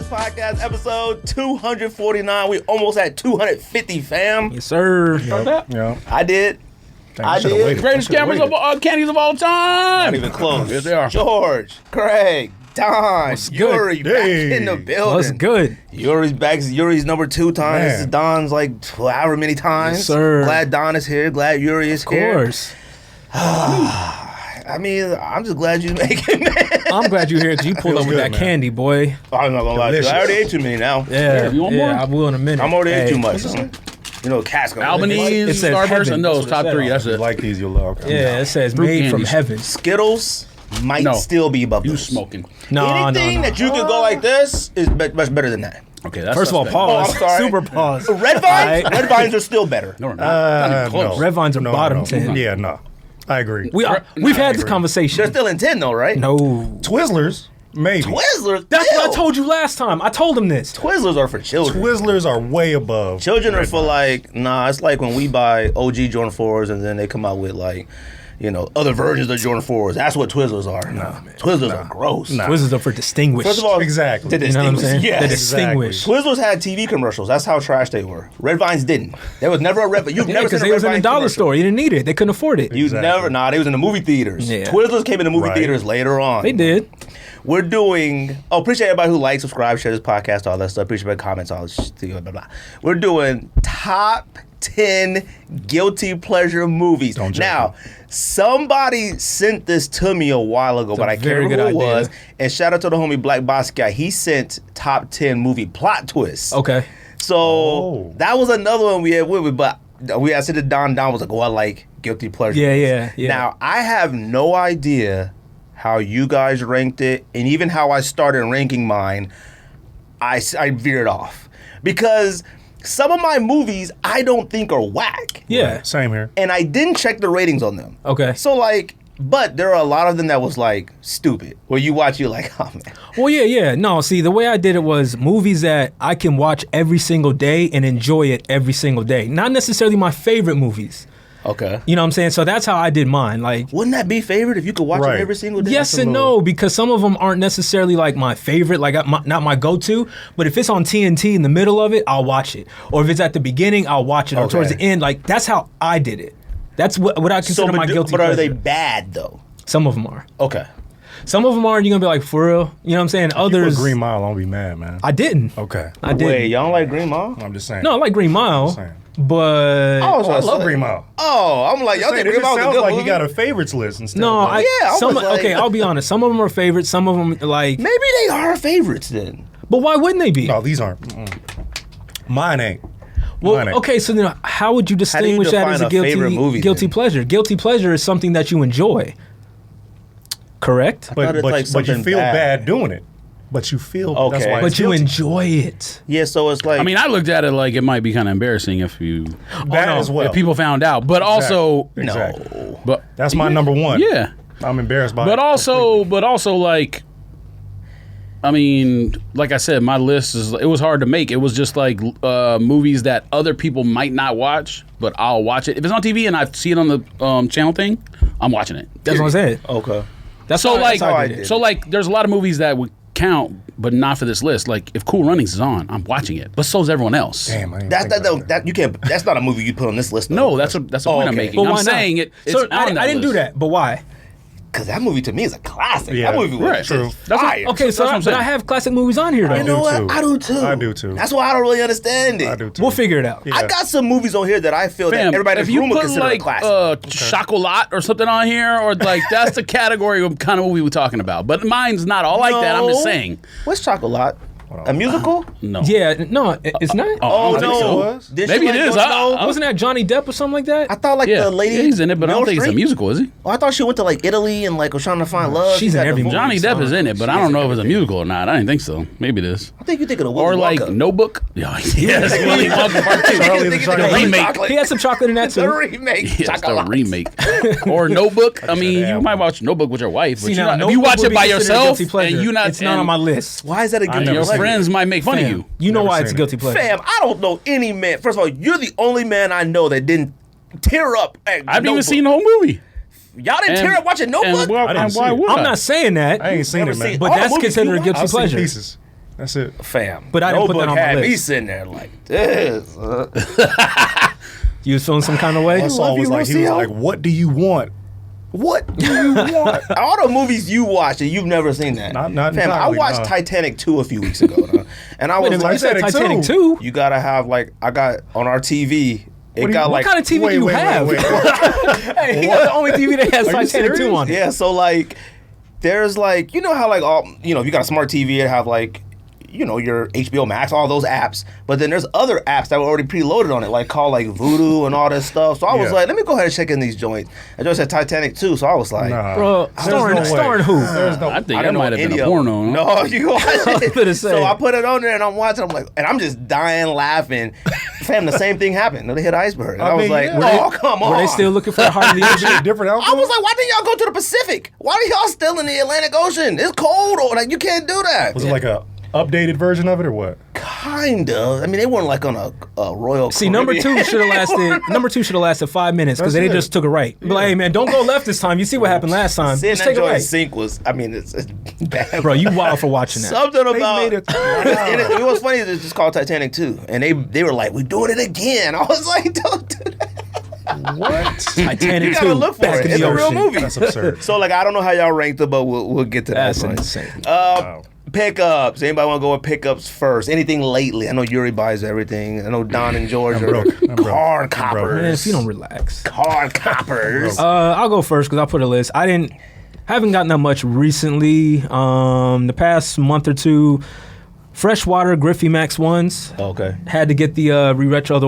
Chapter podcast, episode 249. We almost at 250, fam. Yes, sir. Yeah. I did. I did. Greatest cameras of candies of all time. Not even close. Yes, they are. George, Craig, Don, What's good? Yuri back in the building. What's good? Yuri's back. Yuri's number 2 times. Man. This is Don's like however many times. Yes, sir. Glad Don is here. Glad Yuri is here. Of course. I mean, I'm just glad you make it, man. I'm glad you're here because you pulled up with good, that man. candy, boy. I'm not gonna lie to you. Delicious. I already ate too many now. Yeah, you want more? I will in a minute. I'm already ate Hey, too much. You know, cat's gonna Albanese, It says Starburst, heaven. and That's those what it top 3. said. That's If you it. like these, you'll love them. Yeah, it says Fruit made from candies. heaven. Skittles might No. still be above You those. smoking? No, Anything that you could go like this is much better than that. Okay, that's First of all, suspect. pause. Oh, I'm sorry. Super pause. Red vines, red vines are still better. No, we're not. Not even close. No. Red vines are bottom 10. Yeah, no. I agree. We've had this They're conversation. still in 10 though, right? No. Twizzlers, maybe. Twizzlers. That's what I ew. told you last time. I told him this. Twizzlers are for children. Twizzlers are way above. Children are Red for Vine. like, nah, it's like when we buy OG Jordan 4s and then they come out with like, you know, other versions of Jordan 4s. That's what Twizzlers are. Nah, man. Twizzlers are gross. Nah. Twizzlers are for distinguished. First of all, Exactly. to you know what I'm distinguish. saying? Yes. They're distinguished. Twizzlers had TV commercials. That's how trash they were. Red Vines didn't. There was never a Red Vine. You've Yeah, never because seen they a was Red in the Vine dollar commercial. store. You didn't need it. They couldn't afford it. You Exactly. never, nah, they was in the movie theaters. Yeah. Twizzlers came in the movie Right. theaters later on. They did. We're doing, appreciate everybody who likes, subscribe, share this podcast, all that stuff. Appreciate everybody comments, all this shit, blah, blah, blah. We're doing top 10 guilty pleasure movies. Don't judge Now, me. somebody sent this to me a while ago, but I can't very remember who good it was. idea. And shout out to the homie Black Boss Guy. He sent top 10 movie plot twists. Okay. So Oh. that was another one we had with me, but I said to Don was like, oh, I like guilty pleasure. Yeah. Now, I have no idea how you guys ranked it, and even how I started ranking mine, I veered off. Because some of my movies I don't think are whack. Yeah. Same here. And I didn't check the ratings on them. Okay. So, like, but there are a lot of them that was, like, stupid. Where you watch, you're like, oh, man. Well, yeah. No, see, the way I did it was movies that I can watch every single day and enjoy it every single day. Not necessarily my favorite movies. Okay. You know what I'm saying? So that's how I did mine. Like, Wouldn't that be favorite if you could watch Right. it every single day? yes and no, because some of them aren't necessarily like my favorite, like not my go-to. But if it's on TNT in the middle of it, I'll watch it. Or if it's at the beginning, I'll watch it. Or towards Okay. the end, like that's how I did it. That's what I consider my guilty but are pleasure. they bad, though? Some of them are. Okay. Some of them are. You're gonna be like, for real? You know what I'm saying? You Others, put Green Mile, I don't be mad, man. I didn't. Okay. I didn't. Wait, y'all don't like Green Mile? I'm just saying. No, I like Green Mile, saying. but Oh, I love Green Mile. Oh, I'm like, y'all Saying, think it Green just Mile was a sounds good like movie? you got a favorites list instead. no, of Yeah, I was like- okay, I'll be honest. Some of them are favorites. Some of them like. Maybe they are favorites then. But why wouldn't they be? No, these aren't. Mine ain't. Well, Mine ain't. okay, so then how would you distinguish that define as a a favorite movie, guilty then? pleasure? Guilty pleasure is something that you enjoy. Correct? thought But it's like but you something feel bad. bad doing it. But you feel that's Okay. why But it's you guilty. enjoy it. Yeah, so it's like. I mean, I looked at it like it might be kind of embarrassing if you that no. as well. if people found out. But also, Exactly. no. but That's my number one. Yeah. I'm embarrassed by it. But also, like, I mean, like I said, my list it was hard to make. It was just like movies that other people might not watch, but I'll watch it if it's on TV and I see it on the channel thing. I'm watching it. That's what I'm saying. Okay. That's So how, like, that's how I did it. so like, there's a lot of movies that would count, but not for this list. Like, if Cool Runnings is on, I'm watching it. But so's everyone else. Damn, I didn't That think about you can't. That's not a movie you put on this list. Though. No, that's a point I'm okay. making. But I'm why not? saying it. It's So on I didn't do list. that, but why? because that movie to me is a classic. Yeah. That movie was Right. just True. That's fire. Okay, so what I'm but saying. I have classic movies on here though. You know what? too. I do too. I do too. That's why I don't really understand it. I do too. We'll figure it out. Yeah. I got some movies on here that I feel Fam, that everybody in if this you room would put consider a like classic. chocolat or something on here, or like that's the category of kind of movie we're talking about. But mine's not all like that. I'm just saying. What's Chocolat? A musical? No. Yeah, no, it's not. Oh, I don't think no. so. was. Did Maybe she it like is. go to know? Wasn't that Johnny Depp or something like that? I thought like Yeah, the lady. he's in it, but I don't Meryl think it's a Streep? musical, is he? Oh, I thought she went to like Italy and like was trying to find love. She's She in got every divorced. Johnny Depp is in it, but I don't know if it's a everything. musical or not. I didn't think so. Maybe it is. I think you're thinking of Willy Or like Wonka. Notebook. Yeah, yes. Willy Wonka Part 2. Charlie You're the thinking Chocolate of The remake. chocolate. He had some chocolate in that The too. remake. Yeah, it's the Chocolat. remake. Or Notebook. I mean, you album. might watch Notebook with your wife, but See, you now, know, if you Notebook watch would it be by considered a yourself guilty pleasure. and you not, it's not on my list. Why is that a guilty your pleasure? friends might make fun of Fam, you. you know Never why it's a seen guilty pleasure. Fam, I don't know any man. First of all, you're the only man I know that didn't tear up at I haven't even Notebook. seen the whole movie. Y'all didn't tear up watching Notebook? And why, I didn't see why it. would I'm I? not saying that, I ain't seen Never it, man. seen- but all the that's movies considered a you guilty I've seen pleasure. pieces. That's it. Fam. But I didn't put that on my had me list. sitting there like this. You was feeling some kind of way? I saw was like, he was like, what do you want? What do you want? All the movies you watch and you've never seen that. Not Fam, I entirely, watched no. Titanic 2 a few weeks ago. And I was Wait a minute, you like, said Titanic 2? you gotta have like, I got on our TV. It got What like, kind of TV do you have? Hey, he got the only TV that has Are you Titanic 2 serious? on it. yeah, so like, there's like, you know how like all, you know, if you got a smart TV, it have like, you know, your HBO Max, all those apps. But then there's other apps that were already preloaded on it, like called like Voodoo and all this stuff. So I was Yeah. like, let me go ahead and check in these joints. I just said Titanic 2, so I was like, Nah. Bro, There's starring, no way. starring who? There's no. I think I that don't know might have any been a of them. porno. No, you watch it. gonna say. So I put it on there and I'm watching. I'm like, and I'm just dying laughing. Fam, the same thing happened. They hit iceberg. And I was mean, like, yeah. oh, come on. Were they still looking for the heart of the ocean? different I outfit? was like, why didn't y'all go to the Pacific? Why are y'all still in the Atlantic Ocean? It's cold. Or like, you can't do that. Was it like a updated version of it or what? Kind of. I mean, they weren't like on a Royal See, number Caribbean. 2 should have lasted. Number 2 should have lasted 5 minutes because That's they it. just took a right. But like, hey man, don't go left this time. You see what happened last time. Seeing Just that take a joint right. sink was, I mean, it's bad. Bro, you wild for watching that. Something They about made it. and it was funny. It's just called Titanic 2, and they were like, "We're doing it again." I was like, "Don't do that." What? Titanic You gotta 2, look for back it. in It's the a real ocean. movie. That's absurd. So like, I don't know how y'all ranked it, but we'll get to that. That's point. insane. Wow. Pickups. Anybody want to go with pickups first? Anything lately? I know Yuri buys everything. I know Don and George are broke. I'm broke. card I'm broke. coppers. Man, if you don't relax. Card coppers. I'll go first because I put a list. Haven't gotten that much recently. The past month or two, Freshwater Griffey Max ones. Okay. Had to get the re-retro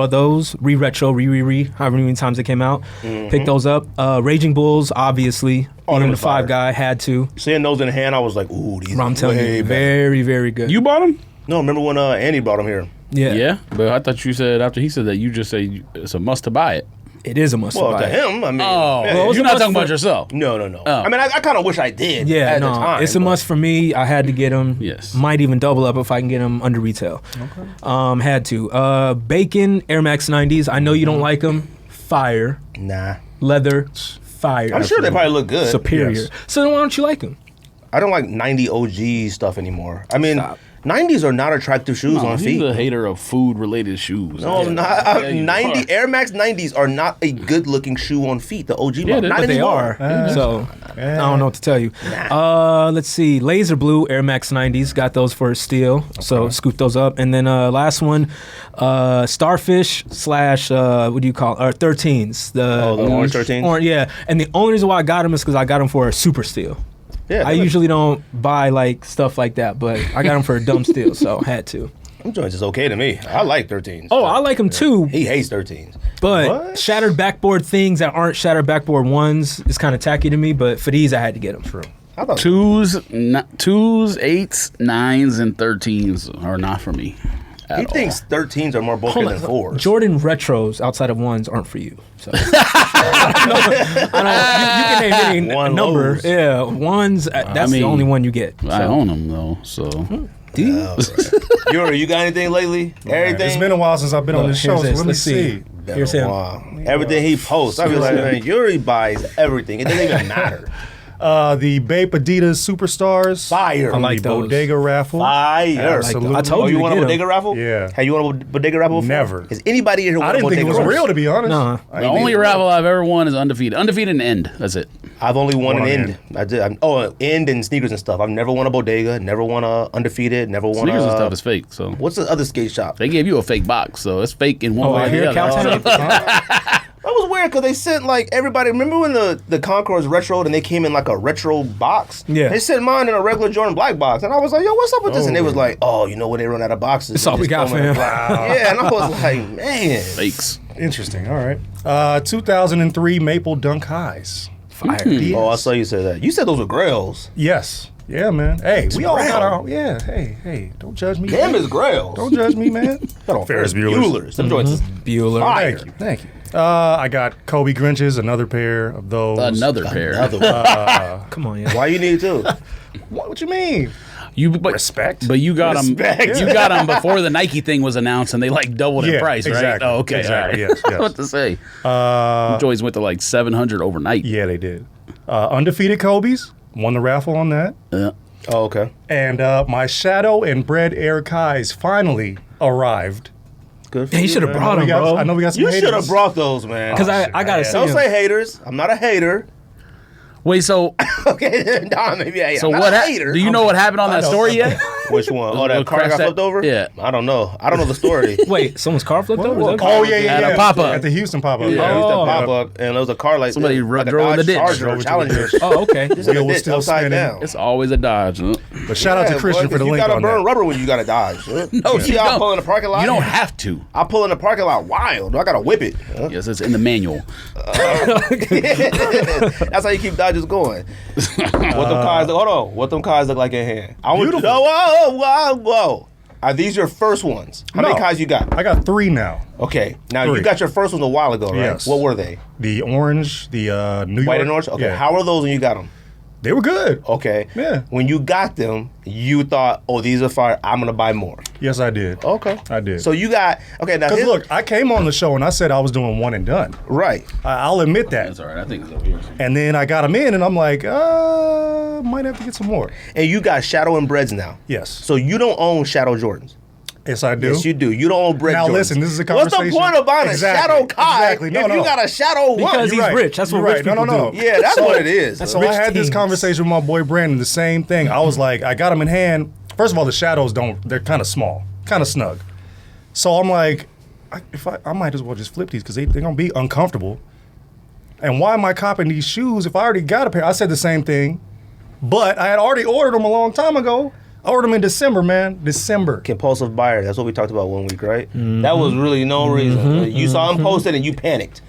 those. Re-retro, however many times they came out. Picked those up. Raging Bulls, obviously. Oh, Even them the was fire. 5 guy had to. Seeing those in hand, I was like, "Ooh, these." Bro, I'm telling way you, better. very, very good. You bought them? No, remember when Andy brought them here? Yeah. Yeah, but I thought you said after he said that you just say it's a must to buy it. It is a must Well, buy. to him, I mean. Oh, yeah, Well, you're a not must talking for- about yourself. No. Oh. I mean, I kind of wish I did. Yeah, at no, the time, it's a but- must for me. I had to get them. Yes. Might even double up if I can get them under retail. Okay. Had to. Bacon Air Max 90s. I know you don't like them. Fire. Nah. Leather. Fire. I'm sure they probably look good. superior. Yes. So then why don't you like them? I don't like 90 OG stuff anymore. I mean, Stop. 90s are not attractive shoes on He's feet. a hater of food-related shoes. No, I'm not. Yeah, you 90 are. Air Max 90s are not a good-looking shoe on feet. The OG model. they- Not But they anymore. are. So I don't know what to tell you. Let's see. Laser Blue Air Max 90s. Got those for a steal. So scoop those up. And then last one, Starfish / what do you call it? 13s. The orange 13s? Yeah. And the only reason why I got them is because I got them for a super steal. Yeah, I usually don't buy like stuff like that, but I got them for a dumb steal, so had to. them joints is okay to me. I like 13s. Oh, I like them too, He hates 13s. but What? shattered backboard things that aren't shattered backboard ones is kind of tacky to me. But for these, I had to get them. True. I thought Twos, 8s, 9s, and 13s are not for me. he thinks 13s are more bulky than 4s. Jordan retros outside of ones aren't for you. So. I know, you can name any One number. lows. Yeah, ones. That's mean, the only one you get. I So. own them though, so Do you? Yuri, you got anything lately? Everything? It's been a while since I've been on this show, Here's so this. let me Let's see. see. Here's him. Wow. Everything he posts, I be like, man, Yuri buys everything. It doesn't even matter. The Bape Adidas Superstars. Fire. I like the those. Bodega raffle. Fire. Absolutely. I told Oh, you you to want a get 'em. bodega raffle? Yeah. Have you won a bodega raffle before? Never. Is anybody here who won I a didn't think it bodega was raffle? real, to be honest. Nah. I the didn't only think- raffle I've ever won is undefeated. Undefeated and end. That's it. I've only won One an on end. I did. End and sneakers and stuff. I've never won a bodega. Never won a undefeated. Never won Sneakers a. and stuff is fake. So What's the other skate shop? they gave you a fake box, so it's fake in one Oh, way I or hear the other. Caltech. That was weird because they sent like everybody. Remember when the Concords retroed and they came in like a retro box? Yeah. They sent mine in a regular Jordan Black box, and I was like, "Yo, what's up with this?" And they was like, "Oh, you know when they run out of boxes, That's they all we just got, throw 'em in a fam. black." Yeah, and I was like, "Man, Fakes. Interesting. All right. 2003 Maple Dunk Highs. Fire. oh, I saw you say that. You said those were Grails. Yes. Yeah, man. Hey, we all got brown. our. Yeah. Hey. Don't judge me. Them man. is Grails. Don't judge me, man. Ferris Bueller's. Bueller's. Them joints is Bueller. fire. Thank you. I got Kobe Grinches, another pair of those. Another pair. Another one. Come on, yeah. Why you need two? What you mean? But, Respect. But you got them. Respect. You got them before the Nike thing was announced, and they like doubled in Yeah, price, right? exactly. Oh, okay. Exactly, All right. yes, yes. What to say? Joys went to like 700 overnight. Yeah, they did. Undefeated Kobe's won the raffle on that. Oh, okay. And my Shadow and Bread Air Kais finally arrived. Good for He you, should have man. brought them, bro. I know we got some You haters. should have brought those, man. Because I gotta say, Don't say haters. I'm not a hater. Wait, so Okay, nah, maybe I am. so I'm what? not a hater. Do you know what happened on that know. story yet? Which one? Oh, The that car crash got that- flipped over? Yeah. I don't know. I don't know the story. wait, someone's car flipped over? Is that- Oh, yeah, At a yeah. pop-up. At the Houston pop-up. Yeah, Oh. it was that pop up, and there was a car like Somebody like a drove in the Dodge ditch. Charger, Drove into the Challenger. ditch. Oh, okay. Just in the Wheel was ditch, still upside spinning. down. It's always a Dodge. Huh? But shout out to Yeah, Christian boy, for the 'cause link you gotta on burn that. rubber when you gotta dodge. No, you you see how I don't. pull in the parking lot? You don't have to. I pull in the parking lot wild. I gotta whip it. Yes, it's in the manual. That's how you keep Dodges going. What them cars? Hold on. What them cars look like in hand? I want Beautiful. Whoa. Are these your first ones? How many No. cars you got? I got 3 now. Okay. Now you 3. got your first ones a while ago, right? Yes. What were they? The orange, the New York. White and orange? Okay. Yeah. How were those when you got them? They were good. Okay. Yeah. When you got them, you thought, oh, these are fire. I'm going to buy more. Yes, I did. Okay. I did. So you got, okay, now Because here's- look, I came on the show and I said I was doing one and done. Right. I'll admit that. That's all right. I think it's over here. And then I got them in and I'm like, might have to get some more. And you got Shadow and Breads now. Yes. So you don't own Shadow Jordans. Yes, I do. Yes, you do. You don't own Bread Now Jordans. listen, this is a What's the conversation. point of buying Exactly, a Shadow Kai exactly. No, if you no. got a Shadow one? Because he's You're right. rich. That's what You're rich right. people No. do. Yeah, that's what it is. So I Rich had this kings. conversation with my boy Brandon, the same thing. I was like, I got them in hand. First of all, the shadows they're kind of small, kind of snug. So I'm like, I might as well just flip these because they're going to be uncomfortable. And why am I copping these shoes if I already got a pair? I said the same thing, but I had already ordered them a long time ago. I ordered them in December, man. December. Compulsive buyer. That's what we talked about one week, right? That was really no reason. You saw him posted and you panicked.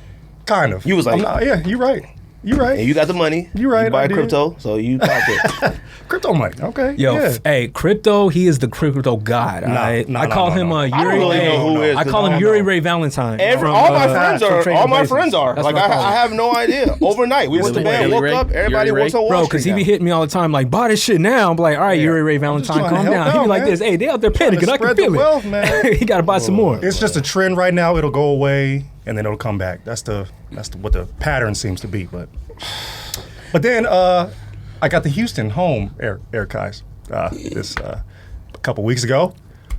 Kind of. You was like- yeah, you're right. You're right. And you got the money. You right, You buy I did. crypto, so you got it. Crypto money. Okay. Yo, yeah. hey, crypto, he is the crypto god. I call him no. Yuri. I don't really know who is, I call 'cause him I Yuri don't know. Ray Valentine. All my friends from are. Trading All my Places. friends are. That's Like what I call I him. have no idea. Overnight, we went to the bed, Yuri woke Ray? up, everybody Yuri wants to Ray? Wall Bro, Street because he be now. hitting me all the time, like, buy this shit now. I'm like, all right, Yuri Ray Valentine, trying to calm help down. He be out, like man. this, hey, they out there Trying to panicking. I can spread the feel wealth, it. man. He got to buy some more. It's just a trend right now. It'll go away and then it'll come back. That's what the pattern seems to be. But then I got the Houston home air Kais this a couple weeks ago.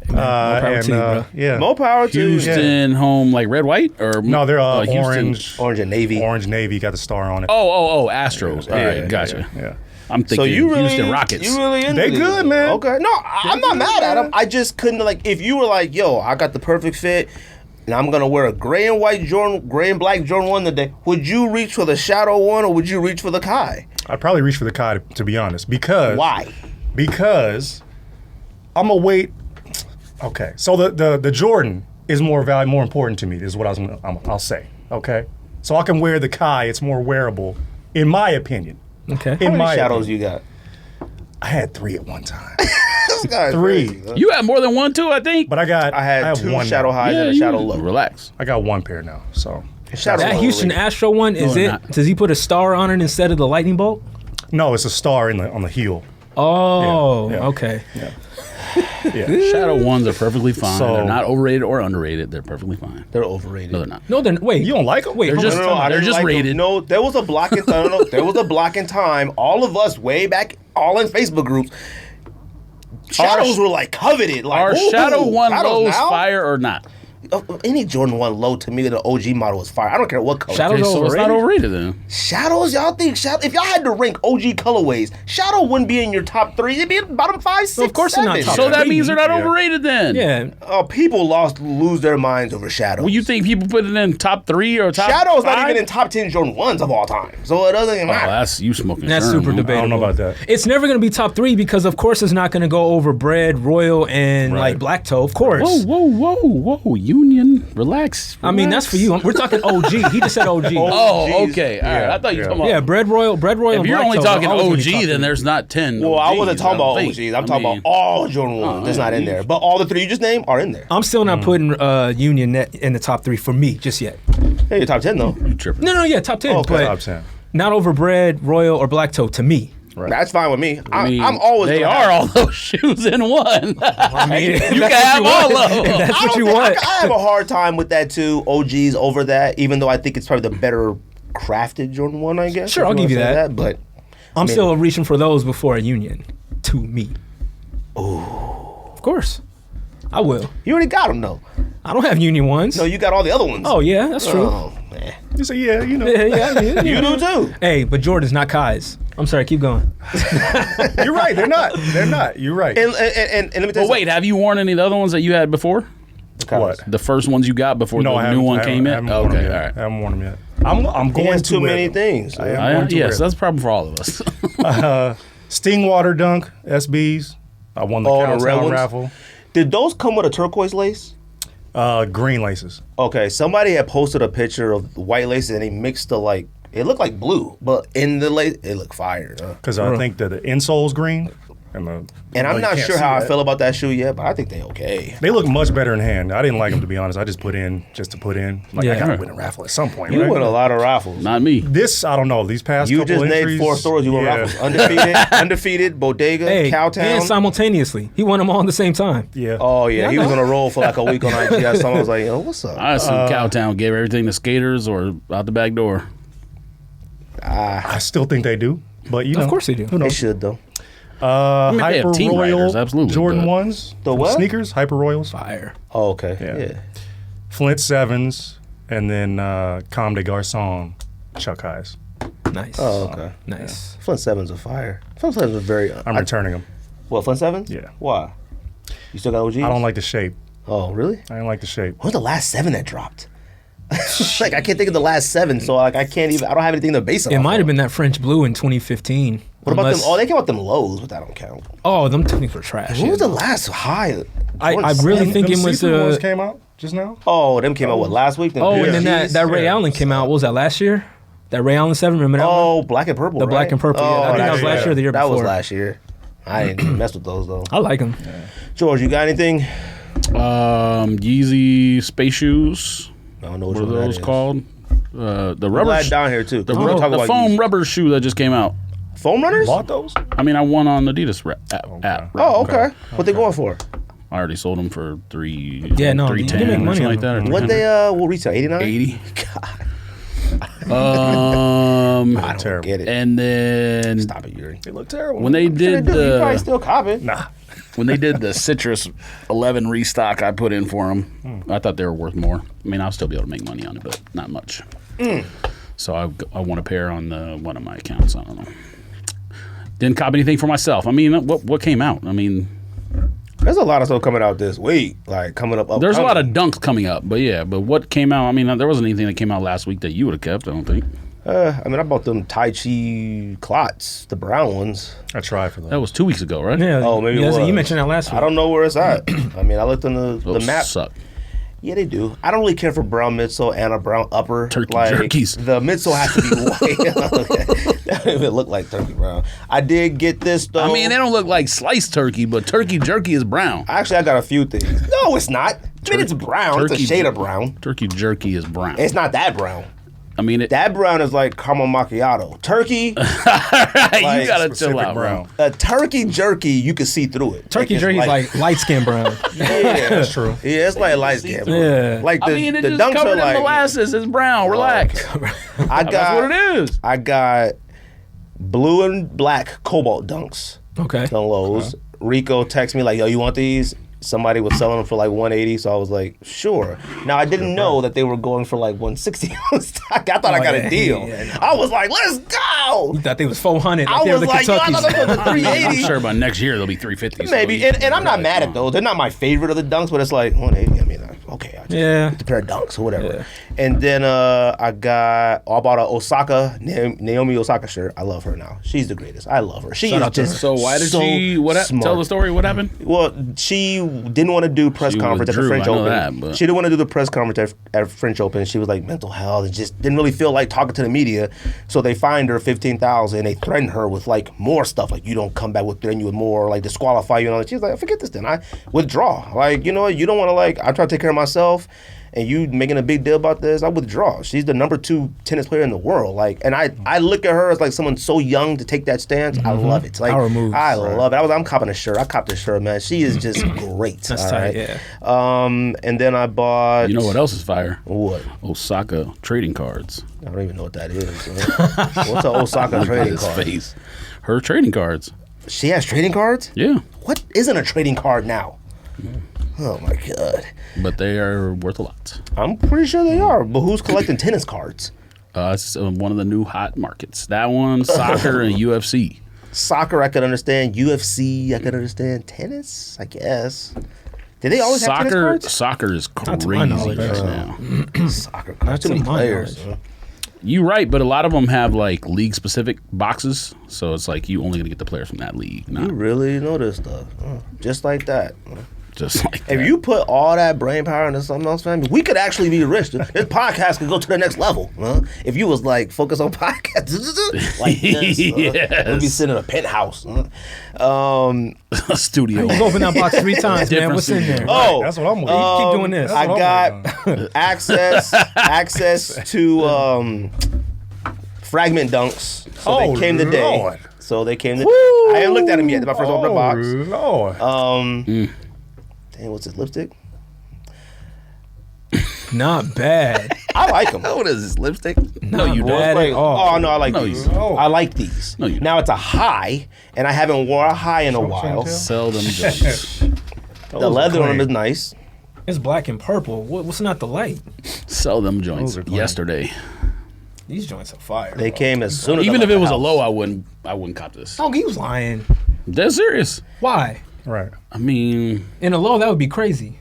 power to you, bro. Yeah. More power to you. Houston home, like red, white, or No, they're Houston? orange and navy. Orange navy got the star on it. Oh, Astros. All Yeah, right, gotcha. Yeah. I'm thinking So you really, Houston Rockets. You really into They these. good, man. Okay, no, I'm not good, mad at man. them. I just couldn't like if you were like, yo, I got the perfect fit, and I'm gonna wear a gray and white Jordan, gray and black Jordan 1 today. Would you reach for the Shadow 1 or would you reach for the Kai? I'd probably reach for the Kai to be honest, because Why? Because I'm gonna wait. Okay, so the Jordan is more important to me. Is what I'll say. Okay, so I can wear the Kai. It's more wearable, in my opinion. Okay. How In many my shadows opinion. you got? I had 3 at one time, This guy's 3. crazy, huh? You had more than one, too, I think. but I I had 2 one Shadow now. highs and a you- Shadow low. Relax. I got 1 pair now. So Shadow That low Houston already. Astro one, is No, it? not. Does he put a star on it instead of the lightning bolt? no, it's a star on the heel. Oh, Yeah. okay. Yeah. Shadow ones are perfectly fine. So- They're not overrated or underrated. They're perfectly fine. They're overrated. No, they're not. No, then wait. You don't like them? Wait, They're hold just- on. I they're didn't just like them. rated. No, there was a block in there was a block in time. All of us way back, all in Facebook groups. Shadows were like coveted. Like, Are ooh, Shadow 1 Shadows lows now? fire or not? Any Jordan 1 low to me, the OG model is fire. I don't care what color. Shadows Okay, so it's not overrated then. Shadows, y'all think Shadow? If y'all had to rank OG colorways, Shadow wouldn't be in your top 3. It'd be in bottom 5, 6, of course they're not 7. top So that three. means they're not Yeah. overrated then. Yeah. People lose their minds over Shadows. Well, you think people put it in top 3 or top Shadow's 5? not even in top 10 Jordan 1s of all time, so it doesn't even Oh, matter. that's you smoking. That's Sherm, super huh? debatable. I don't know about that. It's never going to be top 3 because, of course, it's not going to go over Bread, Royal, and Right. like Black Toe. Of course. Whoa, Union, relax. I mean, that's for you. We're talking OG. He just said OG. Oh, Jeez. okay. All right. Yeah, I thought you were yeah. talking about. Yeah, Bread Royal, If and you're Black only Toe talking are always gonna be OG, top then three. there's not 10. Well, I wasn't OGs, talking about don't think. OGs. I'm I talking mean, about all Jordan 1s. That's not in there. But all the 3 you just named are in there. I'm still not putting Union in the top 3 for me just yet. Hey, you're top 10 though. You tripping. No, yeah, top 10. Okay. But Top 10. not over Bread, Royal, or Black Toe to me. Right. That's fine with me. I mean, I'm always They gonna are have- all those shoes in one. I mean, You can have all of them. That's I what don't you think- want. I have a hard time with that too. OGs over that, even though I think it's probably the better crafted Jordan 1, I guess. Sure, if I'll you give wanna you say that. But I'm still reaching for those before a Union. to me. Oh, of course, I will. You already got them though. I don't have Union ones. No, you got all the other ones. Oh yeah, that's true. Oh man, You say, yeah, you know. Yeah. you do too. Hey, but Jordan's not Kai's. I'm sorry, keep going. You're right. They're not. They're not. You're right. And let me tell you. But wait, have you worn any of the other ones that you had before? What? The first ones you got before No, I the haven't- new one I haven't- came I in? haven't worn them Okay, yet. all right. I haven't worn them yet. I'm He going has to too wear many them. things. I am I- going to wear yes, them. that's a problem for all of us. Stingwater Dunk SBs. I won the Oh, the red Cowtown ones? raffle. Did those come with a turquoise lace? Green laces. Okay, somebody had posted a picture of white laces and they mixed the like. It looked like blue, but in the lace, it looked fire. Because I think that the insole's green. And I'm you not can't sure see how I that. feel about that shoe yet, but I think they okay. They look much better in hand. I didn't like them, to be honest. I just put in just to put in. Like, I Yeah. got to win a raffle at some point, You right? win a lot of raffles. Not me. This, I don't know. These past You couple just named entries, 4 stores you won yeah. raffles. Undefeated, Bodega, Hey, Cowtown. and simultaneously, he won them all at the same time. Yeah. Oh yeah, Yeah, I he was know. on a roll for like a week on IG. Someone was like, "Yo, what's up?" I assume Cowtown gave everything to skaters or out the back door. I still think they do. But, you know. Of course they do. Who They knows? should though. mean, they have Hyper team Royal riders, absolutely, Jordan but- 1s. The what? Sneakers, Hyper Royals. Fire. Oh okay, Yeah. yeah. Flint 7s. And then Comme des Garçons Chuck Highs. Nice. Oh okay. Nice. Flint 7s are fire. Flint 7s are very. I'm returning them. What Flint 7s? Yeah. Why? You still got OGs? I don't like the shape. Oh really? I don't like the shape. What was the last 7 that dropped? Like I can't think of the last 7, so like I can't even. I don't have anything to base it. It off might of. have been that French blue in 2015. What about Unless- them? Oh, they came out them lows, but that don't count. Oh, them things were trash. What was the last high? I Jordan really 7? think Them it was see-through ones the. came out just now. Oh, them came out what last week? Them Oh, big and then G's? that Ray Yeah. Allen came out. What was that last year? That Ray Allen 7. Remember that one? Oh, black and purple. The right? black and purple, yeah. I think that was last year or the year That was before. last year. I didn't mess with those though. I like them. George, you got anything? Yeezy space shoes. I don't know What are one that those is. called? The I'm rubber. glad down here too. The, 'cause we're gonna talk the about foam Yeezy. rubber shoe that just came out. Foam runners. Bought those? I mean, I won on Adidas app. Oh, okay. What they going for? I already sold them for three. Yeah, no, you 310 make or money something on like that. Or What 300. they will retail? 89. 80. God, I don't Terrible. get it. And then Stop it, Yuri. They look terrible. when they Sure did they do. You probably the still copping. Nah. when they did the Citrus 11 restock, I put in for them. I thought they were worth more. I mean, I'll still be able to make money on it, but not much. So I want a pair on one of my accounts. I don't know. Didn't cop anything for myself. I mean, what came out? I mean, There's a lot of stuff coming out this week. Like coming up. there's a lot of dunks coming up, but yeah. But what came out? I mean, there wasn't anything that came out last week that you would have kept. I don't think. I mean, I bought them Tai Chi clots, the brown ones. I tried for those. That was 2 weeks ago, right? Yeah. Oh, maybe it yeah, was. You mentioned that last week. I don't know where it's at. I mean, I looked on the Those map. suck. Yeah, they do. I don't really care for brown midsole and a brown upper. Turkey like, jerkies. The midsole has to be white. That don't even look like turkey brown. I did get this though. I mean, they don't look like sliced turkey, but turkey jerky is brown. Actually, I got a few things. No, it's not. I mean, it's brown. It's a turkey shade of jer- brown. Turkey jerky is brown. It's not that brown. I mean, That brown is like caramel macchiato. Turkey, you gotta chill Specific out, bro. brown. turkey jerky, you can see through it. Turkey it's jerky is like light skin brown. yeah, That's true. Yeah, it's like light skin. Yeah. Like the, I mean, it the just dunks covered are in like molasses. It's brown. Relax. I got That's what it is. I got blue and black cobalt dunks Okay. on Lowe's. Rico texted me like, "Yo, you want these?" Somebody was selling them for like 180, so I was like, "Sure." Now I didn't know that they were going for like 160 on stock. I thought I got yeah, a deal. yeah, I was like, "Let's go!" You thought they was 400. I Like they were was the like, "Yo, I Kentuckies. thought they was I'm 380." sure by next year they'll be 350. so Maybe, you- and I'm not you're mad right. at those. They're not my favorite of the dunks, but it's like 180. I mean, okay, I just Yeah. get the pair of dunks or whatever. Yeah. And then I bought a Osaka Naomi Osaka shirt. I love her now. She's the greatest. I love her. She Shout is out to just her. So why did so she? smart. Tell the story. What happened? Well, she didn't want to do press She conference at the withdrew, French I know Open. that, but- She didn't want to do the press conference at French Open. She was like mental health and just didn't really feel like talking to the media. So they fined her $15,000. They threatened her with like more stuff, like you don't come back, we'll threaten you with more, like disqualify you and all that. She's like, forget this then. I withdraw. Like, you know what? You don't want to like. I try to take care of myself. And you making a big deal about this, I withdraw. She's the number 2 tennis player in the world. Like, and I look at her as like someone so young to take that stance. I love it. Like, Power moves. I love it. I'm copping a shirt. I copped this shirt, man. She is just great. That's all tight, right? yeah. And then I bought. You know what else is fire? What? Osaka trading cards. I don't even know what that is. What's an Osaka Look at trading his card? face. Her trading cards. She has trading cards? Yeah, What isn't a trading card now? Oh my god. but they are worth a lot. I'm pretty sure they are. But who's collecting tennis cards? It's one of the new hot markets. That one, soccer and UFC. Soccer, I could understand. UFC, I could understand. Tennis, I guess. Did they always have tennis cards? Soccer is Not to my crazy knowledge. right now. Soccer cards. Too to many my players. knowledge. You right, but a lot of them have like league specific boxes, so it's like you only gonna get the players from that league, You not really know this stuff. Just like that. just like If that. you put all that brain power into something else, family, we could actually be rich. This podcast could go to the next level. If you was like focus on podcasts like this, Yes. we'd be sitting in a penthouse. a studio. You open that box 3 times, man. Different What's in there? studio. Oh, That's what I'm waiting. Keep doing this. I That's what I'm got access to fragment dunks. So Oh, they came today. Lord. So they came today. I haven't looked at them yet. My first open the box. Lord. Dang, what's this lipstick? Not bad. I like them. What is this, lipstick? No, Not you bad don't. at all. Oh no, I like No, these. you don't. I like these. No, you don't. Now it's a high, and I haven't worn a high in a while. tell. Seldom joints. The leather on them is nice. It's black and purple. What's not the light? Seldom joints. Those are clean. Yesterday. These joints are fire. They came as soon as Even I if left it was the a house. low, I wouldn't cop this. Oh, he was lying. Dead serious. Why? Right. I mean, In a low, that would be crazy.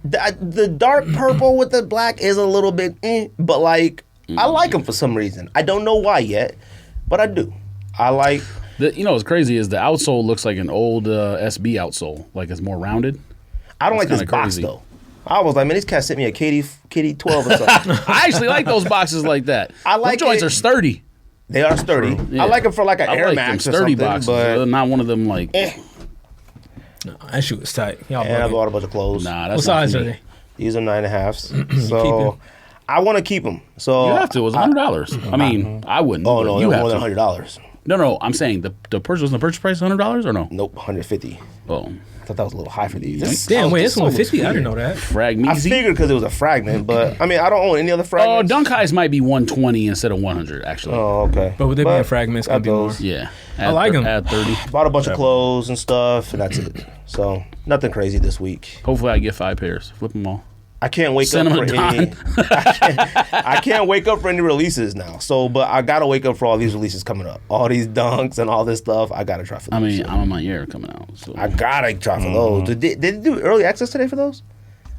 The dark purple with the black is a little bit, but like I like them for some reason. I don't know why yet, but I do. I like. you know what's crazy is the outsole looks like an old SB outsole, like it's more rounded. I don't like That's this kinda box crazy. though. I was like, man, these cats sent me a KD 12 or something. I actually like those boxes like that. I like Those joints it. are sturdy. They are sturdy. Yeah. I like them for like an I Air like Max them or sturdy something, boxes, but not one of them like. No, that shoe was tight. Y'all and I bugging. bought a bunch of clothes. Nah, What that's not size for are me. they? These are 9.5s. So keeping? I want to keep them. So You have to. It was $100. I mean, I wouldn't. Oh but no, you they're have more to. than $100. No. I'm saying the purchase was the purchase price $100 or no? Nope, 150. Oh, I thought that was a little high for these. Damn, wait, it's this one looks 150. I weird. didn't know that. frag I measy. figured because it was a fragment, but I mean, I don't own any other Oh, fragments. dunk highs might be 120 instead of 100 actually. Oh, okay. But with it being fragments, got could be more. those. Yeah, I like 'em. Add 30. Bought a bunch of clothes and stuff, and that's it. So nothing crazy this week. Hopefully, I get 5 pairs. Flip them all. I can't wake Send up them for to any. I can't wake up for any releases now. So, but I gotta wake up for all these releases coming up. All these dunks and all this stuff. I gotta try for those. I mean, So I'm on my year coming out, so I gotta try for those. Did they do early access today for those?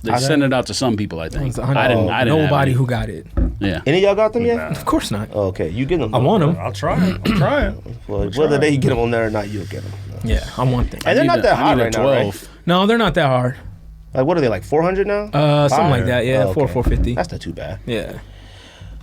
they send it out to some people. I think. It's I didn't. I didn't. have Nobody any. who got it. Yeah. Any of y'all got them yet? Nah. Of course not. Oh, okay, you get them. I want them. I'll try it. I'm trying. Well, whether they get them on there or not, you'll get them. Yeah, I want them. And they're I not need that a- I hot need a right now, right? 12. No, they're not that hard. Like, what are they, like 400 now? Something like Fire. that. Yeah, Oh, four okay. 450. That's not too bad. Yeah.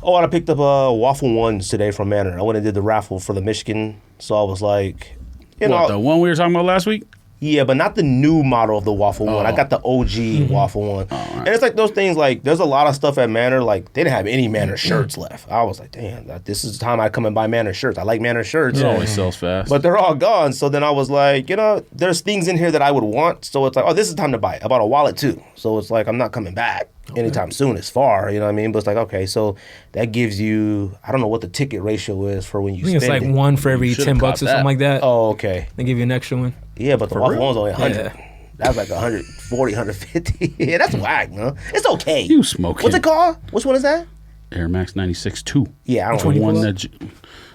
Oh, and I picked up Waffle Ones today from Manor. I went and did the raffle for the Michigan, so I was like, you What, know, the one we were talking about last week? yeah, but not the new model of the Waffle One. I Oh. got the OG Waffle One, right. and it's like those things. Like, there's a lot of stuff at Manor. Like, they didn't have any Manor shirts left. I was like, damn, this is the time I come and buy Manor shirts. I like Manor shirts. It always sells fast. But they're all gone. So then I was like, you know, there's things in here that I would want. So it's like, oh, this is time to buy it. I bought a wallet too. So it's like, I'm not coming back anytime soon. It's far, you know what I mean? But it's like, okay, so that gives you, I don't know what the ticket ratio is for when you I think spend it's like it. one for every should've 10 bucks or copped something that. like that. Oh, okay. They give you an extra one. Yeah, but the Waffle One's only 100. Yeah. That's like 140, 150. Yeah, that's whack, man. It's okay. You smoking. What's it called? Which one is that? Air Max 96-2. Yeah, I don't Which one know. you One pull that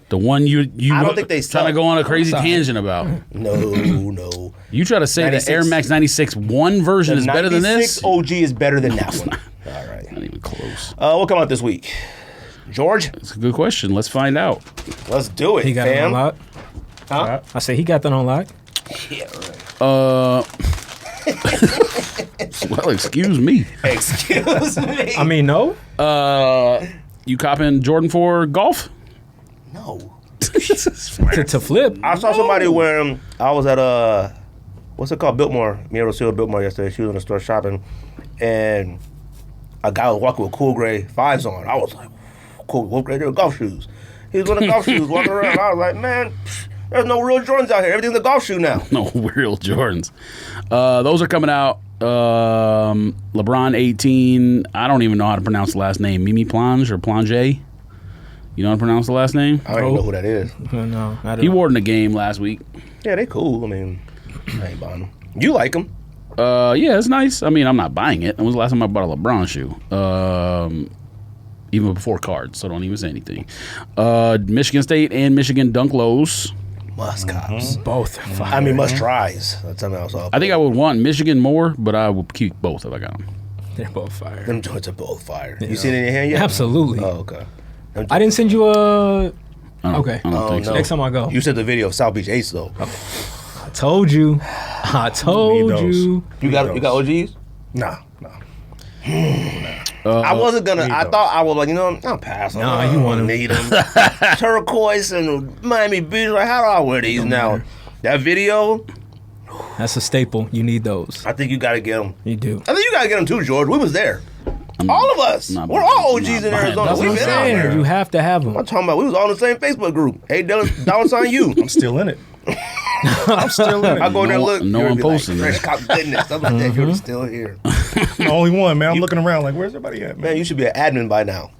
the one you I don't think they trying to sell- go on a crazy Sorry. tangent about. No. You try to say the 96. Air Max 96 one version The is better than 96 this? OG is better than that one. All right. Not even close. What come out this week? George? It's a good question. Let's find out. Let's do it, He got it fam. on lock. Huh? I say he got that on lock. Yeah, right. Well, excuse me. Excuse me. I mean, no. You copping Jordan 4 golf? No. To flip. I saw somebody wearing. I was at what's it called? Biltmore. Me and Rocio Biltmore yesterday. She was in the store shopping, and a guy was walking with cool gray 5s on. I was like, cool, what gray? They were golf shoes. He was wearing golf shoes walking around. I was like, man, there's no real Jordans out here. Everything's a golf shoe now. No, real Jordans. Those are coming out. LeBron 18. I don't even know how to pronounce the last name. Mimi Plange or Plange. You know how to pronounce the last name? I don't even know who that is. No, I don't He know. wore it in the game last week. Yeah, they cool. I mean, I ain't buying them. You like them? Yeah, it's nice. I mean, I'm not buying it. When was the last time I bought a LeBron shoe? Even before cards, so don't even say anything. Michigan State and Michigan Dunk Lows. Must cops. Both. I mean, must tries. That's something else. I think I would want Michigan more, but I would keep both if I got them. They're both fire. Them joints are both fire. You seen it in your hand yet? Absolutely. Oh, okay. I didn't send you a. Okay. I don't think so. no. Next time I go. You sent the video of South Beach Ace though. I told you. I told those. you. You got OGs? Nah. I wasn't gonna. need I those. thought I was like, you know, I'll pass. Nah, you want 'em. Need them. Turquoise and Miami Beach. Like, how do I wear these now? That video, That's a staple. You need those. I think you got to get them. You do. I think you got to get them too, George. We was there. All of us. not We're buying- all I'm OGs not in buying Arizona. That's what We've I'm been out saying. there. You have to have them. I'm talking about. We was all in the same Facebook group. $8 you. I'm still in it. I'm still in it. I go in there and No- look. no you'll one be like, posting Fresh it. cop goodness. Stuff like that. You're still here. I'm the only one, man. I'm looking around like, where's everybody at, man? Man, you should be an admin by now.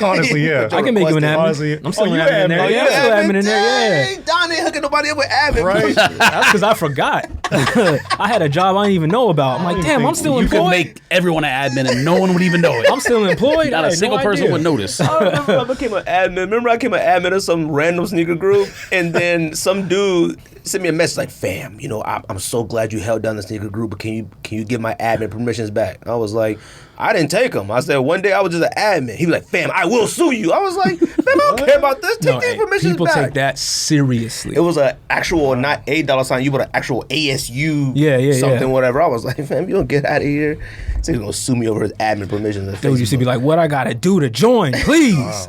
Honestly, yeah. I can make you an admin. Honestly, I'm still you an admin in there. admin. Yeah, I'm still admin in there. Yeah. Dang, Don ain't hooking nobody up with admin. Right? That's because I forgot. I had a job I didn't even know about. I'm like, damn, I'm still You could employed. make everyone an admin and no one would even know it. I'm still employed. Not I a had single no person idea. would notice. I remember I became an admin. Remember I became an admin of some random sneaker group, and then some dude sent me a message like, "Fam, you know, I'm so glad you held down the sneaker group, but can you give my admin permissions back?" I was like, I didn't take them. I said one day I was just an admin. He was like, "Fam, I will sue you." I was like, "Fam, I don't care about this. Take No, these hey, permissions people back." take that seriously. It was an actual, not $8 but an actual ASU something, whatever. I was like, "Fam, you don't get out of here." So he's gonna sue me over his admin permissions. on Dude used to be Facebook. like, "What I gotta do to join, please?"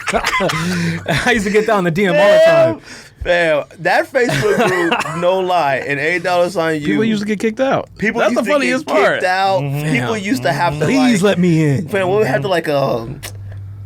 I used to get down the DM all the time. Fam, that Facebook group, no lie, and $8 you. People used to get kicked out. People That's used the to funniest get part. kicked out. People used to have to Please like, let me in. Fam, we would have to like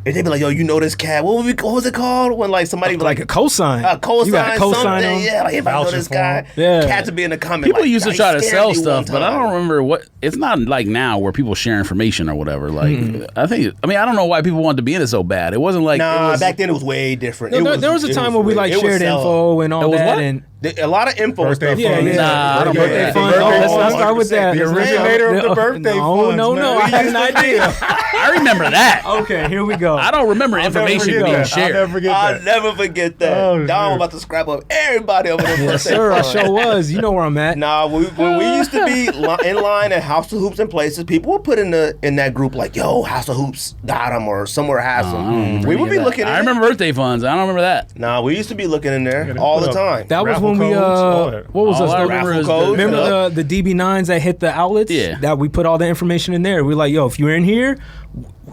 if they'd be like, "Yo, you know this cat? What was it called?" When like somebody was Like a cosign. a cosign, You got a cosign something. on? Yeah, like if I know Voucher this for guy, him. Yeah. cats would be in the comment. People like, used to "He try to scammed sell me stuff, one but I time." don't remember what. It's not like now where people share information or whatever. Like I don't know why people wanted to be in it so bad. It wasn't like Nah, it was, back then it was way different. No, It there was a it time where we like it was shared sell- info and all It was that, what? and A lot of info and Birthday stuff. yeah, fun. yeah. Nah, I don't birthday remember fun. that. Oh, let's not start with that. The Let's not- originator of the birthday no, funds, no, man. no. I had an idea. I remember that. Okay, here we go. I don't remember information Never forget being that. I'll shared. never forget I'll that. never forget that. Oh, Don was shit. about to scrap up everybody over there. Yes, sir. I sure was. You know where I'm at. Nah, when we used to be in line at House of Hoops and places, people would put in that group like, "Yo, House of Hoops got them," or somewhere has I them. don't remember We any would of be that. looking. I remember birthday funds. I don't remember that. Nah, we used to be looking in there they all put the up time. That was Raffle when we codes, all that. what was All us? I The- remember is codes, the, Remember the DB9s that hit the outlets? Yeah. That we put all the information in there. We're like, yo, if you're in here,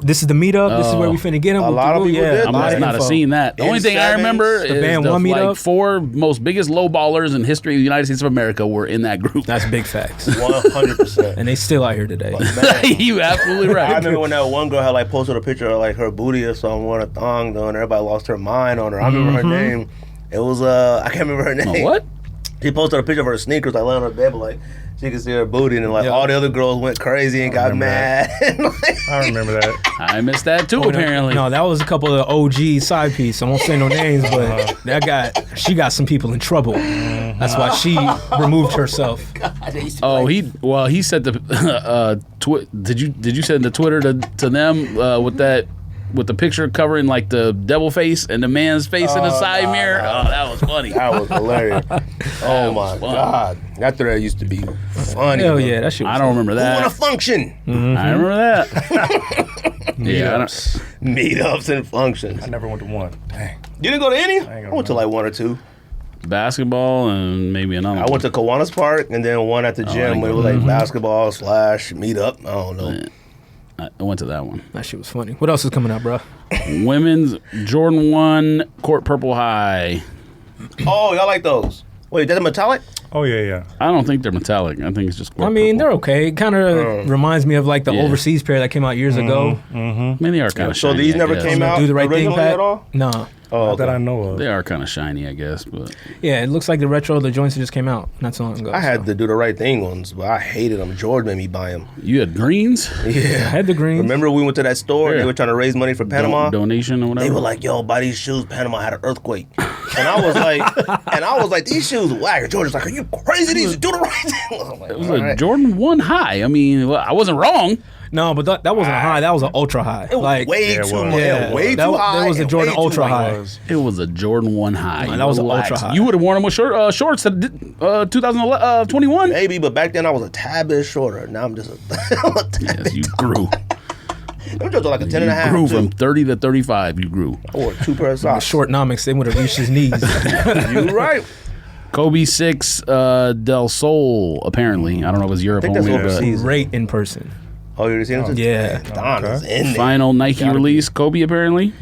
this is the meetup. This is where we finna get them. A lot of people did I that. must not have seen that. The only thing I remember The is band the One like Meetup. 4 most biggest low ballers in history of the United States of America were in that group. That's big facts. 100%. And they still out here today. You absolutely I right. remember when that one girl had like posted a picture of like her booty or something, with a thong on. Everybody lost their mind on her. I remember her name. It was I can't remember her name. What? She posted a picture of her sneakers, like laying on her bed, but like she could see her booty, and then like Yeah. all the other girls went crazy and got remember mad. I remember that. I missed that too, apparently. No, that was a couple of OG side piece. I won't say no names, but she got some people in trouble. That's why she removed herself. Oh, he said the did you send the Twitter to them with the picture covering like the devil face and the man's face in the side mirror? Oh, that was funny. That was hilarious. Oh my fun. god, that thread used to be funny. Hell bro. yeah, that shit was I don't remember Who want that. to function? I remember that. Yeah, I don't, Meetups and functions. I never went to one. Dang. You didn't go to any? gonna I went to like one or two. basketball and maybe another. I went to Kiwanis Park and then one at the gym where it was like basketball / meetup. I don't know. I went to that one. That shit was funny. What else is coming out, bro? Women's Jordan 1 Court Purple High. Oh, y'all like those? Wait, that's a metallic? Oh yeah. I don't think they're metallic. I think it's just. I mean, they're okay. It kind of reminds me of like the overseas pair that came out years ago. I mean, they are kind of shiny. So these never came out Do the right thing, originally Pat? at all? No. Oh, Not that okay. I know of. They are kind of shiny, I guess. But Yeah, it looks like the retro, the joints that just came out not so long ago. I had so. to do the right thing ones, but I hated them. George made me buy them. you had greens, I had the green. Remember we went to that store and Yeah. they were trying to raise money for Panama? donation or whatever. They were like, "Yo, buy these shoes. Panama had an earthquake," and I was like, "These shoes whack." And George was like, "Are you crazy? These do the right thing." I'm like, it was "All a right." Jordan 1 high. I mean, I wasn't wrong. No, but that wasn't a high. That was an ultra high. It was like way Yeah, it too was. much. Yeah. Way That too was- high. that was a and Jordan way too ultra light. high. It was a Jordan 1 high. Man, that was an Relax. ultra high. You would have worn them with shorts that 2021. Maybe, but back then I was a tad bit shorter. Now I'm just a tad Yes, bit you grew. I'm just like a 10 and a half. grew too. from 30 to 35. You grew. I wore 2 pairs of the socks. short nomics, they would have reached his knees. You right. Kobe 6 Del Sol, apparently. I don't know if it's Europe think that's only, overseas. but Season. Great in person. Oh, you seen it? Yeah. Don is in there. final Nike Gotta release, Kobe apparently.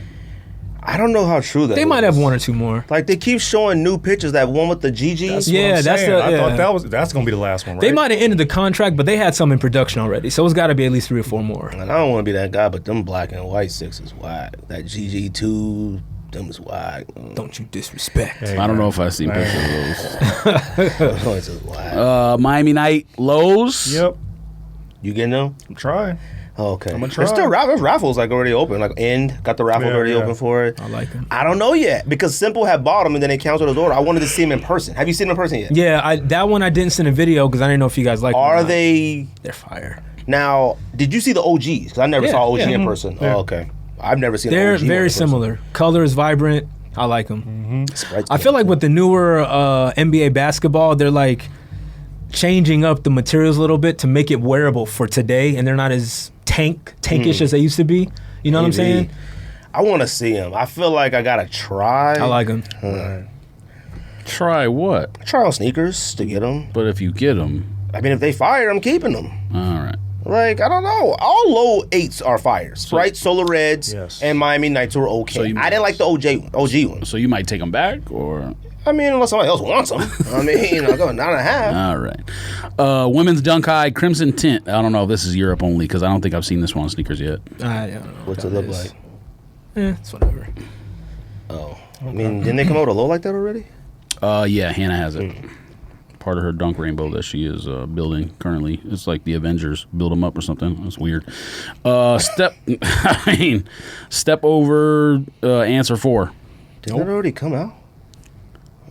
I don't know how true that They is. might have 1 or 2 more. Like they keep showing new pictures. That one with the GG. That's Yeah, what I'm that's saying. the- I yeah. thought that's gonna be the last one, right? They might have ended the contract, but they had some in production already. So it's got to be at least 3 or 4 more. And I don't want to be that guy, but them black and white 6 is whack. That GG2, them is whack. Don't you disrespect. Hey, I don't know man. if I've seen pictures of those. Those is whack. Miami Night lows. Yep. You getting them? I'm trying. Oh, okay. I'ma There's try. still there's raffles like already open. Like got the raffle Yeah, already yeah. open for it. I like them. I don't know yet because Simple had bought them and then they canceled his order. I wanted to see him in person. Have you seen him in person yet? Yeah, that one I didn't send a video because I didn't know if you guys like them or Are not. they They're fire. now? Did you see the OGs? Because I never Yeah, saw OG yeah. in Mhm. person. Yeah. Oh, okay. I've never seen. They're an OG one in very person. similar. Color is vibrant. I like them. Sprite's I feel like with the newer NBA basketball, they're like changing up the materials a little bit to make it wearable for today, and they're not as tankish as they used to be. You know what I'm Maybe. saying? I want to see him. I feel like I gotta try. I like them. Try what? Try on sneakers to get them. But if you get them, I mean, if they fire, I'm keeping them. all right. Like, I don't know. All low 8s are fire. Sprite, Solar Reds, Yes. and Miami Nights were okay. So you- I didn't like the OG ones. So you might take them back, or I mean, unless somebody else wants them. I mean, I'll go 9.5. all right. Women's Dunk High Crimson Tint. I don't know if this is Europe only because I don't think I've seen this one on sneakers yet. I don't know. What's what it that look is. like? It's whatever. Oh. I mean, didn't they come out with a low like that already? Yeah, Hannah has it. Part of her dunk rainbow that she is building currently. It's like the Avengers build them up or something. That's weird. Step over answer 4. Didn't it already come out?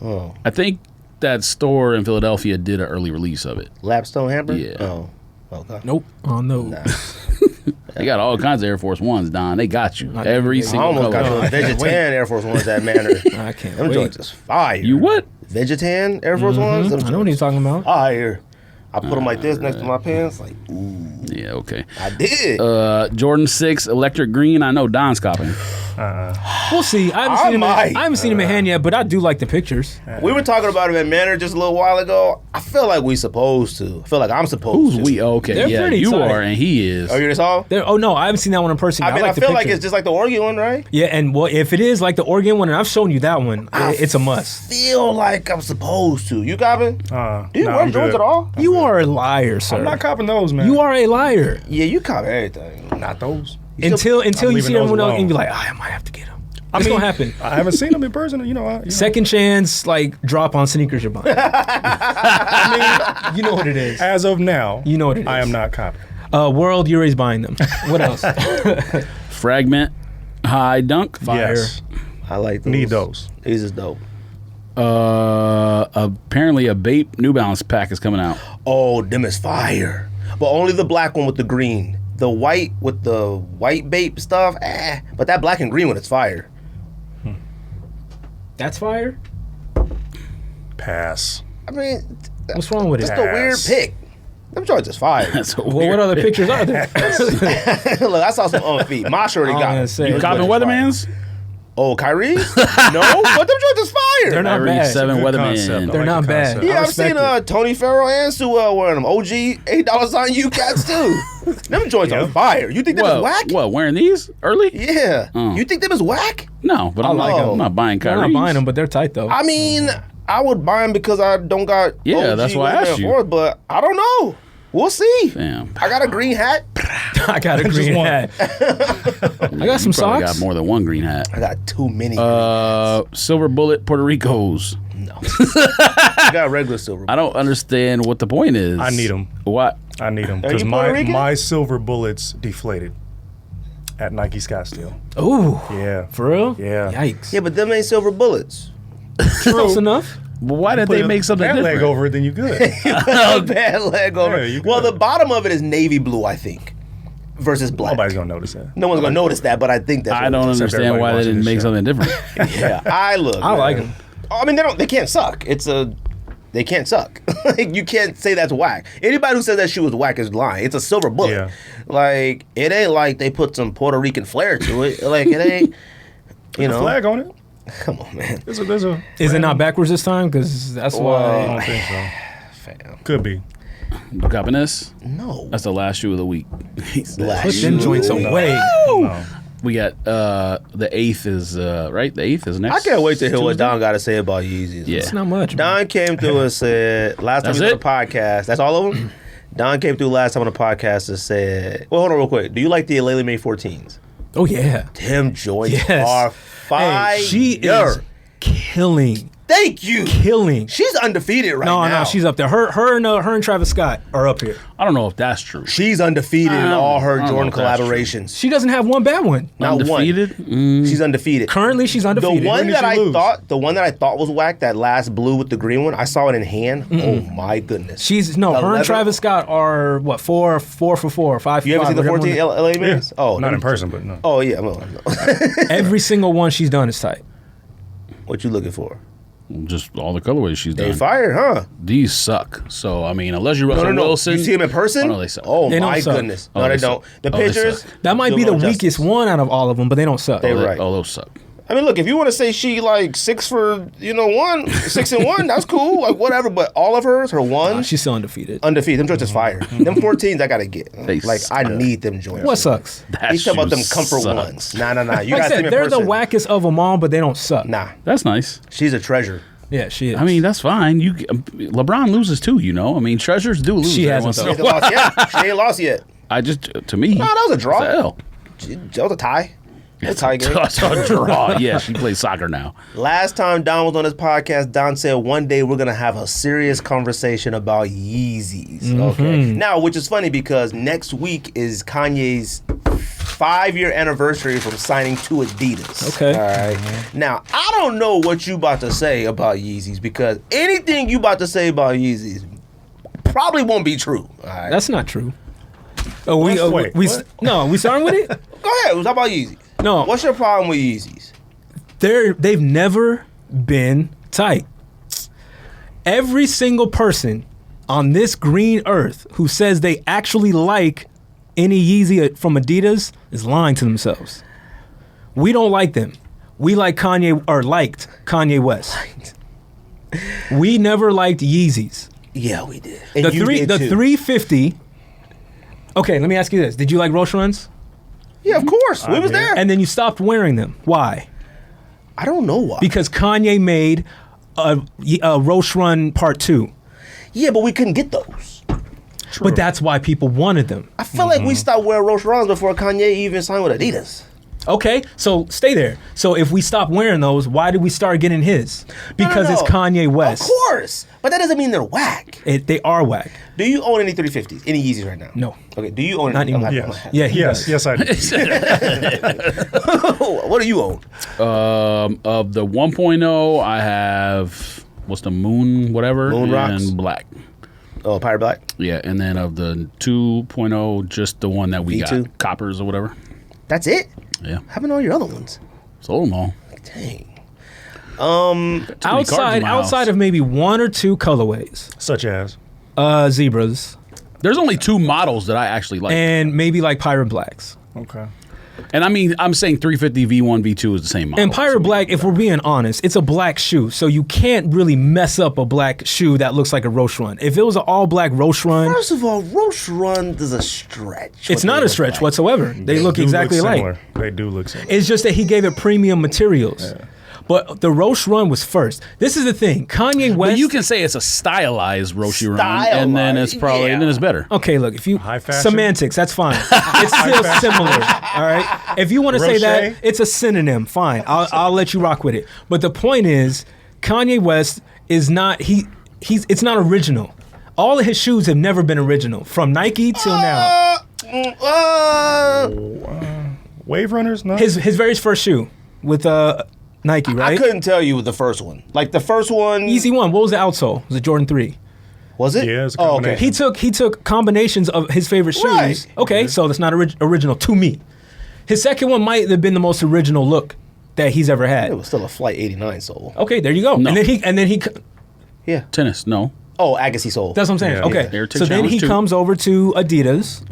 Oh. I think that store in Philadelphia did an early release of it. Lapstone Hamper? Yeah. Oh. Okay. Nope. Oh no. Nah. They got all kinds of Air Force Ones, Don. They got you. Not Every even- I single almost got color. those Vegetan Air Force Ones that manner. I can't Them wait. joints is fire. You what? Vegetan Air Force Ones? Them I know what he's joints talking about. fire. I put them like this next to my pants. Like, ooh, Yeah, okay. I did. Jordan 6 Electric Green. I know Don's copying. We'll see. I haven't I seen him. might. I haven't seen him in hand yet, but I do like the pictures. We were talking about him at Manor just a little while ago. I feel like we supposed to. I feel like I'm supposed Who's to. we? Oh, okay, They're yeah, pretty you tight. are, and he is. Oh, you saw? Oh no, I haven't seen that one in person. I yet. mean, I like the feel like pictures. it's just like the Oregon one, right? Yeah, and well, if it is like the Oregon one, and I've shown you that one, it's a must. Feel like I'm supposed to. You got me? Do you nah, wear I'm joints good. at all? You are a liar, sir. I'm not copping those, man. You are a liar. Yeah, you cop everything. Not those. Until you leaving see those everyone else alone. and be like, I might have to get them. It's gonna happen. I haven't seen them in person. You know, Second chance, like drop on sneakers you're buying. I mean, you know what it is. as of now, You know what it I is. am not copying. World Uri's buying them. What else? Fragment High Dunk. Fire. Yes, I like those. need those. These is dope. Apparently a Bape New Balance pack is coming out. Oh, them is fire. But only the black one with the green. The white with the white Bape stuff, But that black and green one is fire. That's fire. Pass. I mean, What's wrong with it? just a weird Pass. pick. Them joints is fire. That's a Well, weird what other pick. pictures are there? Look, I saw some on feet. Mosh already I was got gonna it. say, You copping Weathermans? Oh, Kyrie? No, but them joints is fire. They're not Kyrie bad. 7 Good Weatherman. concept. I They're like not the bad. concept. Yeah, I I've seen respect Tony Farrell and Sewell wearing them. OG $8 you cats too. Them joints are fire. You think them is whack? What, wearing these early? Yeah. You think them is whack? No, but I'm like like, 'em. I'm not buying They're Kyrie. not buying them, but they're tight though. I mean, I would buy them because I don't got. Yeah, OG that's why I Women asked you. Forth, but I don't know. We'll see. Damn. I got a green hat. I got a green one. hat. I got some You probably socks. got more than one green hat. I got too many. Silver bullet Puerto Ricos. No, I got regular silver. I don't understand what the point is. I need 'em. What? I need them Are because you Puerto my Rican? silver bullets deflated at Nike Scottsdale. Ooh, Yeah. for real? Yeah. Yikes. Yeah, but them ain't silver bullets. Close enough. Well, why did Put they a make something bad different? leg over it, then you good. Bad leg over. Yeah, you Well, good. the bottom of it is navy blue, I think, versus black. Nobody's gonna notice that. No one's gonna notice that, but I think that's. I what don't it is. Except understand why they everybody didn't watching make this something different. Yeah, I look. I like man. 'em. I mean, they can't suck. They can't suck. Like, you can't say that's whack. Anybody who says that shoe was whack is lying. It's a silver bullet. Yeah. Like, it ain't like they put some Puerto Rican flair to it. Like, it ain't. You The know. flag on it. Come on, man. There's a Is it not backwards this time? Because that's I why. don't think so. Fam. Could be. You copying this? No. That's the last shoe of the week. Last Put them shoe. joints away. No. We got the 8th is right. The 8th is next. I can't wait to hear what Tuesday? Don got to say about Yeezy's. Yeah. It's not much. man. Don came through and said, last time That's we did it? the podcast, that's all of them? Don came through last time on the podcast and said, well, hold on real quick. Do you like the ALEALI May 14s? Oh yeah. Them joints Yes. are fire. Hey, she is killing. Thank you. Killing. She's undefeated right now. No, she's up there. Her and Travis Scott are up here. I don't know if that's true. She's undefeated in all her I don't know Jordan if that's true. collaborations. She doesn't have one bad one. Not Undefeated? one. She's undefeated. Currently, she's undefeated. The one When did that she I lose? thought was whack, that last blue with the green one, I saw it in hand. Oh my goodness. She's The her and leather- Travis Scott are what 4 for 4, 5 for You ever 5, seen the whatever 14 one. LA Mays? Oh, Not in person, but no. Oh yeah. Well, no. Every single one she's done is tight. What you looking for? Just all the colorways she's They done. fired, huh? These suck. So I mean, unless you Russell No. Wilson, You see them in person? Oh, no, they suck. Oh They don't my suck. goodness. Oh, No, they they don't. suck. The Oh, they pictures. suck. That might do be the no justice. weakest one out of all of them, but they don't suck. They right. Oh, those suck. I mean, look, if you want to say she like 6 for 6 and 1, that's cool. Like whatever. But all of hers, her ones, She's still undefeated. undefeated. Them joints is fire. Them 14s, I gotta get. They Like I suck. need them joints. What sucks? That He's talking about them shoe comfort sucks. ones. Nah. You Like I gotta see said, them in they're the person. wackest of them all, but they don't suck. Nah, That's nice. she's a treasure. Yeah, she is. I mean, that's fine. LeBron loses too. I mean, treasures do lose. She every hasn't once in She a ain't while. lost yet. She ain't lost yet. I just to me. No, that was a draw. It's a L. That was a tie. A tie game. That's a draw. Yeah, she plays soccer now. Last time Don was on this podcast, Don said one day we're gonna have a serious conversation about Yeezy's. Okay. Now, which is funny because next week is Kanye's 5-year anniversary from signing to Adidas. Okay. All right. Now, I don't know what you about to say about Yeezy's because anything you about to say about Yeezy's probably won't be true. All right. That's not true. Oh, we Wait, we what? no, we starting with it? Go ahead. Let's talk about Yeezy. No. What's your problem with Yeezy's? They've never been tight. Every single person on this green earth who says they actually like any Yeezy from Adidas is lying to themselves. We don't like them. We like Kanye or liked Kanye West. We never liked Yeezy's. Yeah, we did. And The you did too. 350. Okay, let me ask you this: did you like Roche runs? Yeah, of course. We was did. there. And then you stopped wearing them. Why? I don't know why. Because Kanye made a Roche Run Part 2. Yeah, but we couldn't get those. But that's why people wanted them. I feel like we stopped wearing Roche Runs before Kanye even signed with Adidas. Okay, so stay there. So if we stop wearing those, why did we start getting his? Because No. it's Kanye West. Of course. But that doesn't mean they're whack. They are whack. Do you own any 350s? Any Yeezys right now? No. Okay, do you own Not any? anymore. Yes. Yeah, he Yes, does. yes, I do. What do you own? Of the 1.0, I have what's the Moon whatever Moon Rocks? and Black. Oh, Pirate Black? Yeah, and then of the 2.0, just the one that we V2? got, Coppers or whatever. That's it? Yeah, Having all your other ones? sold them all. Dang. cards in my Outside house. of maybe one or two colorways, Such as. zebras, There's only 2 models that I actually like, and maybe like Pirate Blacks. Okay. and I mean I'm saying 350 V1 V2 is the same model. And Pirate Black, if we're being honest, it's a black shoe, so you can't really mess up a black shoe that looks like a Roche Run. If it was an all black Roche Run, First of all, Roche Run is a stretch. it's What not they a look stretch like. whatsoever. They look Do exactly look alike. similar. They do look similar. It's just that he gave it premium materials. But the Roche run was first. This is the thing. Kanye West. But you can say it's a stylized Roshi run, Stylized, and then it's probably and then it's better. Okay, look, if you High fashion? semantics, that's fine. It's still similar. All right. If you want to say that, Roche? it's a synonym. Fine, I'll let you rock with it. But the point is, Kanye West is not it's not original. All of his shoes have never been original, from Nike till now. Wave runners? No. His very first shoe with Nike, right? I couldn't tell you with the first one. Like the first one. Easy one. What was the outsole? Was it Jordan 3? Was it? Yeah, it was a Oh, combination. okay. He took combinations of his favorite shoes. Right. Okay, so that's not original to me. His second one might have been the most original look that he's ever had. It was still a Flight 89 sole. Okay, there you go. No. And then he Yeah. Tennis, no. Oh, Agassi sole. that's what I'm saying. Yeah. Okay. Air Tick So then Challenge he 2. comes over to Adidas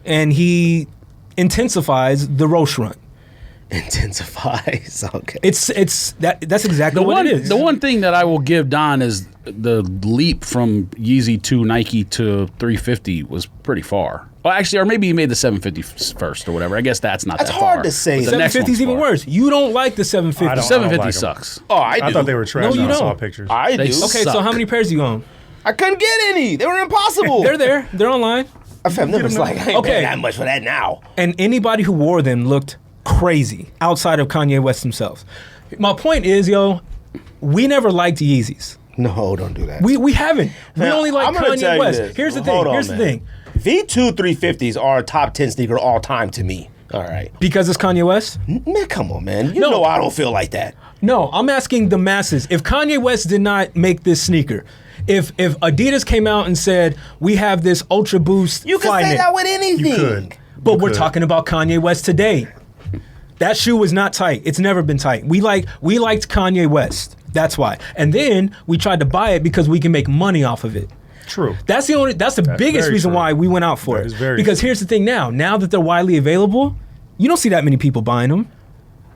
and he intensifies the Roche run. Intensifies. Okay. That's exactly The what one, it is. the one thing that I will give Don is the leap from Yeezy to Nike to 350 was pretty far. Well, actually, or maybe he made the 750 first or whatever. I guess that's not That's that far. hard to say. But the next 750 is one's even far. worse. You don't like the I 750. don't. 750 like 'em. sucks. Oh, I do. I thought they were trash No, you when I saw don't. pictures. I They do. suck. Okay, so how many pairs do you own? I couldn't get any. They were impossible. They're there. They're online. I felt them was like, I ain't Okay. paying that much for that now. And anybody who wore them looked crazy outside of Kanye West himself. My point is, we never liked Yeezys. No, don't do that. We haven't. We Man, only like I'm gonna tell Kanye you West. this. Here's the Hold thing. on, Here's the man. thing. V2 350s are a top 10 sneaker all time to me. All right. Because it's Kanye West? Man, come on, man. You No. know I don't feel like that. No, I'm asking the masses. If Kanye West did not make this sneaker, if Adidas came out and said, we have this Ultra Boost You can Flyknit, say that with anything. You could. but You we're could. talking about Kanye West today. That shoe was not tight. It's never been tight. We liked Kanye West. That's why. And then we tried to buy it because we can make money off of it. True. That's the biggest very reason true. why we went out for That it. is very Because true. here's the thing now that they're widely available, you don't see that many people buying them.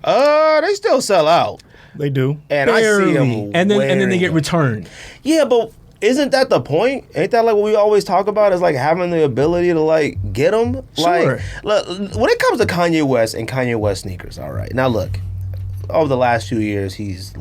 They still sell out. They do. And I see them. and then they get wearing- returned. Yeah, but isn't that the point? Ain't that like what we always talk about? Is like having the ability to like get them. Sure. Like, look, when it comes to Kanye West and Kanye West sneakers, all right. Now look, over the last few years, he's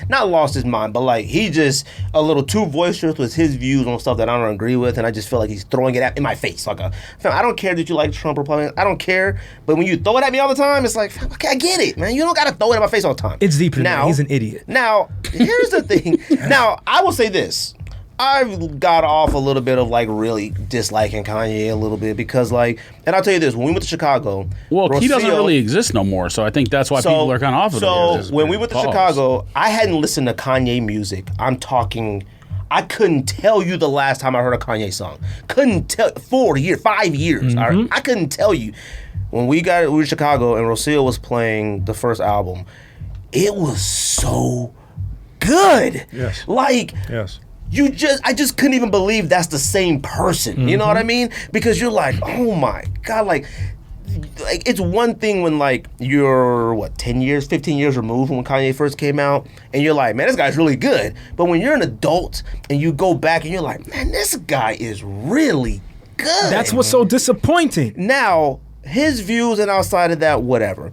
not lost his mind, but like he just a little too boisterous with his views on stuff that I don't agree with, and I just feel like he's throwing it in my face. Like, fam, I don't care that you like Trump or Republican. I don't care, but when you throw it at me all the time, it's like, fam, okay, I get it, man. You don't gotta throw it in my face all the time. It's deeper than that. He's an idiot. Now, here's the thing. Now, I will say this. I've got off a little bit of like really disliking Kanye a little bit because like, and I'll tell you this, when we went to Chicago, Well, he doesn't Rocio- really exist no more, so I think that's why people are kind of off of it. So Just when we went to pause. Chicago, I hadn't listened to Kanye music. I'm talking, I couldn't tell you the last time I heard a Kanye song. Couldn't tell, 5 years. All right? I couldn't tell you. When we were in Chicago and Rocio was playing the first album, it was so good. Yes. Like, Yes. I just couldn't even believe that's the same person. You know what I mean? Because you're like, oh my God, like it's one thing when like you're 10 years, 15 years removed from when Kanye first came out, and you're like, man, this guy's really good. But when you're an adult and you go back and you're like, man, this guy is really good. That's what's so disappointing. Now, his views and outside of that, whatever.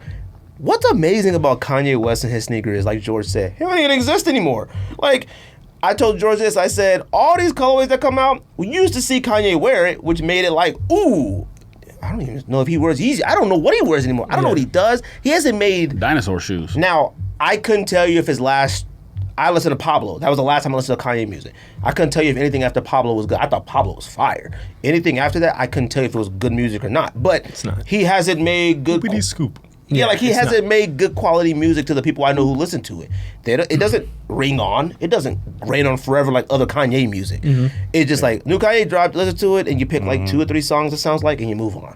What's amazing about Kanye West and his sneaker is, like George said, he don't even exist anymore. Like, I told George this, I said, all these colorways that come out, we used to see Kanye wear it, which made it like, ooh, I don't even know if he wears Yeezy. I don't know what he wears anymore. I don't know what he does. He hasn't made... Dinosaur shoes. Now, I couldn't tell you if his last... I listened to Pablo. That was the last time I listened to Kanye music. I couldn't tell you if anything after Pablo was good. I thought Pablo was fire. Anything after that, I couldn't tell you if it was good music or not. But It's not. he hasn't made good... Scoopity scoop. Yeah, like he it's hasn't made good quality music to the people I know who listen to it. It doesn't ring on. It doesn't rain on forever like other Kanye music. It's just like new Kanye dropped, listen to it, and you pick like 2 or 3 songs it sounds like, and you move on.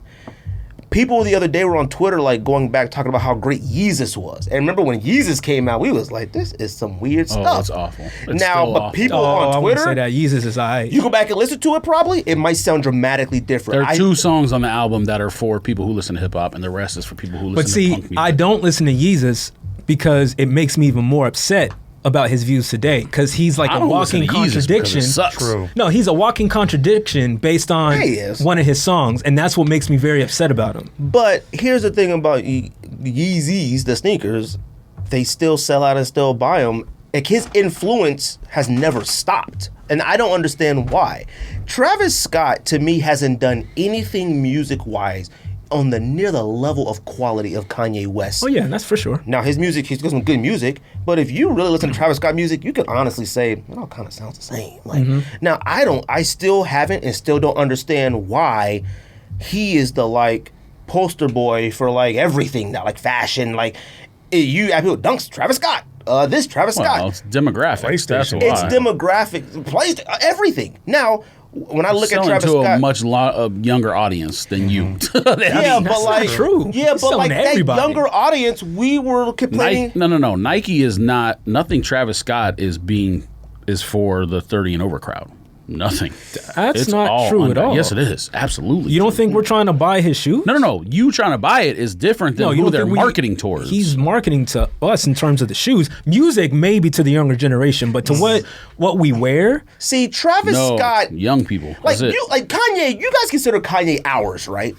People the other day were on Twitter like going back talking about how great Yeezy'S was. And remember when Yeezy'S came out, we was like, this is some weird Oh, stuff. it's awful. It's now, still but awful. people I on wouldn't say Twitter, that Yeezus is alright. you go back and listen to it probably, it might sound dramatically different. There are 2 songs on the album that are for people who listen to hip hop, and the rest is for people who listen But to see, punk music. I don't listen to Yeezus because it makes me even more upset about his views today. Because he's like I a don't listen walking to Yeezus because contradiction. it sucks. True. No, he's a walking contradiction based on Yeah, he is. one of his songs, and that's what makes me very upset about him. But here's the thing about Yeezy'S, the sneakers. they still sell out and still buy them. Like, his influence has never stopped. And I don't understand why. Travis Scott, to me, hasn't done anything music-wise on the near the level of quality of Kanye West. Oh yeah, that's for sure. Now, his music, he's got some good music, but if you really listen to Travis Scott music, you can honestly say it all kind of sounds the same. Like, now, I still haven't and still don't understand why he is the, like, poster boy for, like, everything now, like fashion, like, you have people, dunks, Travis Scott. This Travis Scott. Well, it's demographics. That's why. It's demographic, place, everything. Now, when I look at Travis to Scott, a much younger audience than you. yeah, but That's like not true. Yeah, He's but like selling to that everybody. younger audience, we were complaining. No. Nike is not. Nothing Travis Scott is for the 30 and over crowd. Nothing. That's It's not all true at all. Yes, it is. Absolutely. You don't think we're trying to buy his shoes? No. You trying to buy it is different than you who don't they're think marketing towards. He's marketing to us in terms of the shoes. Music, maybe to the younger generation, but to what we wear. See, Travis no, Scott, young people. like That's it. you, like Kanye. You guys consider Kanye ours, right?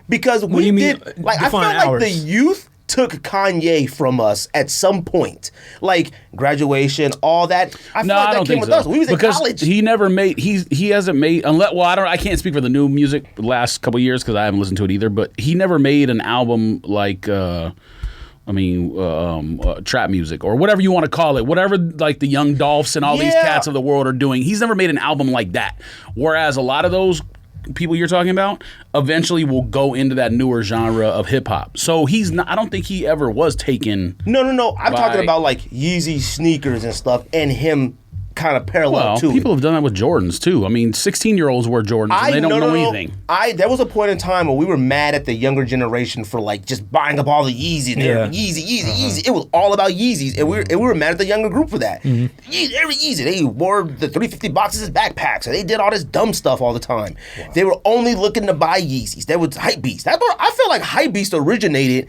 Because What do you mean, did, like, I feel define like ours? the youth took Kanye from us at some point, like graduation, all that. I feel No, like I that don't came think with so. us. We was because in college. he never made. He hasn't made. Unless, well, I can't speak for the new music the last couple years because I haven't listened to it either. But he never made an album like. Trap music or whatever you want to call it, whatever like the Young Dolphs and all these Yeah. cats of the world are doing. He's never made an album like that. Whereas a lot of those people you're talking about eventually will go into that newer genre of hip hop. So he's not. I don't think he ever was taken. No. I'm talking by- about like Yeezy sneakers and stuff, and him kind of parallel Well, to people it. have done that with Jordans too. I mean, 16-year-olds wear Jordans and they don't know anything. There was a point in time where we were mad at the younger generation for like just buying up all the Yeezys. And Yeah. Yeezy. It was all about Yeezys, and we were mad at the younger group for that. Every Yeezy, they wore the 350 boxes as backpacks, and they did all this dumb stuff all the time. They were only looking to buy Yeezys. There was hype beast. That's where I feel like hype beast originated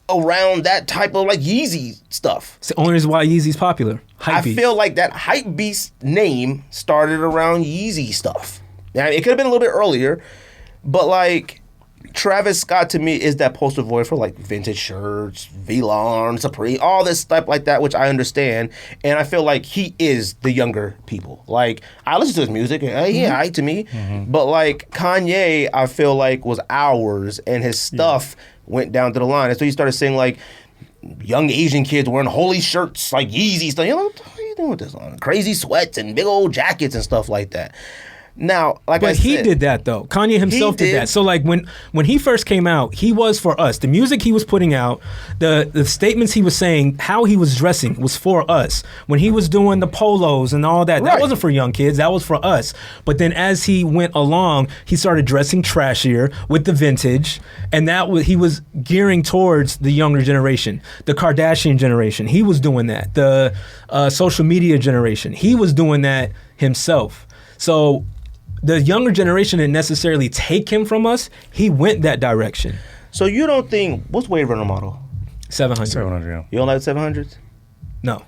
around that type of like Yeezy stuff. It's the only reason why Yeezy's popular. I feel like that hype beast name started around Yeezy stuff. Now, it could have been a little bit earlier, but like Travis Scott to me is that poster boy for like vintage shirts, V-Lon, Supreme, all this stuff like that, which I understand. And I feel like he is the younger people. Like, I listen to his music, and to me. But like Kanye, I feel like was ours, and his stuff went down to the line. And so he started saying like, young Asian kids wearing holy shirts like Yeezy stuff. You know, what are you doing with this on? Crazy sweats and big old jackets and stuff like that. Now, like I But said, he did that though. Kanye himself did did. that. So like when he first came out, he was for us. The music he was putting out, the statements he was saying, how he was dressing was for us. When he was doing the polos and all that, that Right. wasn't for young kids. That was for us. But then as he went along, he started dressing trashier with the vintage, and he was gearing towards the younger generation, the Kardashian generation. He was doing that. The social media generation. He was doing that himself. So the younger generation didn't necessarily take him from us. He went that direction. So you don't think, what's Wave Runner model? 700. 700, yeah. You don't like 700s? No.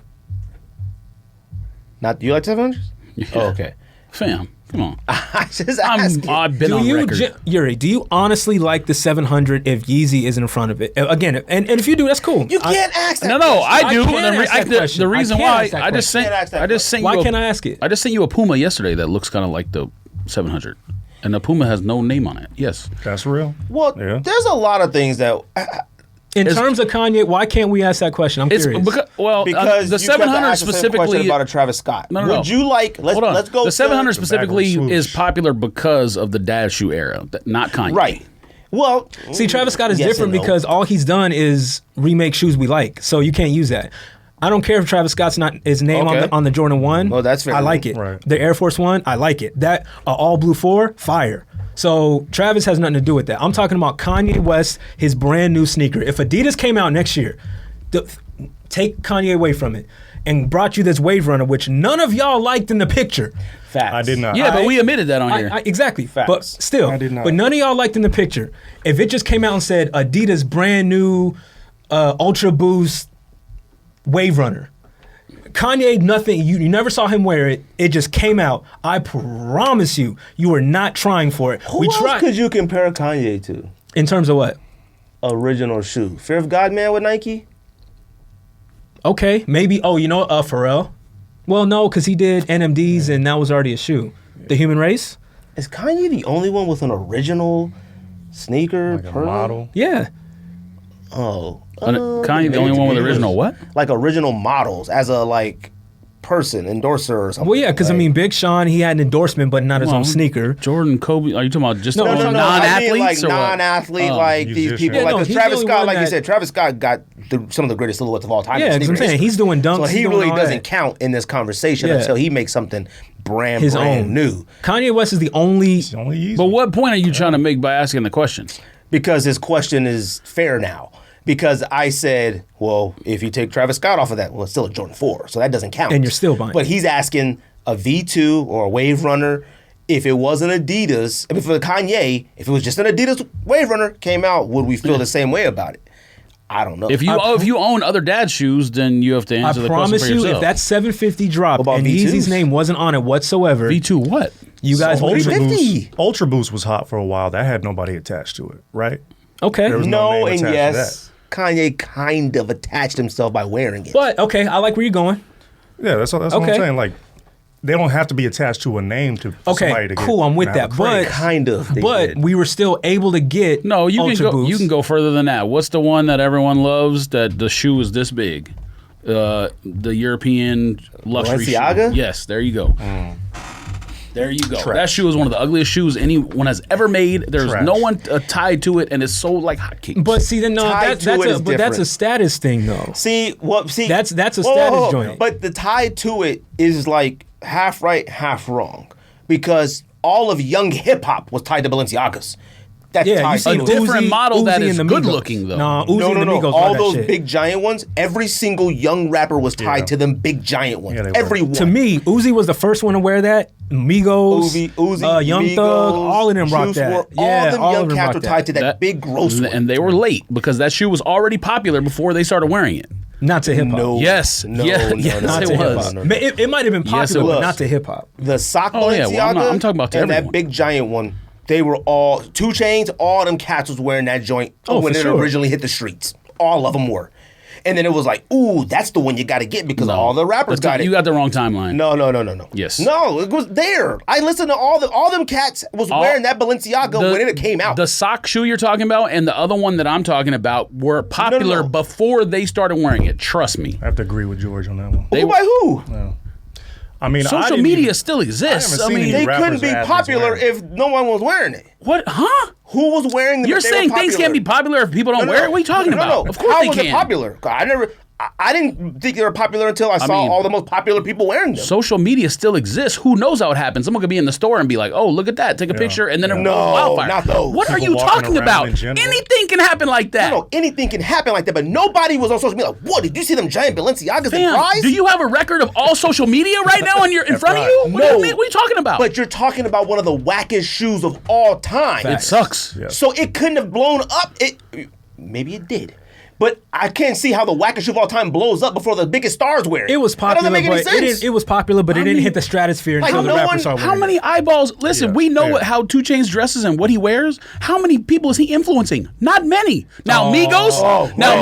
Not, you like 700s? Yeah. Oh, okay. Fam, come on. I just asking. I've been Do on you, record. Yuri, do you honestly like the 700 if Yeezy is in front of it? Again, and if you do, that's cool. You can't ask that No, question. I do. I can't And ask that the question. reason I can't why ask that I just question. Can't ask that I just sent Why you. can't I ask it? I just sent you a Puma yesterday that looks kind of like the 700, and the Puma has no name on it. Yes. That's real. Well, Yeah. there's a lot of things that In terms of Kanye, why can't we ask that question? I'm It's curious. because because the you kept 700 asking the same question specifically. about a Travis Scott. No. Would you like? Hold on. Let's go. The 700 to- specifically backward is swoosh. popular because of the dad shoe era, not Kanye. Right. Well, See, Travis Scott is yes different and no. because all he's done is remake shoes we like. So you can't use that. I don't care if Travis Scott's not his name Okay. on the Jordan 1. Well, that's fair. I like it. Right. The Air Force 1, I like it. That all blue 4, fire. So Travis has nothing to do with that. I'm talking about Kanye West, his brand new sneaker. If Adidas came out next year, take Kanye away from it and brought you this Wave Runner, which none of y'all liked in the picture. facts. I did not. Yeah, but we admitted that on here. Exactly. Facts. But still, I did not. but none of y'all liked in the picture. If it just came out and said Adidas brand new Ultra Boost Wave Runner, Kanye, nothing, you never saw him wear it. It just came out. I promise you, you were not trying for it. Who else could you compare Kanye to? In terms of what? Original shoe. Fear of God Man with Nike? Okay, maybe. Oh, you know, Pharrell. Well, no, because he did NMDs and that was already a shoe. The Human Race. Is Kanye the only one with an original sneaker? Like a model. Yeah. Oh. Kanye the only one with original what? Like original models as a like person, endorser or something. Well, yeah, because I like- mean, Big Sean, he had an endorsement, but not his own sneaker. Jordan, Kobe. Are you talking about just No, No, non-athletes I mean, like or what? non-athlete, like these musician. people. Yeah, like no, 'cause he's Travis the only Scott, one like you that- said, Travis Scott got some of the greatest silhouettes of all time. Yeah, in because I'm sneaker saying history. he's doing dunks. So he's he doing really all doesn't that. count in this conversation Yeah. until he makes something brand His own new. Kanye West is the only. It's only easy. But what point are you trying to make by asking the question? Because his question is fair now. Because I said, well, if you take Travis Scott off of that, well, it's still a Jordan 4, so that doesn't count. And you're still buying. But he's asking a V2 or a Wave Runner. If it was an Adidas, I mean, for Kanye, if it was just an Adidas Wave Runner came out, would we feel the same way about it? I don't know. If you own other dad's shoes, then you have to I answer the question promise for you, yourself. if that 750 dropped What about and V2s? Yeezy's name wasn't on it whatsoever, V2 what? you guys would Ultra even. $50. Boost, Ultra Boost was hot for a while. That had nobody attached to it, right? Okay. There was no no name and attached to yes, Kanye kind of attached himself by wearing it. But, okay, I like where you're going. Yeah, that's what Okay. I'm saying. Like, they don't have to be attached to a name for somebody Okay, to cool, get, I'm with have that. a credit. But, Kind of. they but did. we were still able to get No, you can Ultra go. Boost. You can go further than that. What's the one that everyone loves? That the shoe is this big. The European luxury Balenciaga? shoe. Yes, there you go. There you go. Trash. That shoe is one of the ugliest shoes anyone has ever made. There's Trash. no one tied to it, and it's sold like hotcakes. But see, then no, Tied to it is but that's a different. status thing, though. See, That's a Whoa, status whoa, whoa. joint. But the tie to it is like half right, half wrong. Because all of young hip hop was tied to Balenciagas. That's Yeah, tied you to see a it. different model that Uzi is and the good Migos. looking, though. No, Uzi No, and the no, Migos no. wear All that those shit. big giant ones, every single young rapper was tied Yeah. to them big giant ones. Yeah, they were. Everyone. To me, Uzi was the first one to wear that. Migos, Young Migos, Thug, all of them rock Juice that. WRLD, Yeah, all them all young of them cats rock were that. tied to that big gross one. And they were late because that shoe was already popular before they started wearing it. Not to hip hop. No. Yes. No, Yeah, no, yes, no, Not it to no, hip was. hop. no, no. It might have been Yes, it popular, but was. not to hip hop. The sock Oh, yeah, Balenciaga well, I'm talking about to and everyone. that big giant one, they were all 2 Chainz, all them cats was wearing that joint Oh, when for it sure. originally hit the streets. All of them were. And then it was like, ooh, that's the one you got to get because all the rappers got it. You got the wrong timeline. No. Yes. No, it was there. I listened to all them cats was wearing that Balenciaga when it came out. The sock shoe you're talking about and the other one that I'm talking about were popular No. before they started wearing it. Trust me. I have to agree with George on that one. Who by who? I mean, I Social didn't media even- still exists. haven't I seen mean, any They rappers couldn't be or athletes popular wearing it. if no one was wearing it. what? Huh? Who was wearing them? You're if they were saying things popular? can't be popular if people don't wear it? What are you talking about? No. Of course How they was can. it popular? I didn't think they were popular until I saw mean, all the most popular people wearing them. Social media still exists. Who knows how it happens? Someone could be in the store and be like, "Oh, look at that! Take a picture," and then it No, wildfire. not those. What are People you walking talking around about? in general. Anything can happen like that. No, anything can happen like that, but nobody was on social media like, what, did you see them giant Balenciagas and Fam, fries? do you have a record of all social media right now in front of you? What, do you mean? What are you talking about? But you're talking about one of the wackest shoes of all time. it sucks. Yeah. So it couldn't have blown up. Maybe it did. But I can't see how the wackest shoe of all time blows up before the biggest stars wear it. It was That popular, doesn't make any but it sense. didn't. It was popular, but it didn't mean, hit the stratosphere like, until the no rappers one- started How wearing many it. eyeballs? Listen, Yeah, we know fair. how 2 Chainz dresses and what he wears. How many people is he influencing? Not many. Now Migos. Now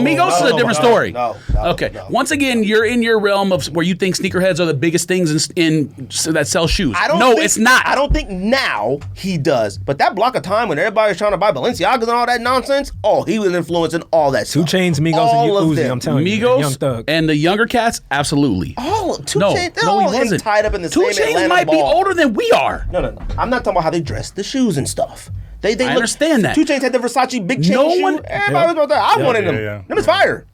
Migos is a different story. no, okay. no. Once again, you're in your realm of where you think sneakerheads are the biggest things in that sell shoes. No, it's not. I don't think now he does. But that block of time when everybody was trying to buy Balenciagas and all that nonsense, he was influencing all that 2 stuff. Chainz, Migos, All of and Uzi. them. I'm telling you, Young Migos Thug. and the younger cats, absolutely. All 2 No, Chainz, they're no, he all wasn't. tied up in the 2 same Chainz Atlanta might be ball. older than we are. No. I'm not talking about how they dress the shoes and stuff. They I understand that. 2 Chainz had the Versace big chain No shoe. one- Everybody was about that. I wanted them. yeah. Them is fire.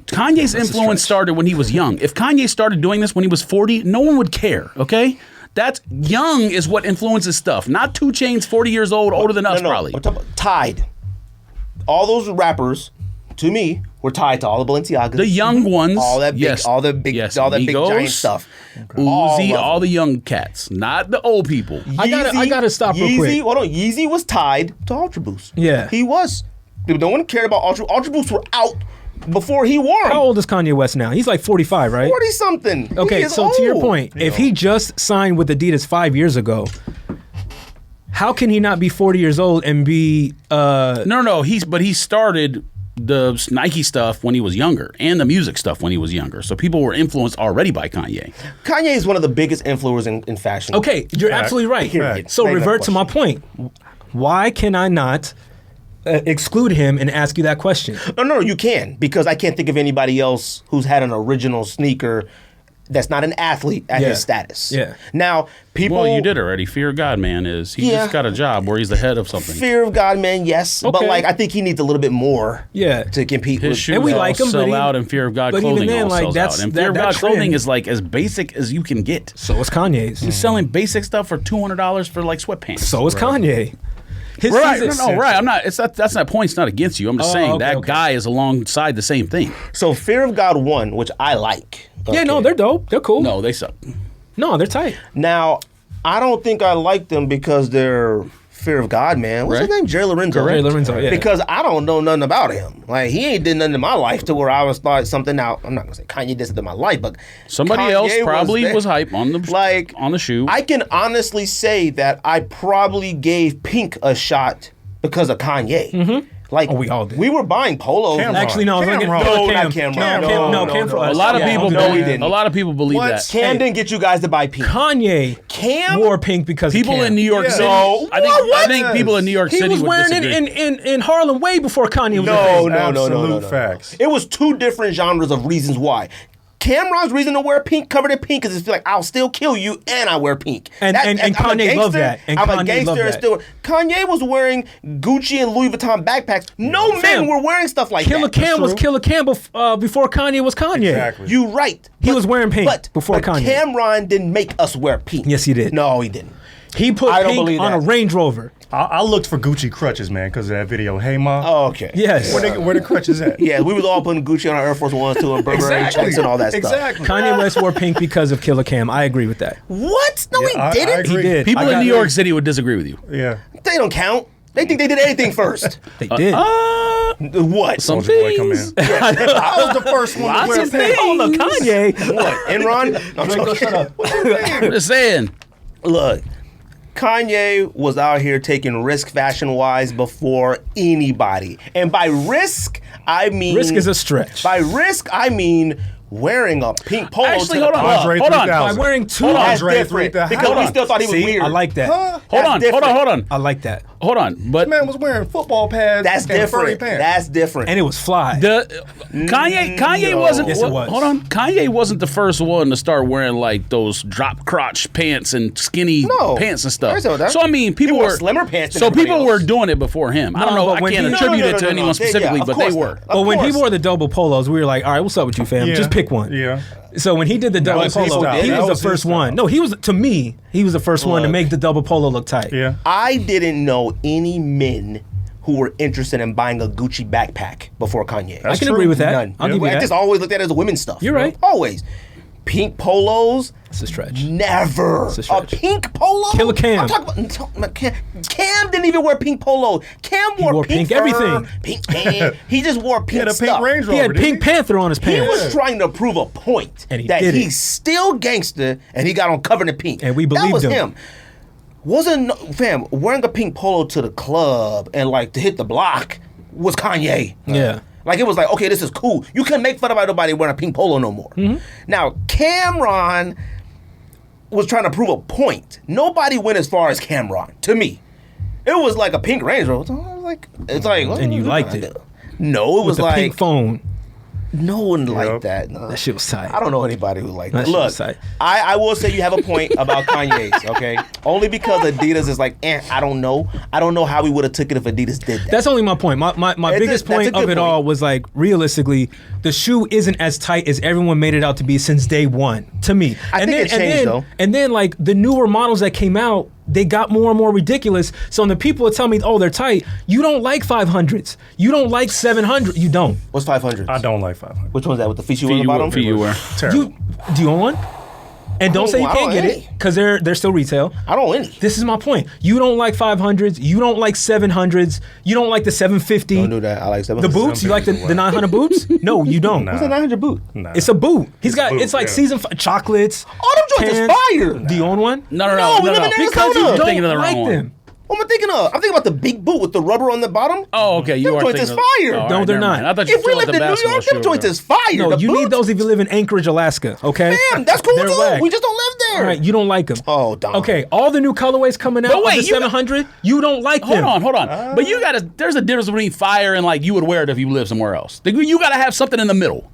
Kanye's influence started when he was young. If Kanye started doing this when he was 40, no one would care, okay? That's young is what influences stuff. Not 2 Chainz, 40 years old, older than us, probably. I'm talking about tied. All those rappers, to me, were tied to all the Balenciagas. The young ones, all that big, yes. all the big, Yes, all that big Migos, giant stuff. Uzi, of all the young cats, not the old people. I gotta stop real quick. Hold on, Yeezy was tied to Ultra Boost. Yeah. he was. No one cared about Ultra. Ultra Boosts were out before he wore them. How old is Kanye West now? He's like 45, right? 40 something. Okay, so to your point, if he just signed with Adidas 5 years ago, how can he not be 40 years old and be No. He started the Nike stuff when he was younger and the music stuff when he was younger. So people were influenced already by Kanye. Kanye is one of the biggest influencers in fashion. Okay, you're absolutely right. Period. So Not even a revert to my point. Why can I not exclude him and ask you that question? No, you can, because I can't think of anybody else who's had an original sneaker that's not an athlete at his status. Yeah. Now, people... Well, you did already. Fear of God Man is. He just got a job where he's the head of something. Fear of God Man, yes. But, Okay. like, I think he needs a little bit more to compete His with... shoes And we all like 'em, but sell even- out, and Fear of God but even clothing then, all like, sells that's- out. And that- Fear of that God clothing trend- is like as basic as you can get. So is Kanye's. He's selling basic stuff for $200 for like sweatpants. So is Kanye. His Right, season- right. I'm not. That's not point's not against you. I'm just saying okay, that okay. guy is alongside the same thing. So, Fear of God 1, which I like. Yeah, no, Okay. they're dope. They're cool. No, they suck. No, they're tight. Now, I don't think I like them because they're Fear of God Man. What's his Right. name? Jerry Lorenzo. Jerry Lorenzo, yeah. Because I don't know nothing about him. Like, he ain't did nothing in my life to where I was thought something out. I'm not going to say Kanye did something in my life, but Somebody Kanye else probably there. was hype on the Like, on the shoe. I can honestly say that I probably gave Pink a shot because of Kanye. Mm-hmm. Like, we all did. We were buying polos. Cameron. Actually, no. Cameron. No, Cam. not Cameron. No, No, Cam for no. us. a lot of Yeah, people. don't do no, that. he didn't. A lot of people believe What? that. Cam didn't get you guys to buy Pink. Kanye Cam wore pink because People of Cam. in New York Yeah. City. No. I think people in New York He City was would wearing it disagree. in Harlem way before Kanye was No, a thing. Absolute facts. It was two different genres of reasons why. Cameron's reason to wear pink, covered in pink, is it's like, I'll still kill you and I wear pink. And I'm a Kanye loved gangster, that. And I'm a Kanye gangster loved and that. still. Kanye was wearing Gucci and Louis Vuitton backpacks. No men Fam, were wearing stuff like Killer that. Cam was true. Killer Cam before Kanye was Kanye. Exactly. You right. He was wearing pink before Kanye. Cameron didn't make us wear pink. Yes, he did. No, he didn't. He put I don't pink believe on a that. Range Rover. I looked for Gucci crutches, man, because of that video. Hey, Ma. Oh, okay. Yes. Where the crutches at? Yeah, we was all putting Gucci on our Air Force Ones too, and Burberry checks and all that stuff. Exactly. Kanye West wore pink because of Killer Cam. I agree with that. What? No, Yeah, I he didn't. agree. He did. People I in got New it. York City would disagree with you. Yeah. They don't count. They think they did anything first. They did. What? Some Soulja Boy come in. things. I was the first one Lots to wear of pink. Oh, look, Kanye. What? Enron? No, I'm joking. Shut up. I'm just saying. Look, Kanye was out here taking risk fashion-wise before anybody. And by risk, I mean... Risk is a stretch. By risk, I mean wearing a pink polo Actually, to hold the on. club. Andre Hold on. 3000. By wearing two. That's Andre different. 3000. Because Hold we on. still thought he was See, weird. I like that. Hold That's on. different. Hold on. I like that. Hold on. But Man was wearing football pads. That's and furry different. pants. That's different. And it was fly. the Kanye No. wasn't. Yes, it was. Hold on. Kanye wasn't the first one to start wearing like those drop crotch pants and skinny No. pants and stuff. I saw that. So I mean, people He wore were slimmer pants than So everybody people were else. doing it before him. I don't No, know. but I when can't he- attribute No, it no, to no, anyone no. specifically, Yeah, but of they course were. not. But when he course. wore the double polos, we were like, all right, what's up with you, fam? Yeah. Just pick one. Yeah. So when he did the double was his polo, style. he That was was the his first style. one. No, he was, to me, he was the first one to Look. make the double polo look tight. Yeah. I didn't know any men who were interested in buying a Gucci backpack before Kanye. I can true. agree with that. None. I'll give you I that. just always looked at it as women's stuff. You're right. Always. Pink polos, It's a stretch. never. It's a A stretch. pink polo? Killer Cam. I'm talking about Cam didn't even wear pink polo. Cam wore pink pink everything. Pink pants. He just wore pink He had a stuff. pink Range Rover. He had didn't Pink Panther on his He pants. was trying to prove a point And he that did it. he's still gangster, and he got on covered in pink. And we that believed was him. Wasn't fam wearing a pink polo to the club and like to hit the block was Kanye. Yeah. Like it was like, okay, this is cool. You couldn't make fun about nobody wearing a pink polo no more. Mm-hmm. Now Cameron was trying to prove a point. Nobody went as far as Cameron to me. It was like a pink Range Rover. I was like, it's like, And you liked it. No, it With was the like pink phone. no one liked that. No. That shit was tight. I don't know anybody who liked That that. shit Look, was tight. I will say you have a point about Kanye's, okay? Only because Adidas is like, I don't know. I don't know how we would have took it if Adidas did that. That's only my point. My That's biggest that's a point of good it point. all was like, realistically, the shoe isn't as tight as everyone made it out to be since day one, to me. I think it changed, though. And then, like, the newer models that came out, they got more and more ridiculous. So when the people would tell me, oh, they're tight, you don't like 500s. You don't like 700. You don't. What's 500? I don't like 500. Which one's that with the feet you on the bottom? Feet you wear. Terrible. Do you own one? And don't say you I can't don't get any. it, because they're still retail. I don't any. This is my point. You don't like 500s. You don't like 700s. You don't like the 750. Don't do that. I like 700. The boots? You like the 900 boots? No, you don't. What's a 900 boot? Nah. It's a boot. He's got. boot, It's like yeah. season chocolates. All them joints is pants. fire. Do you own one? No. we live in Because you Arizona. don't Thinking of the wrong like one. them. What am I thinking of? I'm thinking about the big boot with the rubber on the bottom. Oh, okay. You Them are joints thinking is fire. all No, they're never not. mind. I thought you If we were lived in New York, them joints is fire. No, The you need boots? those if you live in Anchorage, Alaska. Okay. Damn, that's cool They're too. whack. We just don't live there. All right, you don't like them. Oh, Don. Okay, all the new colorways coming out But wait, of the you got- 700, you don't like them. Hold on. But you gotta. There's a difference between fire and like you would wear it if you live somewhere else. You gotta have something in the middle.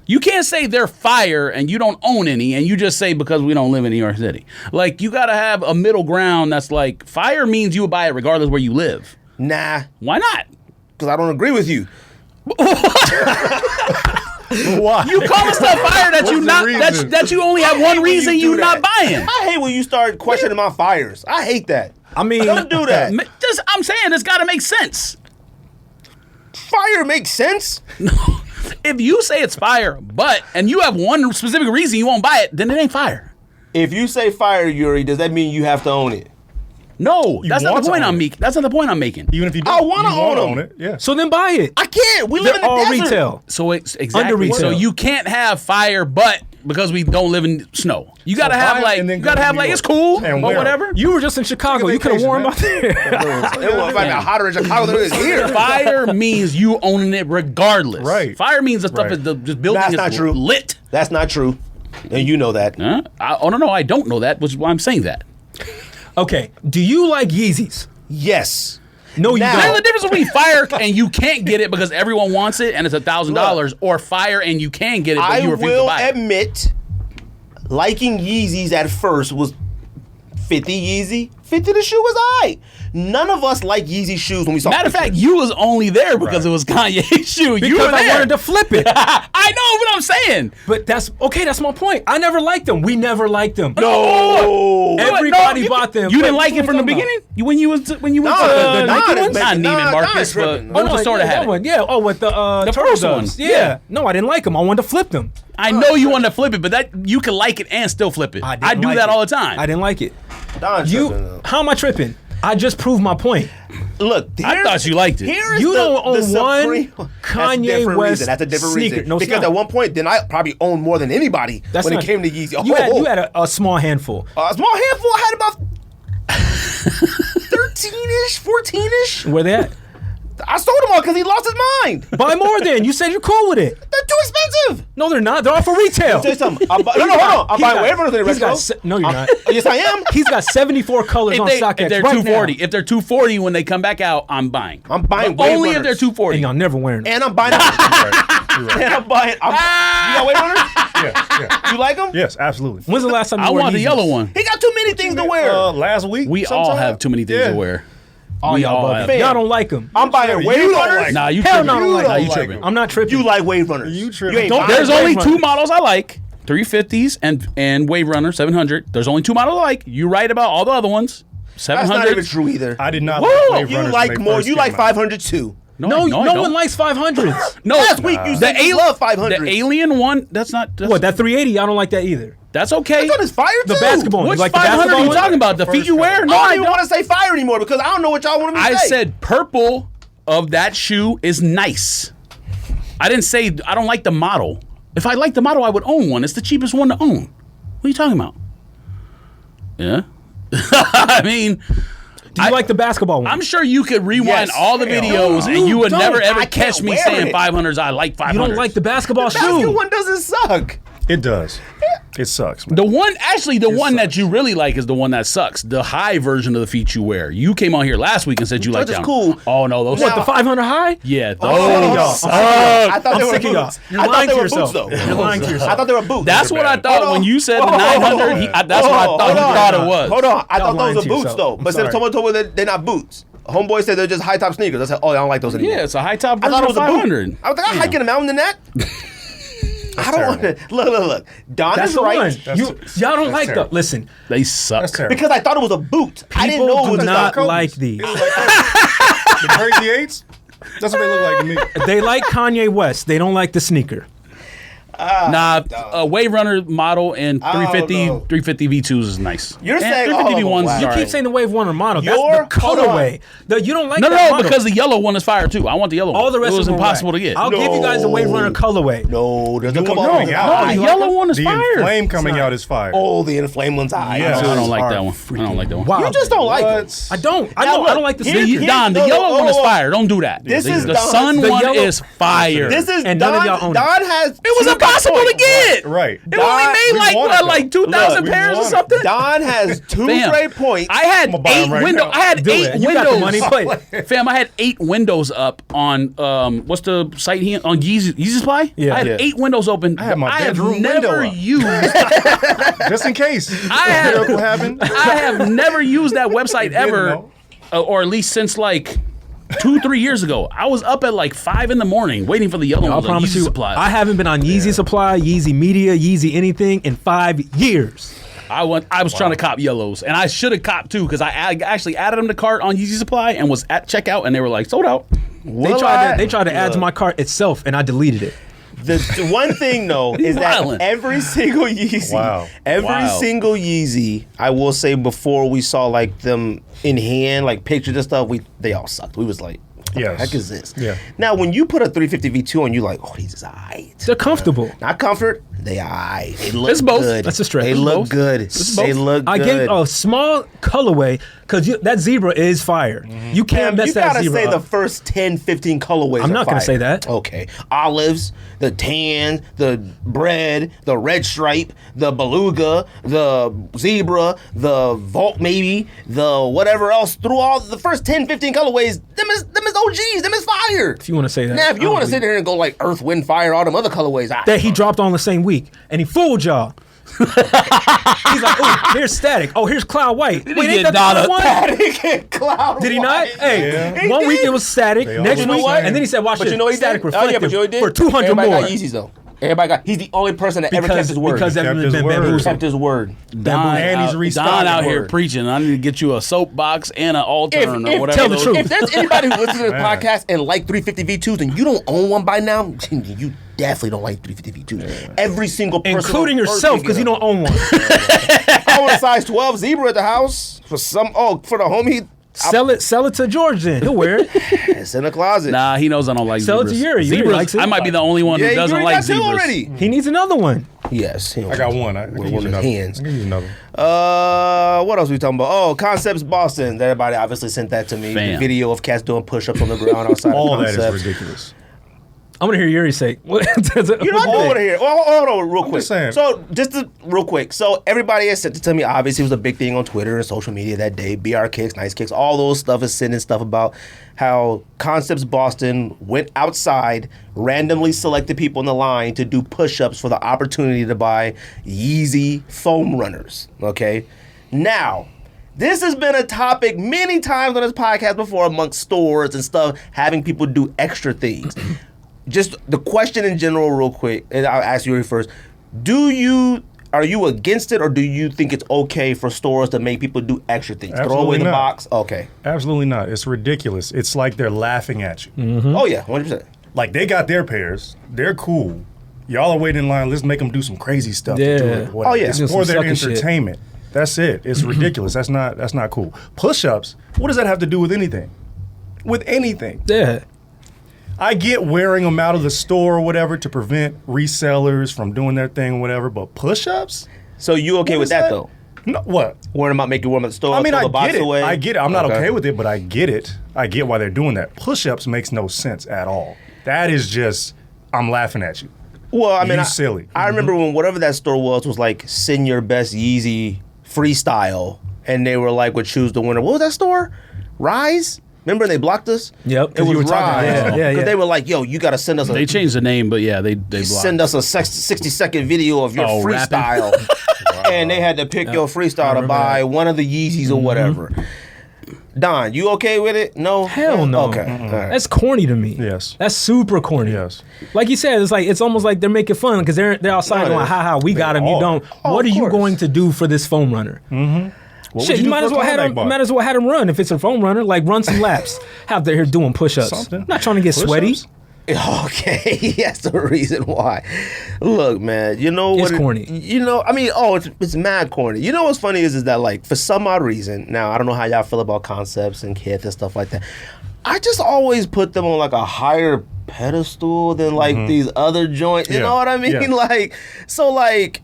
You can't say they're fire and you don't own any, and you just say because we don't live in New York City. Like you gotta have a middle ground that's like fire means you would buy it regardless where you live. Nah, Why not? because I don't agree with you. Why? You calling stuff fire that you What's the not reason? that you only have I hate one when reason you you do not that. buying. I hate when you start questioning my fires. I hate that. I mean, Don't do that. Just I'm saying it's got to make sense. Fire makes sense. If you say it's fire, and you have one specific reason you won't buy it, then it ain't fire. If you say fire, Yuri, does that mean you have to own it? No, that's not want the to point own I'm it. making. That's not the point I'm making. Even if you I don't, wanna you wanna own 'em. it. Yeah. so then buy it. I can't. We live They're in the all desert. retail. So it's exactly Under retail. so you can't have fire, but because we don't live in snow, you gotta have buy it like and then you go gotta to have New like York it's cool and or wear 'em. whatever. You were just in Chicago. You could have vacation, worn them out man. there. It was like hotter in Chicago than it is here. Fire means you owning it regardless. Right. Fire means the stuff Right. is just building That's is not true. lit. That's not true. And you know that. Huh? No, I don't know that, which is why I'm saying that. Okay, do you like Yeezy's? Yes. No, you Now- There's a don't. difference between fire and you can't get it because everyone wants it and it's $1,000, or fire and you can get it but I you refuse to will buy it. admit, liking Yeezy's at first was 50 Yeezy. 50 the shoe was alright. None of us like Yeezy shoes when we saw Matter of fact, pictures. you was only there because Right. it was Kanye's shoe. You Because were I there. wanted to flip it. I know what I'm saying. But that's okay. That's my point. I never liked them. We never liked them. No. Everybody you- bought them. You didn't But like what it from the you talking beginning? When you went Nah, to the Nike Nike ones? not Neiman Marcus, but tripping. what was the store that had that it? one. Yeah. Oh, with the The turtle first doves. one. Yeah. Yeah. No, I didn't like them. I wanted to flip them. I know you wanted to flip it, but that you can like it and still flip it. I didn't do like that it. all the time. I didn't like it. Don You? tripping, though. How am I tripping? I just proved my point. Look, I here's- thought you liked it. Here is You the, don't own the one supreme- Kanye That's a different West reason. That's a different sneaker. reason. No, it's because not. at one point, then I probably owned more than anybody That's when not, it came to Yeezy. You had a small handful. A small handful. I had about 13-ish, 14-ish. Where they at? I sold them all because he lost his mind. Buy more then. You said you're cool with it. They're too expensive. No, they're not. They're all for retail. Tell you something. No, hold on. I'm buying wavers in the He's got retro. no, you're not. Yes, I am. He's got 74 colors on if StockX they're right 240, now. if they're 240 when they come back out, I'm buying. I'm buying But only Wave if they're Runners. 240. And y'all never wearing them. And I'm buying. And I'm buying. You got wave runners? Yeah. You like them? Yes, absolutely. When's the last time you I wore want the Yeezys? yellow one. He got too many things to wear. Last week, We all sometime? have too many things Yeah. to wear. Oh, We y'all all bugging. have. Y'all don't like them. I'm buying You wave don't runners. like Nah, you Hell tripping. no, I don't like Nah, you them. tripping. I'm not tripping. You like wave runners. You tripping. ain't Don't- buying There's wave only runners. two models I like. 350s and Wave Runner 700. There's only two models I like. You right about all the other ones. That's 700. not even true either. I did not Whoa, like Wave You Runners like when they more. first You came like out. 500 too. No, I no don't. one likes 500s. No, Last week you said you love 500. The Alien one. That's not. That's, What, that 380? I don't like that either. That's okay. That is fire too. The basketball one. Which You like the 500 are basketball you one? talking about? The feet you wear? I No, don't I even don't. want to say fire anymore because I don't know what y'all want me to I say. said purple of that shoe is nice. I didn't say I don't like the model. If I liked the model, I would own one. It's the cheapest one to own. What are you talking about? Yeah. I mean, Do you like the basketball one? I'm sure you could rewind Yes. all the Hell videos no. and you would You never don't. ever I catch can't me wear saying it. 500s. I like 500s. You don't like the basketball Basketball shoe. one doesn't suck. It does. It sucks, man. The one, actually, the one that sucks. you really like is the one that sucks. The high version of the feet you wear. You came on here last week and said you like Those that. is cool. Oh no, those. What, the 500 high? Yeah, Oh, those. suck. I thought I'm they were sick of y'all. boots. You're I thought lying they to were yourself. boots though. You're lying to yourself. I thought they were boots. That's what I thought when you said the Hold on, 900. hold on. That's what I thought you thought it was. Hold on. I Y'all thought lying those to were boots yourself. though. I'm But sorry. someone told me that they're not boots. Homeboy said they're just high top sneakers. I said, oh, I don't like those anymore. Yeah, it's a high top I version thought it of was a boot. 500. I was like, I'm hiking a mountain in that. I don't want to. Look. Don That's is the right. one. Y'all don't like terrible. the. Listen, They suck. That's terrible. Because I thought it was a boot. I didn't people know it do was not a like these. The Crazy Eights? That's what they look like to me. They like Kanye West. They don't like the sneaker. A Wave Runner model and I don't 350 know. 350 V2s is nice. You're And saying 350 all of them V1s whack. is You alright. keep saying the Wave Runner model. That's Your- the colorway. You don't like No, that no, model. because the yellow one is fire too. I want the yellow one. all the rest it was of them are impossible whack. to get. I'll give you guys the Wave Runner colorway. No, there's a The couple one of coming them. out. No, the yellow one is The fire. Inflame coming out is fire. Oh, the inflamed one's high. Yeah. I don't like are that one. I don't like that one. Wow. You just don't like it. What? I don't. I Now, don't. I look, don't like the here- sneakers. Don, the No, yellow one is oh, fire. Don't do that. This the, is the Don's- sun the one yellow- is fire. This is And Don. none of y'all own it. Don has. It was two impossible great to get. Right. It only made We like wanted what, them. like 2,000 Look, we pairs or wanted something. Don has two Fam, great points. I had I'ma buy 'em 8 right windows. now. I had Do 8 it. You windows. got the money. Play it. Fam, I had 8 windows up on what's the site here on Yeezy'S Supply? Yeah. I had Yeah. 8 windows open. had my have bedroom never window up. used. Just in case. I have- Miracle happened. I have never used that website ever, know. or at least since like 2-3 years ago. I was up at like 5 in the morning waiting for the yellow I'll ones on promise Yeezy you, Supply. I haven't been on Yeezy Supply, Yeezy Media, Yeezy anything in 5 years. I was trying to cop yellows, and I should have copped too because I actually added them to cart on Yeezy Supply and was at checkout, and they were like sold out. They tried to add to my cart itself, and I deleted it. The one thing though is that Wildin'. every single Yeezy, Wow. every Wow. single Yeezy, I will say before we saw like them in hand, like pictures and stuff, they all sucked. We was like, what the Yes. heck is this? Yeah. Now when you put a 350 V2 on, you like, oh, these is alright. They're comfortable. Not comfort, they alright. They look It's both. good. That's a stretch. They It's look both. good. It's They both. look good. I gave a small colorway because that zebra is fire. You can't mess you that gotta zebra say up. the first 10, 15 colorways. I'm are not gonna fire. say that. Okay. Olives, the tan, the bread, the red stripe, the beluga, the zebra, the vault maybe, the whatever else. Through all the first 10, 15 colorways, them is OGs, them is fire. If you want to say that. Now, if you I want to don't sit here and go like Earth, Wind, Fire, all them other colorways, that he dropped on the same week and he fooled y'all. He's like, oh, here's Static. Oh, here's Cloud White. Wait, ain't get that the Donna. one? Cloud Did he not? White. Hey, Yeah. one He week did. it was Static. They Next all week, the same. and then he said, watch But this. you know what he Static did? Oh yeah, but you know what he Reflective did? for 200 Everybody more. got Yeezys though. Everybody got. He's the only person that ever kept his word. Because kept everyone's his been word. bamboozled. kept his word. Don, And he's Don restocking out here word. preaching. I need to get you a soapbox and an altar or whatever. tell the those- truth. If there's anybody who listens to this Man. podcast and like 350 V2s and you don't own one by now, you definitely don't like 350 V2s. Every single person, Including yourself because you don't own one. I want a size 12 zebra at the house for for the homie. Sell it to George then. He'll wear it. It's in the closet. Nah, he knows I don't like Sell it zebras. to Yuri. Yuri Zebras, likes it. I might be the only one yeah, who you doesn't already like got two zebras. already. He needs another one. Yes, I got one. I can With use one of another. his hands. I can use another. What else we talking about? Oh, Concepts Boston. Everybody obviously sent that to me. The Fam. video of cats doing push-ups on the ground outside All of that is Concepts. ridiculous. I'm going to hear Yuri say. What? You know, I want to hear. Well, hold on, real quick. just saying. So, real quick. So, everybody has sent it to me. Obviously, it was a big thing on Twitter and social media that day. BR Kicks, Nice Kicks, all those stuff is sending stuff about how Concepts Boston went outside, randomly selected people in the line to do push-ups for the opportunity to buy Yeezy foam runners. Okay, now. This has been a topic many times on this podcast before amongst stores and stuff, having people do extra things. Just the question in general, real quick, and I'll ask you first. Are you against it, or do you think it's okay for stores to make people do extra things? Throw away Absolutely the not. box? Okay. Absolutely not. It's ridiculous. It's like they're laughing at you. Oh, yeah, 100%. Like they got their pairs. They're cool. Y'all are waiting in line. Let's make them do some crazy stuff. To do Yeah. it, whatever. Oh, yeah. It's Do for some their sucky shit. entertainment. That's it. It's ridiculous. That's not cool. Push-ups. What does that have to do with anything? With anything. Yeah. I get wearing them out of the store or whatever to prevent resellers from doing their thing or whatever, but push-ups? So you okay What with is that, though? No, what? Worrying about making warm at the store, I mean, throw I the box get it. away? I get it. I'm not okay with it, but I get it. I get why they're doing that. Push-ups makes no sense at all. That is just, I'm laughing at you. Well, I mean, You silly. I remember when whatever that store was like, send your best Yeezy freestyle, and they were like, would choose the winner. What was that store? Rise? Remember they blocked us? Yep, It 'cause you was were talking Rise. about it. Yeah, Because yeah. they were like, yo, you got to send us a They changed the name, but yeah, they blocked. send us a 60-second video of your Oh, rapping? freestyle. And they had to pick your freestyle to buy one of the Yeezys or whatever. Don, you okay with it? No? Hell no. Okay. All right. That's corny to me. Yes. That's super corny. Yes. Like you said, it's almost like they're making fun because they're outside No, going, they- ha ha, we got him, you are. don't. Oh, What are of you course. going to do for this foam runner? What Shit, would you might do as for a well have Klondike him. bar? Might as well have him run if it's a foam runner. Like run some laps. Out there here doing push-ups. Something. Not trying to get sweaty. Push-ups? Okay, that's the reason why. Look, man, you know what? It's corny. It's mad corny. You know what's funny is that, like, for some odd reason, now I don't know how y'all feel about concepts and kith and stuff like that. I just always put them on like a higher pedestal than like these other joints. You know what I mean? Yeah. Like, so like.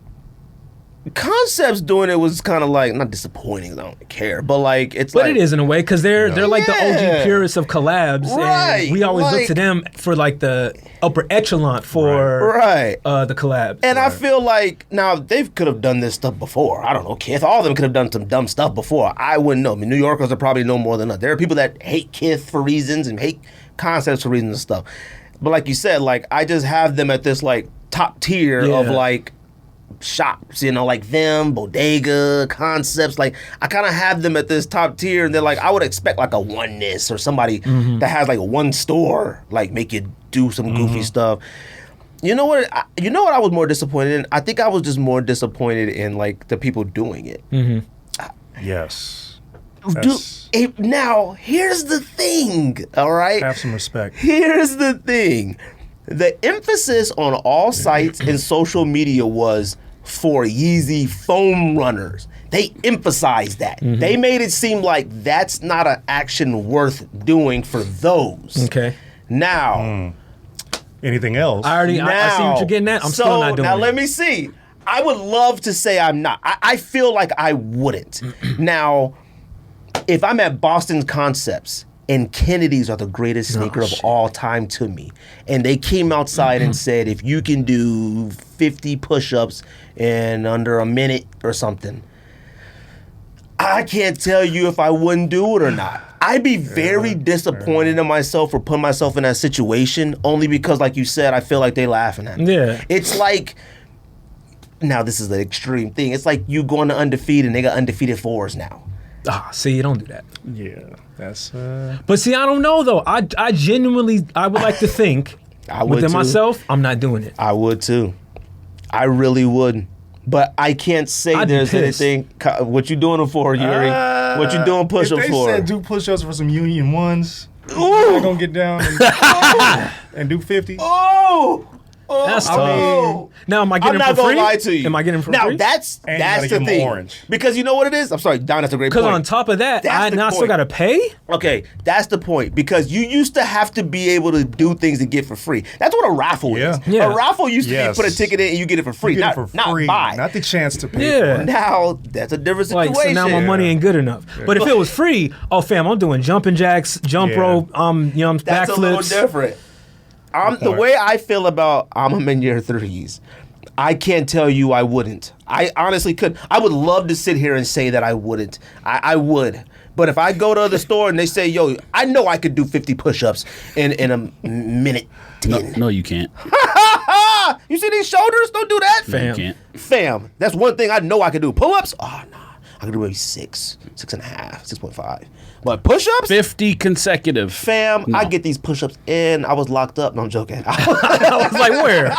Concepts doing it was kind of like not disappointing. I don't care, but like it's. But like, it is in a way because they're like the OG purists of collabs, Right, and we always look like- to them for like the upper echelon for Right. the collabs. And I feel like now they could have done this stuff before. I don't know, Kith. All of them could have done some dumb stuff before. I wouldn't know. I mean, New Yorkers are probably know more than us. There are people that hate Kith for reasons and hate concepts for reasons and stuff. But like you said, like I just have them at this like top tier of Yeah. like shops, you know, like them, Bodega, Concepts. Like I kind of have them at this top tier, and they're like I would expect like a Oneness or somebody that has like one store, like make you do some goofy stuff. You know what? I was more disappointed in. I think I was just more disappointed in like the people doing it. Yes. Now here's the thing. All right. Have some respect. Here's the thing. The emphasis on all sites and social media was for Yeezy foam runners. They emphasized that. They made it seem like that's not an action worth doing for those. Okay. Now, Anything else? I see what you're getting at. I'm still not doing now it. let me see. I would love to say I'm not. I feel like I wouldn't. Now, if I'm at Boston Concepts and Kennedy's are the greatest sneaker of all time to me, and they came outside and said, if you can do 50 push-ups in under a minute or something, I can't tell you if I wouldn't do it or not. I'd be very disappointed in myself for putting myself in that situation, only because, like you said, I feel like they laughing at me. Yeah. It's like, now this is the extreme thing. It's like you going to Undefeated and they got Undefeated 4s now. See, you don't do that. Yeah, that's. But see, I don't know though. I genuinely, I would like to think I would within too. myself, I'm not doing it. I would too. I really would. But I can't say I'd be there's pissed. anything. What you doing them for, Yuri? What you doing push-ups If they for? said do push-ups for some Union ones, Ooh. I'm gonna get down and do 50. Oh! That's I tough. mean, Now, am I I'm getting not them for gonna free? lie to you. Am I getting them for now, free? that's And you that's gotta the give 'em thing. orange. Because you know what it is? I'm sorry, Don, that's a great point. Because on top of that, That's I the now still point. got to pay? Okay, that's the point. Because you used to have to be able to do things to get for free. That's what a raffle Yeah. is. Yeah. A raffle used to be Yes. put a ticket in and you get it for free. you get Not, it for free, not buy. not the chance to pay. Yeah. For it. Now, that's a different situation. Like, so now my money ain't good enough. But if it was free, oh, fam, I'm doing jumping jacks, jump Yeah. rope, That's a little backflips. different. The way I feel about I'm in your threes, I can't tell you I wouldn't. I honestly could. I would love to sit here and say that I wouldn't. I would. But if I go to the store and they say, yo, I know I could do 50 push-ups in a minute 10. No, you can't. You see these shoulders? Don't do that. No, you Fam. can't. Fam, that's one thing I know I could do. Pull-ups? Oh, nah. I could do maybe 6.5, 6.5. But push-ups? 50 consecutive. Fam, No. I get these push-ups in. I was locked up. No, I'm joking. I was like, where?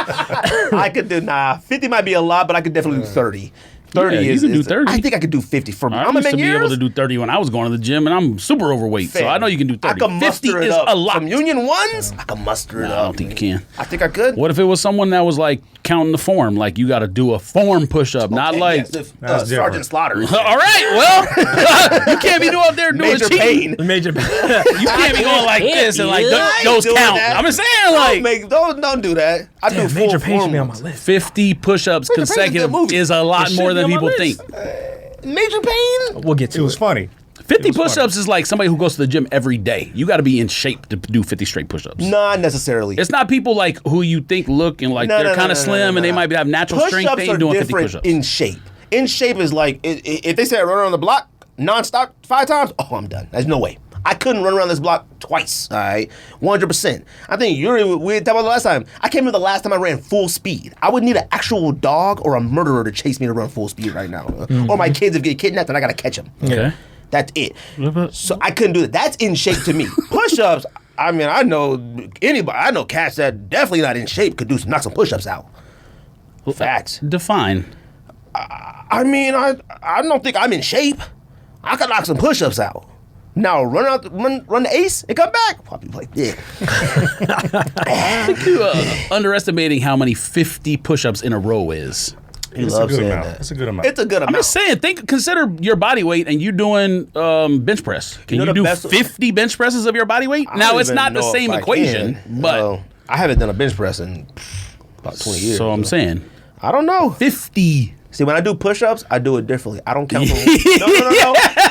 I could do 50 might be a lot, but I could definitely do 30. 30 Yeah, you is can do is- 30. I think I could do 50 for I I'm a used to be able years. to do 30 when I was going to the gym, and I'm super overweight, so I know you can do 30. I can 50 muster it is up. a lot. From Union ones, I can muster it No, up. I don't think you can. I think I could. What if it was someone that was like counting the form? Like you got to do a form push-up, not Okay, like. yes, That's Sergeant different. Slaughter. All right, well, you can't be doing up there doing Major cheating. pain. Major. You can't be going like this and like I ain't those doing count. that. I'm just saying, like Don't do that. I do Damn, full Major Pain should form be on my ones. list. 50 push-ups Pain's a good consecutive movie. is a lot It should more be than on my people list. think. Major Pain? We'll get It to was it. funny. 50 It was push-ups is like somebody who goes to the gym every day. You got to be in shape to do 50 straight push-ups. Not necessarily. It's not people like who you think look and like No, they're no, no, kind of no, slim no, and they no. might have natural strength. Push-ups They ain't are doing 50 different push-ups. in shape. In shape is like if they say I run around the block nonstop 5 times. Oh, I'm done. There's no way. I couldn't run around this block twice. All right, 100%. I think Yuri, we talked about the last time. I can't remember the last time I ran full speed. I would need an actual dog or a murderer to chase me to run full speed right now, or my kids would get kidnapped and I gotta catch them. Okay. That's it. So I couldn't do it. That's in shape to me. Push-ups. I mean, I know anybody. I know cats that definitely not in shape could knock some push-ups out. Facts. Define. I mean, I don't think I'm in shape. I could knock some push-ups out. Now run the ace and come back. Probably like, yeah. I think you underestimating how many 50 push-ups in a row is. He It's loves a good saying amount. that. It's a good amount. It's a good amount. I'm just saying, consider your body weight and you doing bench press. Can You you, know the do best- 50 bench presses of your body weight? I Now, don't it's even not the know if same I equation, can. but No. I haven't done a bench press in about 20 years. so I'm saying I don't know. 50. See, when I do push-ups, I do it differently. I don't count from no.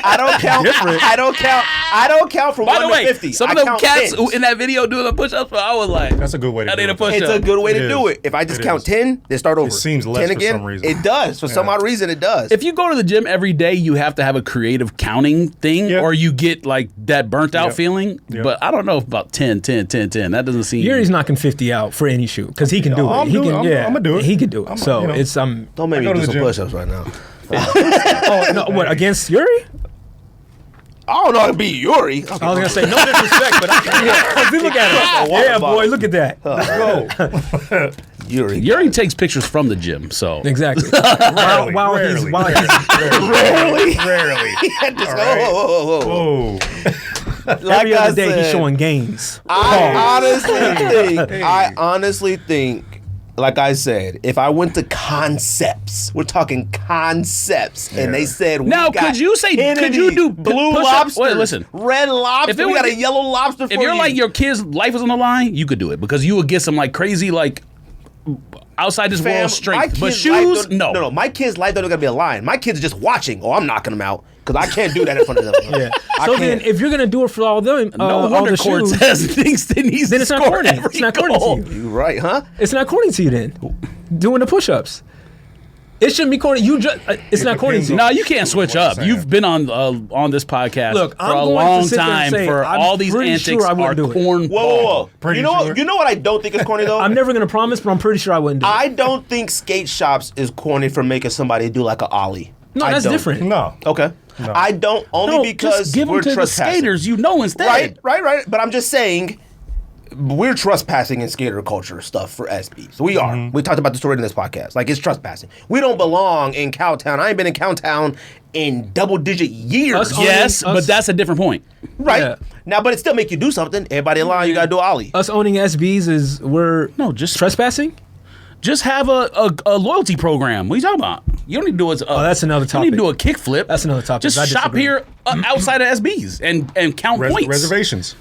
I don't count. I don't count. I don't count from By 1 the to way, 50. some I of them count cats tens. who in that video doing the push-ups, I was like, That's a good way to that do ain't a it. push-up. It's a good way It to do is. it. If I just It count is. 10, then start over. seems less 10 for again. some reason. It does. For some odd reason, it does. If you go to the gym every day, you have to have a creative counting thing, Yep. or you get like that burnt out Yep. feeling. Yep. But I don't know about 10. That doesn't seem. Yuri's knocking 50 out for any shoot because he can do it. I'm He doing- can, I'm- yeah, I'ma do it. He can do it. I'm- So you know. it's Don't make I me go to do the some gym. push-ups right now. Oh no! What against Yuri? I don't know how to beat Yuri. I was gonna say no disrespect, but look at him. Yeah, boy, look at that. Go. Yuri. Yuri takes pictures from the gym, so Exactly. Rarely, while rarely. he's Rarely. Rarely. Just All go, right. whoa. Whoa. Like every I other day he's said, showing games. I honestly think, like I said, if I went to Concepts, we're talking Concepts, and they said, Now, we got could you say- Kennedy, could you do blue push-up- lobster? Wait, listen. Red lobster. If it We got was- a yellow lobster for if you're you. like your kid's life is on the line, you could do it because you would get some like crazy like outside this Fam, world my strength. But kid's life shoes, don't- no. No, my kid's life don't gotta be a line. My kid's just watching. Oh, I'm knocking them out because I can't do that in front of them. Yeah. I So can't. then, if you're gonna do it for all them, No all wonder the Cortez shoes, thinks that he's then it's not corny. It's not corny to you. You right, huh? It's not corny to you then. Doing the push-ups. It shouldn't be corny. You just it's not corny to you. No, you can't switch What up. you're You've been on this podcast Look, for I'm a going to long sit there and time. say, For I'm all these pretty antics sure I are wouldn't do it. corn. Whoa. Pretty You know, sure. you know what I don't think is corny though? I'm never gonna promise, but I'm pretty sure I wouldn't do it. I don't think skate shops is corny for making somebody do like an ollie. No, I that's don't. different. No. Okay. No. I don't only No, because just give we're them to the trespassing. skaters. You know instead. Right. But I'm just saying, we're trespassing in skater culture stuff for SBs. We are. Mm-hmm. We talked about the story in this podcast. Like, it's trespassing. We don't belong in Cowtown. I ain't been in Cowtown in double-digit years. Us Yes, Owning us- but that's a different point. Right. Yeah. Now, but it still make you do something. Everybody in line, you got to do ollie. Us owning SBs is we're No, just trespassing. Just have a loyalty program. What are you talking about? You don't need to do it. that's another You need to topic. do a kickflip. That's another topic. Just I shop disagree. here outside of SBs and count points. Reservations.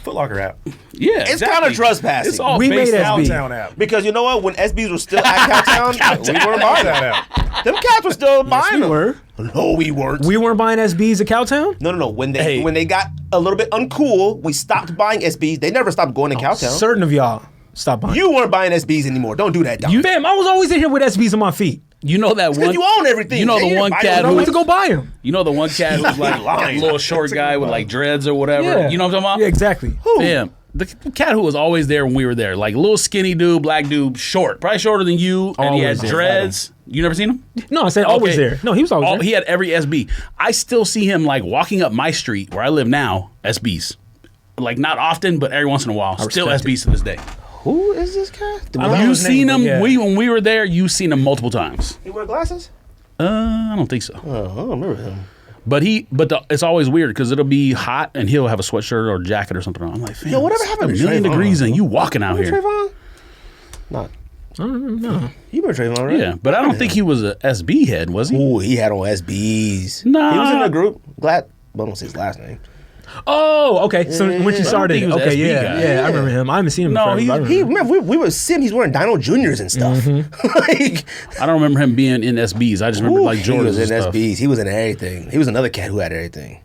Foot Locker app. Yeah, It's exactly. kind of trespassing. It's all We based made on- SB. Downtown app. Because you know what? When SBs were still at Cowtown, we weren't buying them. Downtown app. Them cats were still buying we them. were. No, we weren't. We weren't buying SBs at Cowtown. No. When they Hey. when they got a little bit uncool, we stopped buying SBs. They never stopped going to Cowtown. Certain of y'all stop buying. You weren't buying SBs anymore. Don't do that, Dom. Fam, I was always in here with SBs on my feet. You know that one. Because you own everything. You know They the didn't one buy cat those I who went to go buy them. You know the one cat who's like lying. a little short guy with like dreads or whatever. Yeah. You know what I'm talking Yeah, about? exactly. Damn. The cat who was always there when we were there, like little skinny dude, black dude, short, probably shorter than you, and he had Always there. dreads. You never seen him? No, I said always Okay. there. No, he was always there. He had every SB. I still see him like walking up my street where I live now, SBs. Like not often, but every once in a while. Still respect SBs to this day. Who is this cat? I don't know You his name, seen but him? yeah. When we were there, you seen him multiple times. He wear glasses? I don't think so. Oh, I don't remember him. But it's always weird because it'll be hot and he'll have a sweatshirt or jacket or something on. I'm like, Yo, whatever it's happened a to million Trayvon? degrees and you walking out here. Trayvon? Not. I don't know. You remember Trayvon, right? Yeah, but I don't think he was a SB head, was he? Ooh, he had on SBs. Nah. He was in a group. Glad. Well, I don't say his last name. Oh, okay. So when she started, think he was okay, SB yeah, guy. yeah, I remember him. I haven't seen him. No, forever, he- but I remember He him. remember we would see him. He's wearing Dino Juniors and stuff. like, I don't remember him being in SBs. I just remember ooh, like he Jordans was in and stuff. SBs. He was in everything. He was another cat who had everything.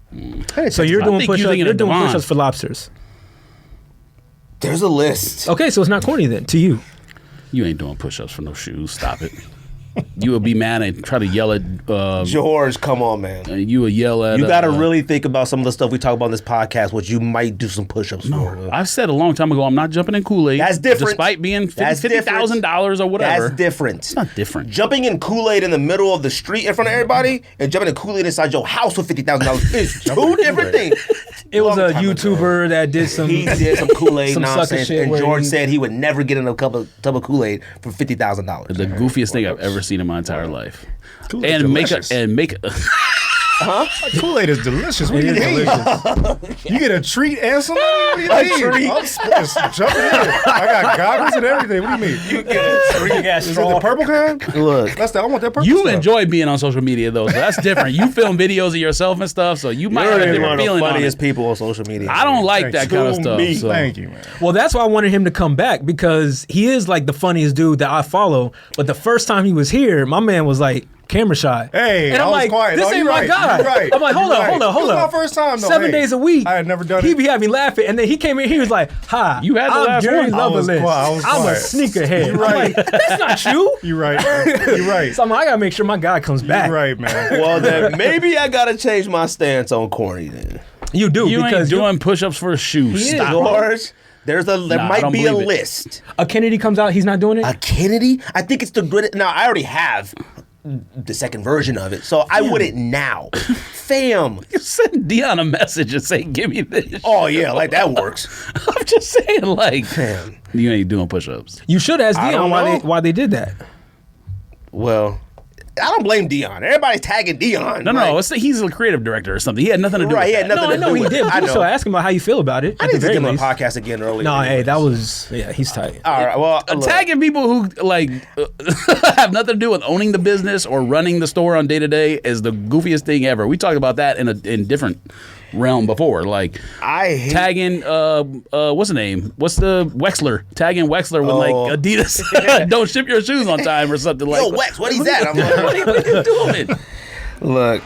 So you're I doing think you're push-ups. thinking You're of doing Devon. push-ups for lobsters. There's a list. Okay, so it's not corny then to you. You ain't doing push-ups for no shoes. Stop it. You would be mad and try to yell at. George, come on, man. You would yell at. You got to really think about some of the stuff we talk about in this podcast, which you might do some push-ups for. I've said a long time ago, I'm not jumping in Kool-Aid. That's different. Despite being That's $50,000 or whatever. That's different. It's not different. Jumping in Kool-Aid in the middle of the street in front of everybody and jumping in Kool-Aid inside your house with $50,000 is two different things. It was Long a time ago. YouTuber that did some. He did some Kool-Aid Some sucker nonsense, shit and where George he- said he would never get in a tub of Kool-Aid for $50,000. The goofiest thing I've ever seen in my entire life. Kool-Aid's And make delicious. a Kool-Aid is delicious. What do you It is mean? delicious. You get a treat and something? What do you mean? treat? I'm just jumping in. I got goggles and everything. What do you mean? You get a treat. Is it the purple kind? Look, I want that purple You stuff. enjoy being on social media though, so that's different. You film videos of yourself and stuff, so you might you're have a one different of the feeling on funniest it. people on social media. I don't like that kind of To stuff. me. So. Thank you, man. Well, that's why I wanted him to come back because he is like the funniest dude that I follow. But the first time he was here, my man was like camera shy. Hey, and I'm I was like, quiet. this No, ain't you're my right. guy. You're right. I'm like, hold You're up, right. hold up. It was my first time, though. 7 Hey, days a week. I had never done He it. be having me laughing, and then he came in. He was like, "Hi, You had the I'm last Jerry one. I was Loveless. quiet. I'm a quiet. sneakerhead." You're I'm right. like, that's not you. You're right. You're right. So I'm like, I gotta make sure my guy comes back. You're right, man. Well, then maybe I gotta change my stance on corny. Then You do You ain't because doing push-ups for shoes. He is, Stop. George, there Nah, I might don't be a believe it. list. a Kennedy comes out, he's not doing it. A Kennedy? I think it's the greatest. Now I already have the second version of it, so I wouldn't now. Fam. Send Dion a message and say, "Give me this." Oh yeah, like that works. I'm just saying, like, Fam. you ain't doing push-ups. You should ask I Dion don't know. why they did that. Well, I don't blame Dion. Everybody's tagging Dion. No, he's a creative director or something. He had nothing to do Right, with he had that. nothing No, I to know do he with did. it. I But so know. ask him about how you feel about it. I at the need to very give him a least. podcast again earlier. No, hey, anyways. that was he's tight. All right. Well, look. Tagging people who like have nothing to do with owning the business or running the store on day to day is the goofiest thing ever. We talked about that in different realm before. Like I hate tagging what's the name? What's the Wexler? Tagging Wexler with like Oh. Adidas. Don't ship your shoes on time or something like Yo, Wex, what he's at? I'm like, what are you doing? look,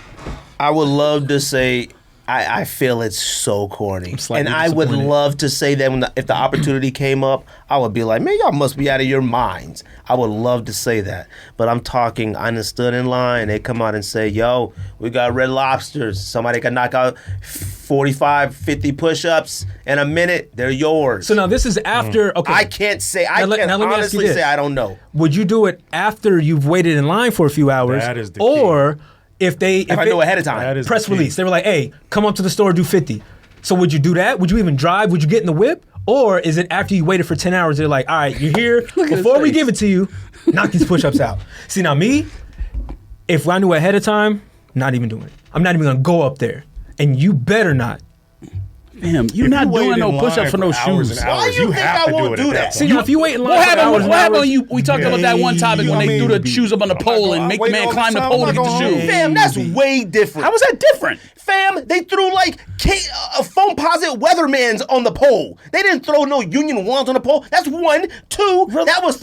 I would love to say I feel it's so corny, slightly and I would disappointed. love to say that if the opportunity came up, I would be like, man, y'all must be out of your minds. I would love to say that, but I'm talking. I done stood in line. They come out and say, yo, we got Red Lobsters. Somebody can knock out 45, 50 push-ups in a minute. They're yours. So now this is after. Okay, I can't say. I Now let- can now let me ask you honestly this. say I don't know. would you do it after you've waited in line for a few hours, That is the key. or if I know ahead of time. That is press the key. release? They were like, "Hey, come up to the store, do 50." So would you do that? Would you even drive? Would you get in the whip? Or is it after you waited for 10 hours? They're like, "All right, you're here. Look at his Before we face. give it to you, knock these push-ups out." See, now me, if I knew ahead of time, not even doing it. I'm not even gonna go up there, and you better not. Damn, you're If not you wait doing in no line push-ups for no hours shoes. and Why hours, you think have I to do won't it do at that? See, point. now if you wait in line What for happened? hours What and happened hours, when we talked about that one topic when they threw the shoes up on the pole and make the man climb the pole to get the shoe? Fam, that's way different. How was that different? Fam, they threw like foam posit weathermans on the pole. They didn't throw no Union ones on the pole. That's one. Two, that was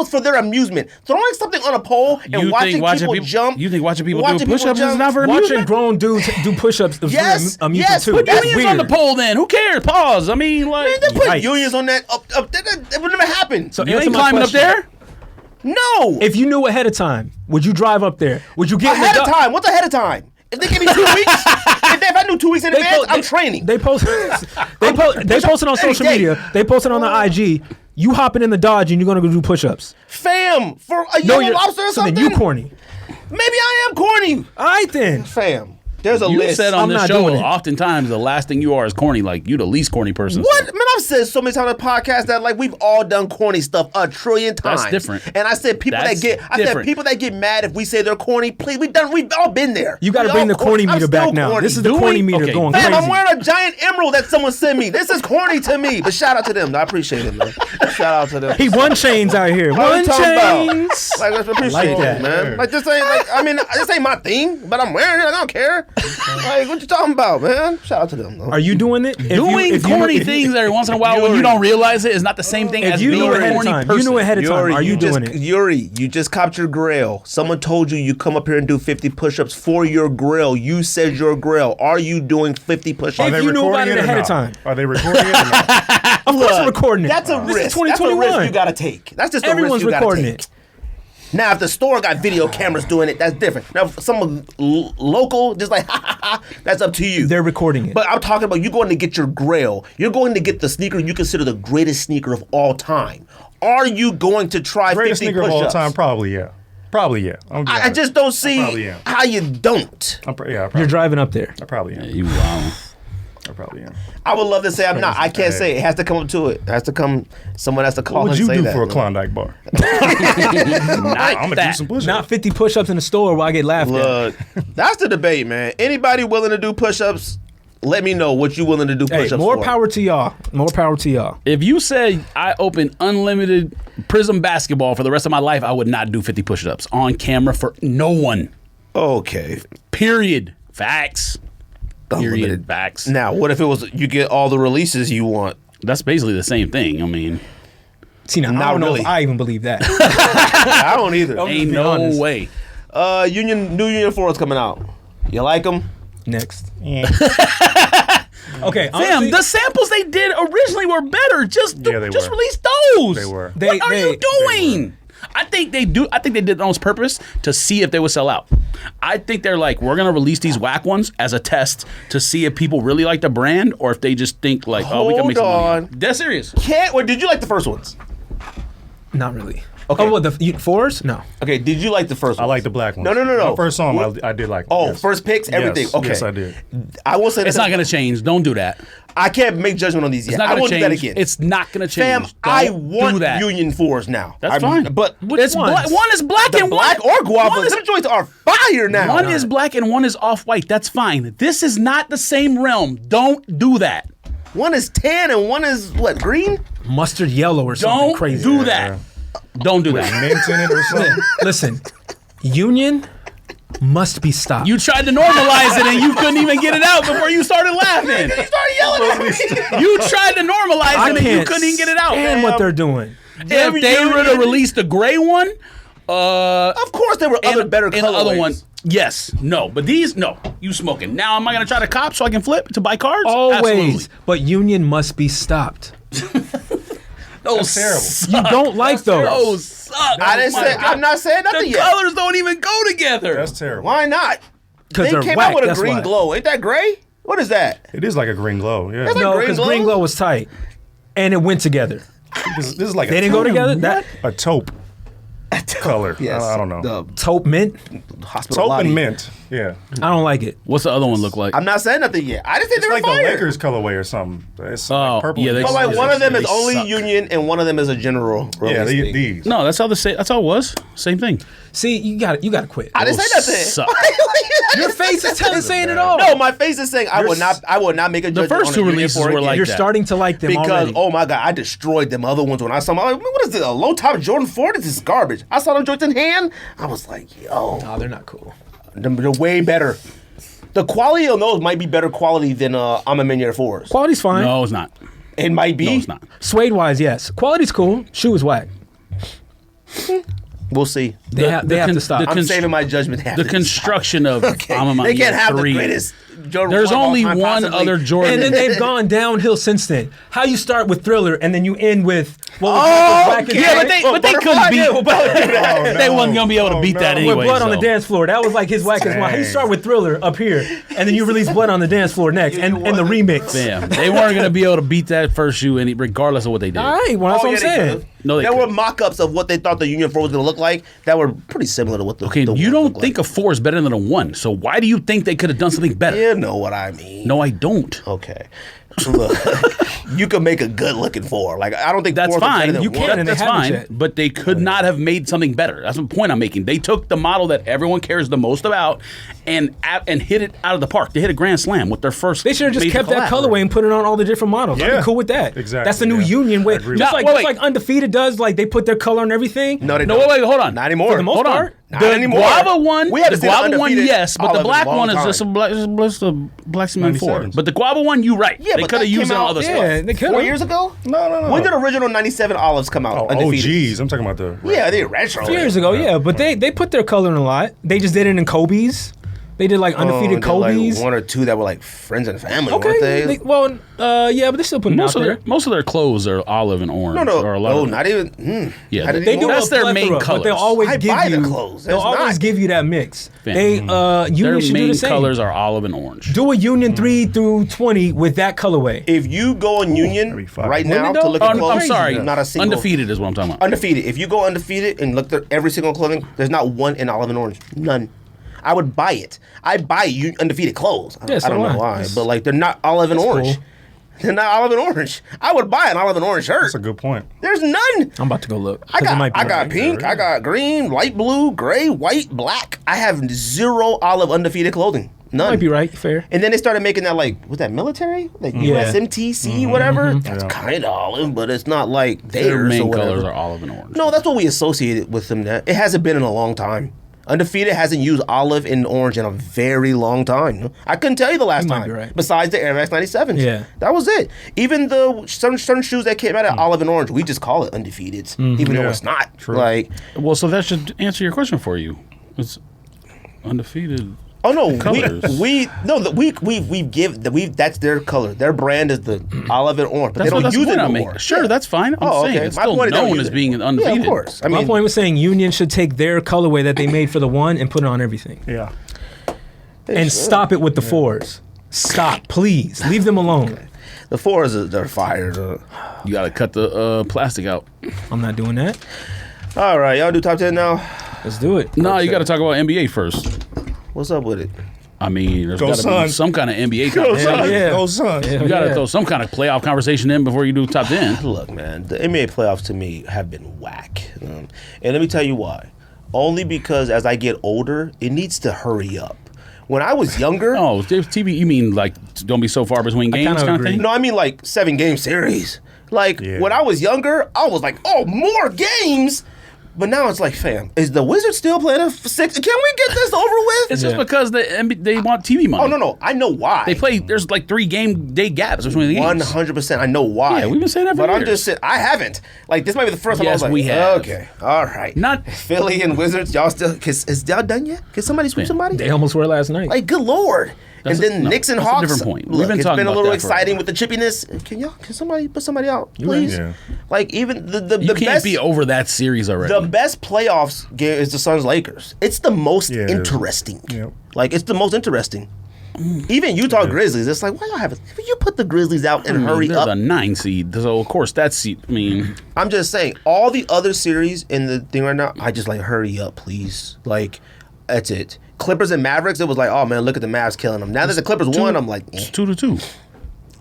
for their amusement. Throwing something on a pole and You watching think people jump. You think watching people watching do people push-ups is jump, not for watching amusement? grown dudes do push-ups is Yes, for amusement yes, too. but That's Unions weird. on the pole then. Who cares? Pause. I mean, like, Man, they put Yikes. Unions on that up. That would never happen. So you answer ain't my climbing up question. there? No. If you knew ahead of time, would you drive up there? Would you get in Ahead the of time. What's ahead of time? If they give me 2 weeks, if I knew 2 weeks in advance, I'm training. They posted on social day. media. They posted on the IG. You hopping in the Dodge and you're gonna go do push-ups. Fam, for a yellow lobster or so something. then you corny. Maybe I am corny. All right then. Fam, there's a You list. said on I'm this not show, doing it. oftentimes the last thing you are is corny. Like, you the least corny person. What? Man, I've said so many times on the podcast that like we've all done corny stuff a trillion times. That's different. And I said people That's different. that get mad if we say they're corny. Please, we've all been there. You got to We bring all the corny I'm meter back still now. corny. This is the Do corny we? meter Okay. going Fam, crazy. I'm wearing a giant emerald that someone sent me. This is corny to me. But shout out to them. I appreciate it, man. Shout out to them. He won chains out here. What One you talking about? chains. Like, I appreciate Like it, that. man. Like, this ain't like, I mean, this ain't my thing, but I'm wearing it. I don't care. Like, what you talking about, man? Shout out to them, though. Are you doing it? If Doing corny things every once in a while when you don't realize it is not the same thing If as you being knew a ahead of corny time, person. you knew ahead of time. Are you doing it? Yuri, you just copped your grill. Someone told you come up here and do 50 push-ups for your grill. You said your grill. Are you doing 50 push-ups? If you knew about it ahead of time. Are they recording it or not? Of course, I'm recording it. That's a This risk. is 2021. That's a risk you gotta take. That's just a Everyone's risk you gotta recording take. it. Now, if the store got video cameras doing it, that's different. Now, if someone local, just like, ha, ha, ha, that's up to you. They're recording it. But I'm talking about you going to get your grail. You're going to get the sneaker you consider the greatest sneaker of all time. Are you going to try Greatest 50 sneaker of all push-ups? time? Probably, yeah. Probably, yeah. I just don't see probably am. how you don't. Yeah, I You're probably, driving up there. I probably am. You wow. I probably am. I would love to say I'm not. I can't say it. It has to come up to it. It has to come. Someone has to call What would and you say do that. for a Klondike bar? I'm gonna do some push-ups. Not 50 push-ups in the store where I get laughed at. Look, that's the debate, man. Anybody willing to do push-ups? Let me know what you willing to do Hey, push-ups more for. power to y'all. More power to y'all. If you said I open unlimited Prism basketball for the rest of my life, I would not do 50 push-ups on camera for no one. Okay. Period. Facts. Period. Unlimited. Facts. Now, what if it was you get all the releases you want? That's basically the same thing. I mean, See, now, I Not don't know really. if I even believe that. I don't either. ain't be no honest. way. New Union 4 is coming out. You like them? Next. Okay, Damn, honestly, the samples they did originally were better. Just Yeah, they were. release those. They were. What are you doing? I think they do. I think they did it on purpose to see if they would sell out. I think they're like, we're gonna release these whack ones as a test to see if people really like the brand or if they just think like, oh, we can make some Hold money. Dead serious. Wait, did you like the first ones? not really. Okay. Oh, what, the fours? No. Okay, did you like the first I ones? like the black one. No. The first song I did like. Oh, yes. first picks, everything. Yes, Okay. Yes, I did. I will say It's this. not gonna change. Don't do that. I can't make judgment on these yet. It's not I gonna won't change. do that again. It's not gonna Fam, change. I Don't want do that. Union 4s now. That's fine. But It's ones? one is black the and black one, or guava, One is, them joints are fire now. one is black and one is off white. That's fine. This is not the same realm. Don't do that. One is tan and one is what, green? Mustard yellow or something Don't crazy. do that. Don't do that. Mint in it or something. Listen, Union must be stopped. You tried to normalize it and you couldn't even get it out before you started laughing. You started yelling at me. You tried to normalize I it and you can't couldn't even get it out. stand what they're doing. If they would have Union- released the gray one, Of course, there were other better and the other colorways. one, yes, no, but these, no, you smoking. Now, am I gonna try to cop so I can flip to buy cards? Always. Absolutely. But Union must be stopped. Those terrible. suck. You don't like those. Those suck. I didn't Oh my say. God. I'm not saying nothing The yet. colors don't even go together. That's terrible. Why not? 'Cause They they're came whack, out with a that's green why. glow. Ain't that gray? What is that? It is like a green glow. Yeah. like No, Green because Glow? Green Glow was tight. And it went together. This is like They a didn't go taupe- together? That A taupe color. I don't know. The taupe mint, hospital Taupe lobby. and mint. Yeah. I don't like it. What's the other one look like? I'm not saying nothing yet. I just think It's they're like fire. the Lakers colorway or something. It's Oh, like purple. yeah, and they- But yellow. like one of them is They only suck. Union and one of them is a general release Yeah, thing. these. No, that's how that's how it was. Same thing. See, you got to quit. I didn't say Those nothing. suck. Your face is saying it all. No, my face is saying I would not make a judgment. first on two a Union releases 4 were again. like You're that. starting to like them Because already. oh my god, I destroyed them other ones when I saw them. I'm like, what is this? A low top Jordan 4? This is garbage. I saw them joints in hand. I was like, yo, Oh, they're not cool. they're way better. The quality on those might be better quality than I'm a Minier 4s. Quality's fine. No, it's not. It might be. No, it's not. Suede wise, yes. Quality's cool. Shoe is whack. We'll see. They have to stop. I'm saving my judgment. The construction of I'm a They can't have 3. the greatest Jordan. There's 1 of all only time, one possibly. other Jordan. And then they've gone downhill since then. How you start with Thriller and then you end with what was whack as okay. yeah, but day? they couldn't Butterfly? beat. Yeah, well, Butterfly. They wasn't gonna be able to beat that no. anyway. with Blood on the so. dance floor. That was like his whack as one. How you Dang. start with Thriller up here and then you release Blood on the dance floor next and the remix. Damn, they weren't gonna be able to beat that first shoe, regardless of what they did. All right, well, that's Oh, what I'm yeah, they saying. could've. No, they there were couldn't. mock-ups of what they thought the Union 4 was going to look like that were pretty similar to what the Okay, the you ones don't look think like. a 4 is better than a 1, so why do you think they could have done something better? You know what I mean. No, I don't. Okay. Look, you can make a good-looking 4. Like, I don't think That's 4s are better fine. than You one. can, and they That's haven't fine. yet. But they could not have made something better. That's the point I'm making. They took the model that everyone cares the most about and hit it out of the park. They hit a grand slam with their first. They should have just major kept that collab. colorway and put it on all the different models. I'd Yeah. be cool with that. Exactly, That's the new yeah. Union way. I agree Just with like, that. just like Undefeated does, like they put their color on everything. No, they No, don't. wait, hold on. Not anymore. For the most Hold on. part. Not The anymore. guava one, We had to the see the guava one, Undefeated yes, but the olive in a black long one is time. just a black cement 4. 97s. But the guava one, you right. Yeah, they but could that have used came it on out- other Yeah, stuff. they could 4 have. years ago? No. When did original 97 olives come out? Oh, Undefeated? OGs. I'm talking about the. Yeah, they retro. Years ago, yeah, but they put their color in a lot. They just did it in Kobe's. They did like Undefeated Kobe's. Like one or two that were like friends and family, weren't Okay, they? yeah, but they still put it out there. Most of their clothes are olive and orange. No, or a lot of, not even. Yeah, How did They you do know? That's a their main plethora, colors. but they'll always I give buy the you. clothes. They'll It's always not. give you that mix. Fam. They their Union should do main the same. colors are olive and orange. Do a Union 3 through 20 with that colorway. If you go on Union that'd be fire. right Wouldn't now it to though? look at I'm clothes, sorry, not a single. Undefeated is what I'm talking about. Undefeated. If you go undefeated and look at every single clothing, there's not one in olive and orange. None. I would buy it. I'd buy Undefeated clothes. Yeah, I don't know why, but like they're not olive and orange. cool. They're not olive and orange. I would buy an olive and orange shirt. That's a good point. There's none. I'm about to go look. I 'cause it might got be pink. I got green, light blue, gray, white, black. I have zero olive Undefeated clothing. None. Might be right. Fair. And then they started making that like, was that military? Like Yeah. USMTC, whatever. That's kind of olive, but it's not like theirs Their or main whatever. colors are olive and orange. No, that's what we associated with them. It hasn't been in a long time. Undefeated hasn't used olive and orange in a very long time. I couldn't tell you the last You might time. be right. Besides the Air Max 97s. Yeah. That was it. Even the certain shoes that came out of olive and orange, we just call it Undefeated, even though Yeah. it's not. True. Like, Well, so that should answer your question for you. It's Undefeated. oh no, Colors. that's their color. Their brand is the olive and orange, but That's they don't the use point it I'm anymore. making. Sure, that's fine. I'm saying it's My still point is they don't known use as it. being undefeated. Yeah, of course. I My mean, point was saying Union should take their colorway that they made for the one and put it on everything, Yeah. and should. stop it with the fours. Stop, please. Leave them alone. the fours they're fired. You got to cut the plastic out. I'm not doing that. All right, y'all do top 10 now. Let's do it. No, you got to talk about NBA first. What's up with it? I mean, there's Go got to be Suns. some kind of NBA Go conversation. Suns. yeah. Go Suns. Yeah. You got to throw some kind of playoff conversation in before you do top 10. Look, man, the NBA playoffs to me have been whack. And let me tell you why. Only because as I get older, it needs to hurry up. When I was younger, Oh, TV, you mean like don't be so far between games kinda kind of agree. thing? no, I mean like 7-game series. Like Yeah. when I was younger, I was like, oh, more games. But now it's like, fam, is the Wizards still playing a 6? Can we get this over with? It's just Yeah. because they want TV money. Oh, no, I know why. They play, there's like 3 game day gaps between the games. 100%. I know why. Yeah, we've been saying that for But I'm years. just saying, I haven't. Like, this might be the first time I Yes, was like, we have. okay, all right. Not- Philly and Wizards, y'all still, is y'all done yet? Can somebody sweep somebody? They almost were last night. Like, good Lord. That's and then no, Knicks and that's a Hawks. different point. Look, We've been it's talking been a about little that exciting forever. with the chippiness. Can somebody put somebody out, right. please? Yeah. Like, even the You can't best, be over that series already. the best playoffs game is the Suns Lakers. It's the most Yeah, it is. interesting. Yep. Like, it's the most interesting. Even Utah Grizzlies, it's like, why y'all have it? You put the Grizzlies out and hurry They're up. the 9 seed, so of course that seed. I mean, I'm just saying, all the other series in the thing right now, I just like, hurry up, please. Like, that's it. Clippers and Mavericks, it was like, oh man, look at the Mavs killing them. Now that the Clippers won, I'm like, it's 2-2.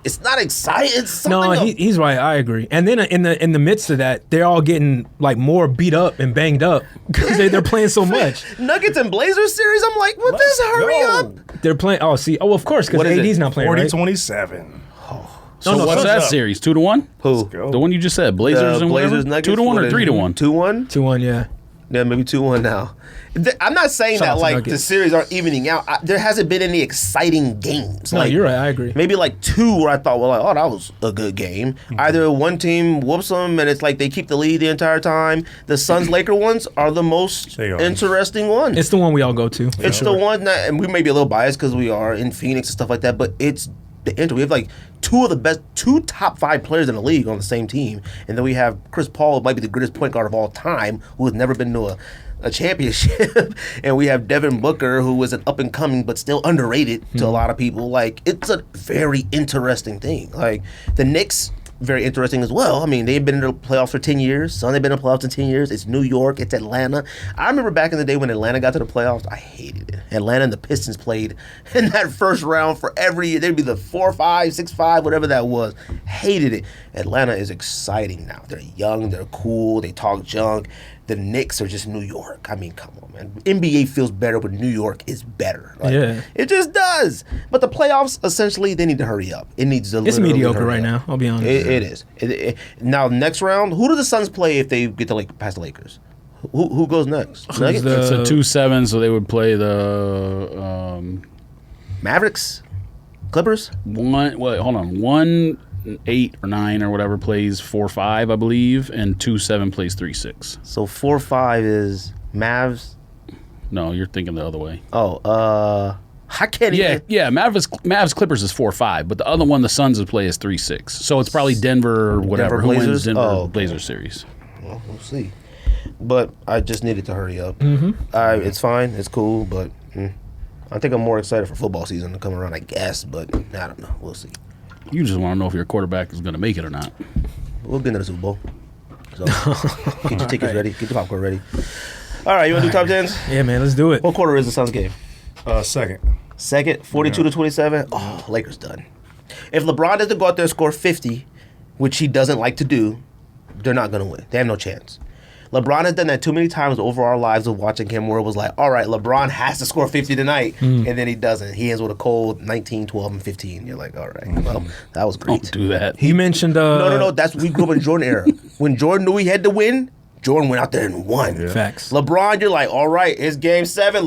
it's not exciting. It's No, something. he's right. I agree. And then in the midst of that, they're all getting like more beat up and banged up because they're playing so much. Nuggets and Blazers series, I'm like, what this hurry go. up? They're playing. Oh, see. Oh, of course, because What is AD's it? not playing. Right? 40-27. So no, what's so- that up? series? 2-1. Who? Go. The one you just said, Blazers and Blazers, whatever? Nuggets. 2-1 or 3-1? 2-1? 2-1. Yeah. Yeah, maybe 2-1 now. I'm not saying Shout out that to like Nuggets. the series are evening out. There hasn't been any exciting games. No, Like, you're right. I agree. maybe like 2 where I thought, well, like, oh, that was a good game. Either one team whoops them and it's like they keep the lead the entire time. The Suns Laker ones are the most They are. interesting ones. It's the one we all go to. for It's sure. the one that, and we may be a little biased because we are in Phoenix and stuff like that, but it's the intro. We have like 2 top 5 players in the league on the same team, and then we have Chris Paul, who might be the greatest point guard of all time, who has never been to a championship, and we have Devin Booker, who is an up and coming but still underrated to a lot of people. Like, it's a very interesting thing. Like, the Knicks, very interesting as well. I mean, they've been in the playoffs for 10 years. Sun, they've been in the playoffs in 10 years. It's New York. It's Atlanta. I remember back in the day when Atlanta got to the playoffs, I hated it. Atlanta and the Pistons played in that first round for every year. They'd be the 4-5, 6-5, whatever that was. Hated it. Atlanta is exciting now. They're young. They're cool. They talk junk. The Knicks are just New York. I mean, come on, man. NBA feels better when New York is better. Like, Yeah. It just does. But the playoffs, essentially, they need to hurry up. It needs to It's literally mediocre hurry right up. now. I'll be honest. It is. Now, next round, who do the Suns play if they get to past the Lakers? Who goes next? Nuggets? It's a 2-7, so they would play the Mavericks? Clippers? 1-8 or 9 or whatever plays 4-5, I believe, and 2-7 plays 3-6. So 4-5 is Mavs. No, you're thinking the other way. I can't even. Yeah. Mavs Clippers is 4-5, but the other one the Suns would play is 3-6. So it's probably Denver or whatever. Who wins Blazers? Denver Oh, okay. Blazer series? Well, we'll see. But I just needed to hurry up. Mm-hmm. It's fine. It's cool. But I think I'm more excited for football season to come around, I guess. But I don't know. We'll see. You just want to know if your quarterback is going to make it or not. We'll get into the Super Bowl. So get your tickets ready. Get your popcorn ready. All right, you want to do top 10s? Yeah, man. Let's do it. What quarter is the Suns game? Second. Second, 42 to 27. Oh, Lakers done. If LeBron doesn't go out there and score 50, which he doesn't like to do, they're not going to win. They have no chance. LeBron has done that too many times over our lives of watching him where it was like, all right, LeBron has to score 50 tonight, and then he doesn't. He ends with a cold 19, 12, and 15. You're like, all right, well, that was great. Don't do that. He mentioned. No. That's we grew up in Jordan era. When Jordan knew he had to win, Jordan went out there and won. Yeah. Facts. LeBron, you're like, all right, it's game 7.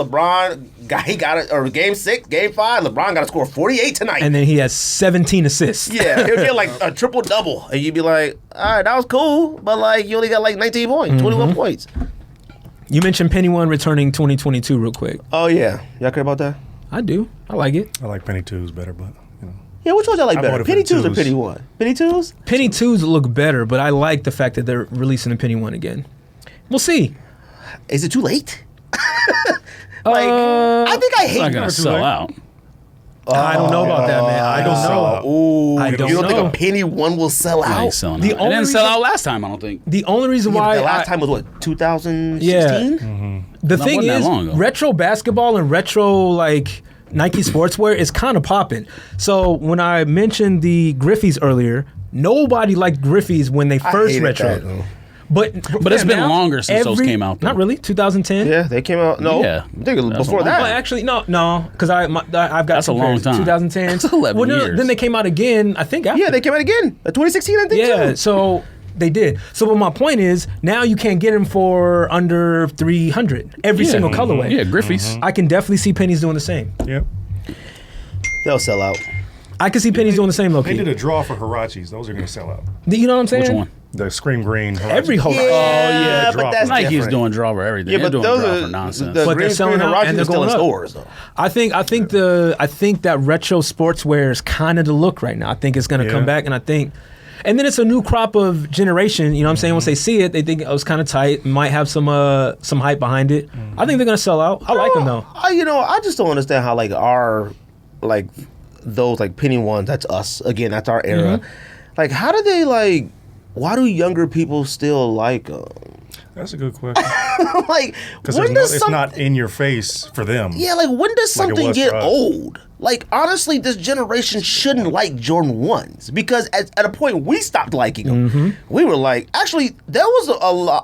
He got it, or game 6, game 5. LeBron got to score 48 tonight. And then he has 17 assists. Yeah, he'll get like a triple double, and you'd be like, all right, that was cool, but like you only got like 19 points, 21 points. You mentioned Penny One returning 2022 real quick. Oh yeah, y'all care about that? I do. I like it. I like Penny 2s better, but you know. Yeah, which ones y'all like I better? voted for Penny the 2s or twos. Penny 1? Penny 2s? Penny 2s look better, but I like the fact that they're releasing the Penny One again. We'll see. Is it too late? I think I It's hate not gonna sell out. I don't know about that, man. I don't know. Ooh, I don't you don't know. think a Penny 1 will sell It out? ain't selling The out. It only didn't sell reason- out last time, I don't think. The only reason Yeah, why the last I- time was what, 2016? the That thing wasn't that is, long ago. retro basketball and retro like Nike sportswear is kind of popping. So when I mentioned the Griffies earlier, nobody liked Griffies when they first hated retro. that, though. But it's been longer since those came out, though. Not really. 2010. Yeah, they came out. No, Yeah. I think it was That's before a long that. Well, actually, no, because I've got That's a long comparisons. time. 2010. That's 11 years. Then they came out again. I think. After. Yeah, they came out again. 2016, I think. Yeah, too. so they did. So, but my point is, now you can't get them for under 300 every Yeah. single colorway. Yeah, Griffies. I can definitely see Penny's doing the same. Yep. They'll sell out. I can see Penny's doing the same, low They did key. a draw for Hirachis. Those are going to sell out. You know what I'm saying? Which one? The Scream Green Hirachis. Every whole. Yeah, drop. but that's Nike's different. doing draw for everything. Yeah, They're but doing those draw are for nonsense. the But they're green selling screen out Hirachis and they're are still in going up. stores though. I think that retro sportswear is kind of the look right now. I think it's going to come Yeah. back, and then it's a new crop of generation. You know what I'm saying? Once they see it, they think it was kind of tight. Might have some hype behind it. I think they're going to sell out. I like them though. I just don't understand how like those like Penny ones. That's us again. That's our era. Mm-hmm. Like, how do they like? Why do younger people still like them? That's a good question. Like, Because when does it's some- not in your face for them. Yeah, like when does Like it something was get for us. old? Like honestly, this generation shouldn't like Jordan 1s because at a point we stopped liking them. Mm-hmm. We were like, actually, there was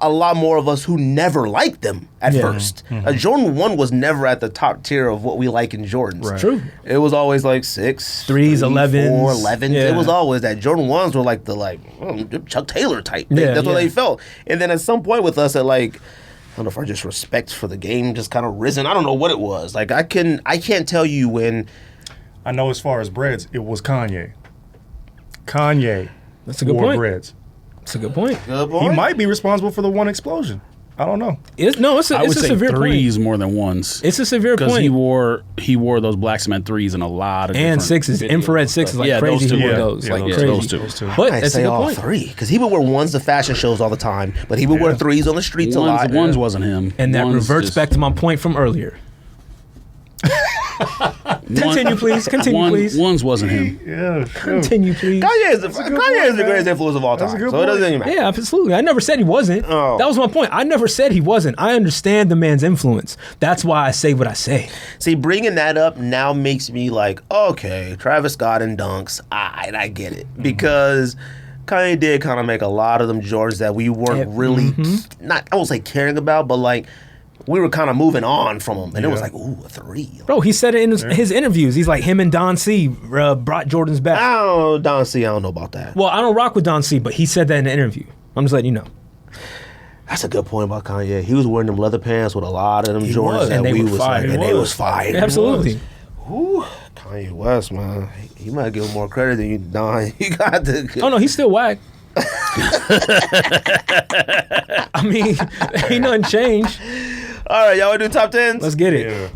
a lot more of us who never liked them at Yeah. first. A Jordan 1 was never at the top tier of what we like in Jordans. Right. True. It was always like 6, Threes, 3, 11s. 4, 11s. Yeah. It was always that. Jordan 1s were like the Chuck Taylor type. That's what they felt. And then at some point with us, at like, I don't know if our just respect for the game just kind of risen. I don't know what it was. Like I can't tell you when. I know as far as breads, it was Kanye. Kanye That's a good wore point. breads. That's a good point. Good He boy. might be responsible for the one explosion. I don't know. It's I would a say severe point. threes more than ones. It's a severe Because point. he wore those black cement threes in a lot of And different sixes, videos infrared and sixes, stuff. like yeah, crazy. Those two. He wore Yeah, those, yeah, like those crazy. those two. But I that's a say good all point. 3 because he would wear 1s to fashion shows all the time, but he would wear 3s on the streets a lot. Ones wasn't him. And that Ones reverts just- back to my point from earlier. Continue, please. Continue, please. Ones wasn't him. Yeah, Continue, please. Kanye is the good greatest point, influence of all That's a time, good so it doesn't point. even matter. Yeah, absolutely. I never said he wasn't. Oh. That was my point. I never said he wasn't. I understand the man's influence. That's why I say what I say. See, bringing that up now makes me like, okay, Travis Scott and dunks, I get it. Because Kanye did kind of make a lot of them Jordans that we weren't really, not, I won't say caring about, but like, we were kind of moving on from them. And it was like, ooh, a 3. Bro, he said it in his interviews. He's like, him and Don C brought Jordan's back. Don C, I don't know about that. Well, I don't rock with Don C, but he said that in the interview. I'm just letting you know. That's a good point about Kanye. He was wearing them leather pants with a lot of them Jordans was, that and they we were was fire. like, He and they was. was fire. Absolutely. Ooh, Kanye West, man. He might give him more credit than you, Don. You got the. Oh, no, he's still whack. I mean, ain't nothing changed. All right, y'all want to do top 10s? Let's get it. Yeah.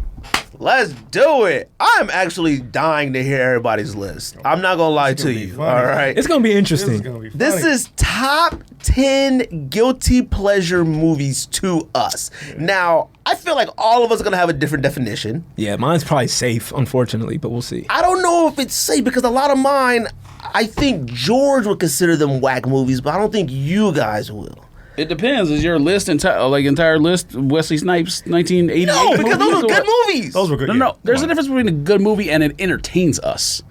Let's do it. I'm actually dying to hear everybody's list. I'm not going to lie to gonna be you. funny. All right. It's going to be This is interesting. gonna be funny. This is top 10 guilty pleasure movies to us. Now, I feel like all of us are going to have a different definition. Yeah, mine's probably safe, unfortunately, but we'll see. I don't know if it's safe because a lot of mine, I think George would consider them whack movies, but I don't think you guys will. It depends. Is your list entire list Wesley Snipes 1988? No, because those are good movies. Those were good. No. There's a difference between a good movie and it entertains us.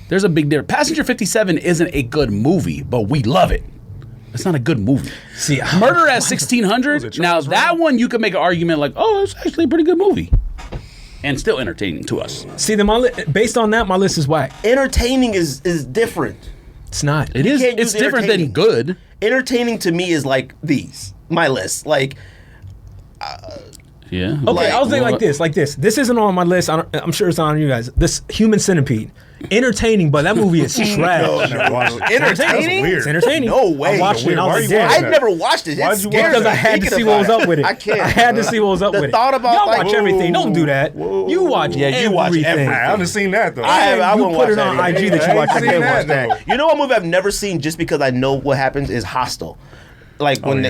There's a big difference. Passenger 57 isn't a good movie, but we love it. It's not a good movie. See, Murder at 1600. Now that one you could make an argument like, oh, it's actually a pretty good movie, and still entertaining to us. See, based on that, my list is whack. Entertaining is different. It's not. It is. can't It's use different than entertaining. good. Entertaining to me is like these. My list, like. Yeah. Okay, I was thinking like this. This isn't on my list. I'm sure it's on you guys. This Human Centipede. Entertaining, but that movie is trash. I never watched it. Entertaining? That's It's weird. entertaining. No way. I watched it and I Why was are like, you damn. watching I've never watched it. Why'd It's you watch scary it? Because I had to thinking see what was about up with it. I can't. I had to see what was up The with it. thought about, Y'all like, watch everything. Don't do that. You watch you watch everything. everything. I haven't seen that though. I You wouldn't put watch it on that either. IG that you watch I I ain't can't seen watch that, that. though. You know what movie I've never seen just because I know what happens is Hostel. Like when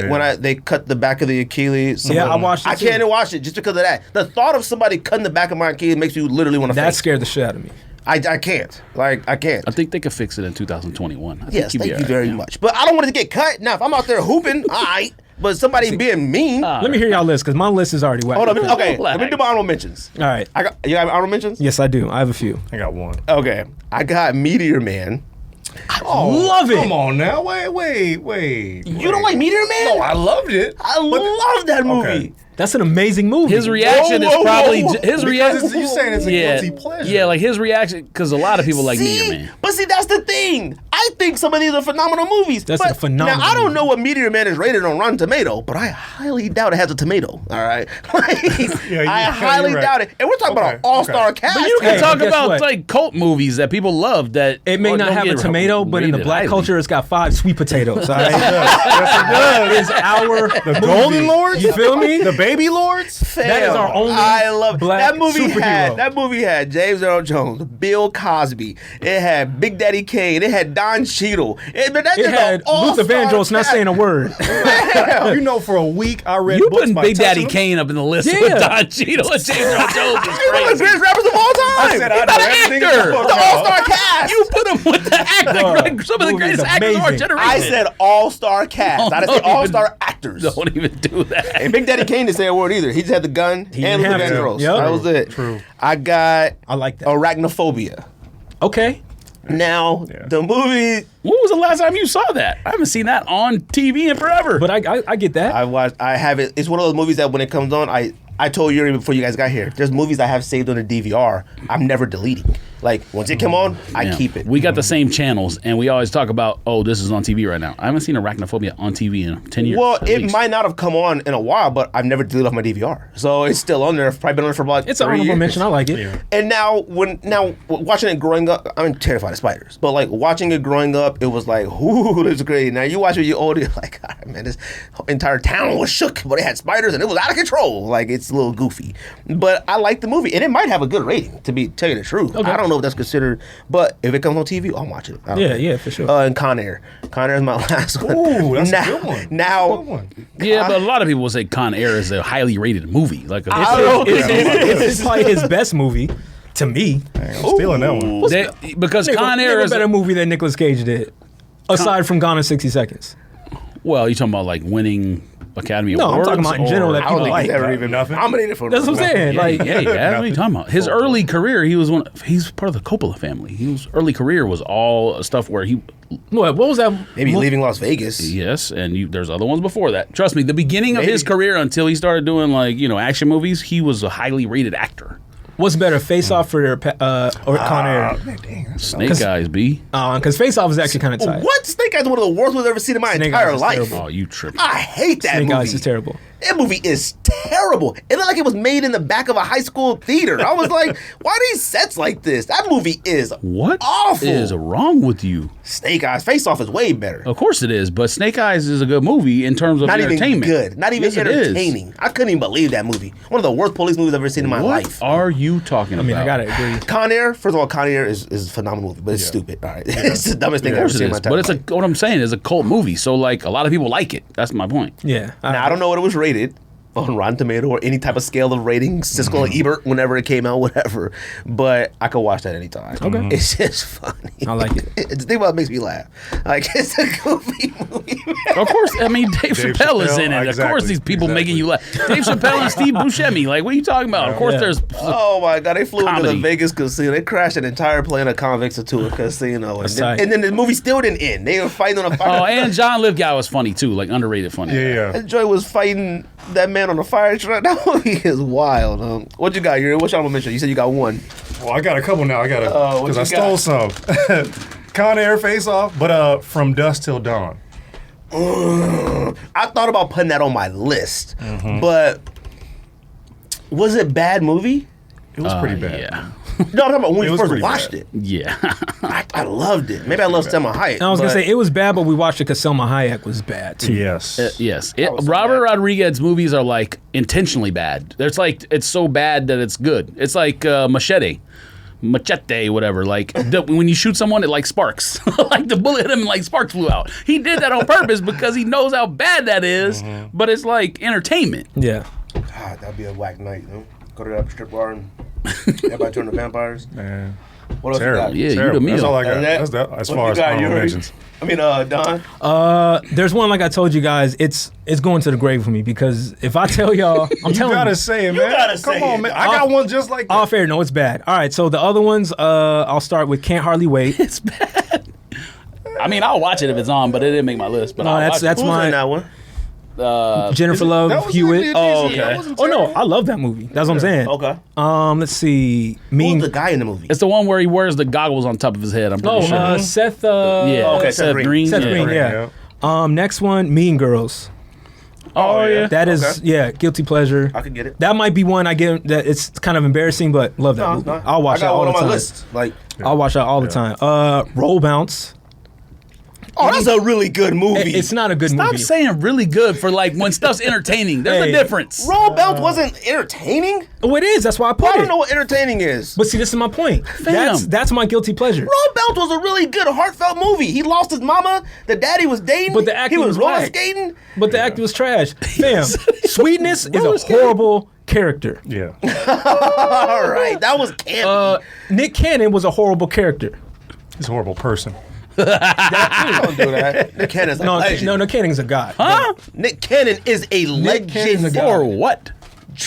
they cut the back of the Achilles. Yeah, I watched it I too. can't even watch it just because of that. The thought of somebody cutting the back of my Achilles makes you literally want to. That scared the shit out of me. I can't. Like I can't. I think they could fix it in 2021. Yes, thank you very much. But I don't want it to get cut. Now, if I'm out there hooping, all right. But somebody being mean. Let me hear y'all list because my list is already whack. Hold on. Okay, Relax. let me do my honorable mentions. All right. You have honorable mentions? Yes, I do. I have a few. I got one. Okay. I got Meteor Man. Love it. Come on now. Wait. You don't like Meteor Man? No, I loved it. I love that movie. Okay. That's an amazing movie. His reaction Whoa, is probably whoa. his Because reaction. you saying it's a Yeah, guilty pleasure. yeah, like his reaction because a lot of people like See? Meteor Man. But see, that's the thing. I think some of these are phenomenal movies. That's but a phenomenal Now, I don't movie. know what Meteor Man is rated on Rotten Tomato, but I highly doubt it has a tomato. All right? Like, I highly you're right. doubt it. And we're talking about an Okay, all-star okay. cast. But you here. can Hey, talk but guess about what? like cult movies that people love that It may not don't have a get tomato, but in the rated black highly. culture, it's got 5 sweet potatoes. All right? Yes, It's our it does. The Golden Lords? You feel me? The Baby Lords? That is our only I love it. black superhero. That movie had James Earl Jones, Bill Cosby. It had Big Daddy Kane. It had Don Cheadle. It had Luther Vandross not saying a word. You know, for a week I read You books putting by Big Daddy touching them. Kane up in the list Yeah. with Don Cheadle and James Earl Jones is He's one of the crazy. greatest rappers of all time. I said I He's know not an everything actor. about The that. all-star cast. You put him with the actor, Bruh, some of the movie greatest is actors of our amazing. generation. I said all-star cast. I didn't say don't even- all-star actors. Don't even do that. And Big Daddy Kane didn't say a word either. He just had the gun and didn't Luther have to. Vandross. Yep. That was it. True. I got I like that. Arachnophobia. Okay. Now, Yeah. the movie When was the last time you saw that? I haven't seen that on TV in forever. But I get that. I have it. It's one of those movies that when it comes on, I told Yuri before you guys got here. There's movies I have saved on a DVR. I'm never deleting. Like once it come on, I Yeah. keep it. We got the same channels, and we always talk about, oh, this is on TV right now. I haven't seen Arachnophobia on TV in 10 years. Well, at it least. might not have come on in a while, but I've never deleted off my DVR, so it's still on there. It's probably been on there for about It's an 3 honorable years. mention. I like it. And now, watching it growing up, I'm terrified of spiders. But like watching it growing up, it was like, ooh, this is great. Now you watch it, you're older, you're like, God, man, this entire town was shook, but it had spiders and it was out of control. Like it's a little goofy, but I like the movie, and it might have a good rating. To tell you the truth, Okay. I don't know if that's considered, but if it comes on TV, I'll watch it. I don't Yeah, know. yeah, for sure. And Con Air. Con Air is my last one. Ooh, that's now, a good one. Now, Good one. Yeah, but a lot of people will say Con Air is a highly rated movie. Like a, I don't think it is. It's probably his best movie to me. I'm stealing that one. because Nigga, Con Air nigga is a better movie than Nicolas Cage did, aside from Gone in 60 Seconds. well, you talking about like winning Academy No, I'm Awards? talking about in general that I don't people think like. he's ever even Nothing. nominated for That's what I'm saying. Yeah, Like, yeah, yeah. What are you talking about? His early career, he's part of the Coppola family. His early career was all stuff where he, what was that? Maybe leaving Las Vegas. yes, and there's other ones before that. Trust me, the beginning of his Maybe. career until he started doing like action movies, he was a highly rated actor. What's better, Face Off or Con Air? Snake Eyes, B. Because Face Off is actually kind of tight. What? Snake Eyes is one of the worst movies I've ever seen in my Snake entire Eyes is life. terrible. Oh, you tripping? I hate that Snake movie. Eyes is terrible. That movie is terrible. It looked like it was made in the back of a high school theater. I was like, why are these sets like this? That movie is What awful. is wrong with you? Snake Eyes Face Off is way better. Of course it is, but Snake Eyes is a good movie in terms of Not even entertainment. good. Not even Yes, it is. entertaining. I couldn't even believe that movie. One of the worst police movies I've ever seen in my What life. are you talking about? I mean, I gotta agree. Con Air, first of all, Con Air is a phenomenal movie, but it's stupid. All right. It's the dumbest thing Of I've ever course seen it in my is, entire but it's life. what I'm saying is a cult movie, so like a lot of people like it. That's my point. Yeah. Now, I don't know what it was rated, on Rotten Tomato or any type of scale of rating, Siskel and Ebert, whenever it came out, whatever. But I could watch that anytime. Okay. It's just funny. I like it. Think about it, makes me laugh. Like, it's a goofy movie. Of course, I mean Dave Chappelle is in it. Exactly, Of course, these people making you laugh. Dave Chappelle and Steve Buscemi. Like, what are you talking about? Of course, there's. Oh my God! They flew into Comedy. the Vegas casino. They crashed an entire plane of convicts into a casino, tight. and then the movie still didn't end. They were fighting on a fire. Oh, and John Lithgow was funny too, like underrated funny. Yeah. And Joy was fighting that man on a fire truck. That movie is wild. What you got, Yuri? What's your mention? You said you got one. Well, I got a couple now. I got what because I you stole some. Con Air Face Off, but From Dusk Till Dawn. I thought about putting that on my list, but was it a bad movie? It was pretty bad. Yeah. No, I'm talking about when It we was first pretty watched bad. it. Yeah. I loved it. Maybe I love Selma Hayek. I was gonna but- say it was bad, but we watched it because Selma Hayek was bad too. Yes. Yes. was so Robert bad. Rodriguez movies are like intentionally bad. It's like it's so bad that it's good. It's like Machete, whatever. Like when you shoot someone, it like sparks. Like the bullet hit him and like sparks flew out. He did that on purpose because he knows how bad that is, but it's like entertainment. Yeah. God, that'd be a whack night, though. Go to that strip bar and everybody turn to vampires. Man. What else Terrible. you got? Yeah, you the Terrible. meal. That's all I got. And that- That's that, as what far you as got, honorable Yuri? mentions. I mean, Don. There's one like I told you guys. It's going to the grave for me because if I tell y'all, I'm You telling gotta you. say it, man. gotta Come say on, it. man. I got one just like that. Off air, no, it's bad. All right, so the other ones, I'll start with Can't Hardly Wait. It's bad. I mean, I'll watch it if it's on, but it didn't make my list. But No, I'll that's watch that's Who's my in that one? Jennifer That Love was Hewitt. actually a Oh, decent- okay. that wasn't Oh no, terrible. I love that movie. That's what I'm saying. Okay. Let's see, Who's the guy in the movie? It's the one where he wears the goggles on top of his head. I'm pretty Oh, sure. Seth. Yeah. Okay, Seth Green. Green. Seth yeah. Green. Yeah. Next one, Mean Girls. Oh yeah. That is Okay. yeah, guilty pleasure. I could get it. That might be one I get that it's kind of embarrassing, but love that movie. I'll watch I got that all one the on my time. list. Like, I'll watch that all the time. Roll Bounce. oh, that's a really good movie. It's not a good Stop movie. saying really good for like when stuff's entertaining. There's Hey. a difference. Roll Bounce wasn't entertaining. Oh, it is. That's why I put I it. don't know what entertaining is. But see, this is my point. That's my guilty pleasure. Roll Bounce was a really good, heartfelt movie. He lost his mama. The daddy was dating. But the acting he was was roller whack. skating. But the acting was trash. Fam, Sweetness is a horrible character. Yeah. All right, that was campy. Nick Cannon was a horrible character. He's a horrible person. Don't do that. Nick Cannon's a legend. No, Nick Cannon's a god. Huh? Nick Cannon is a Cannon's legend a god. For what?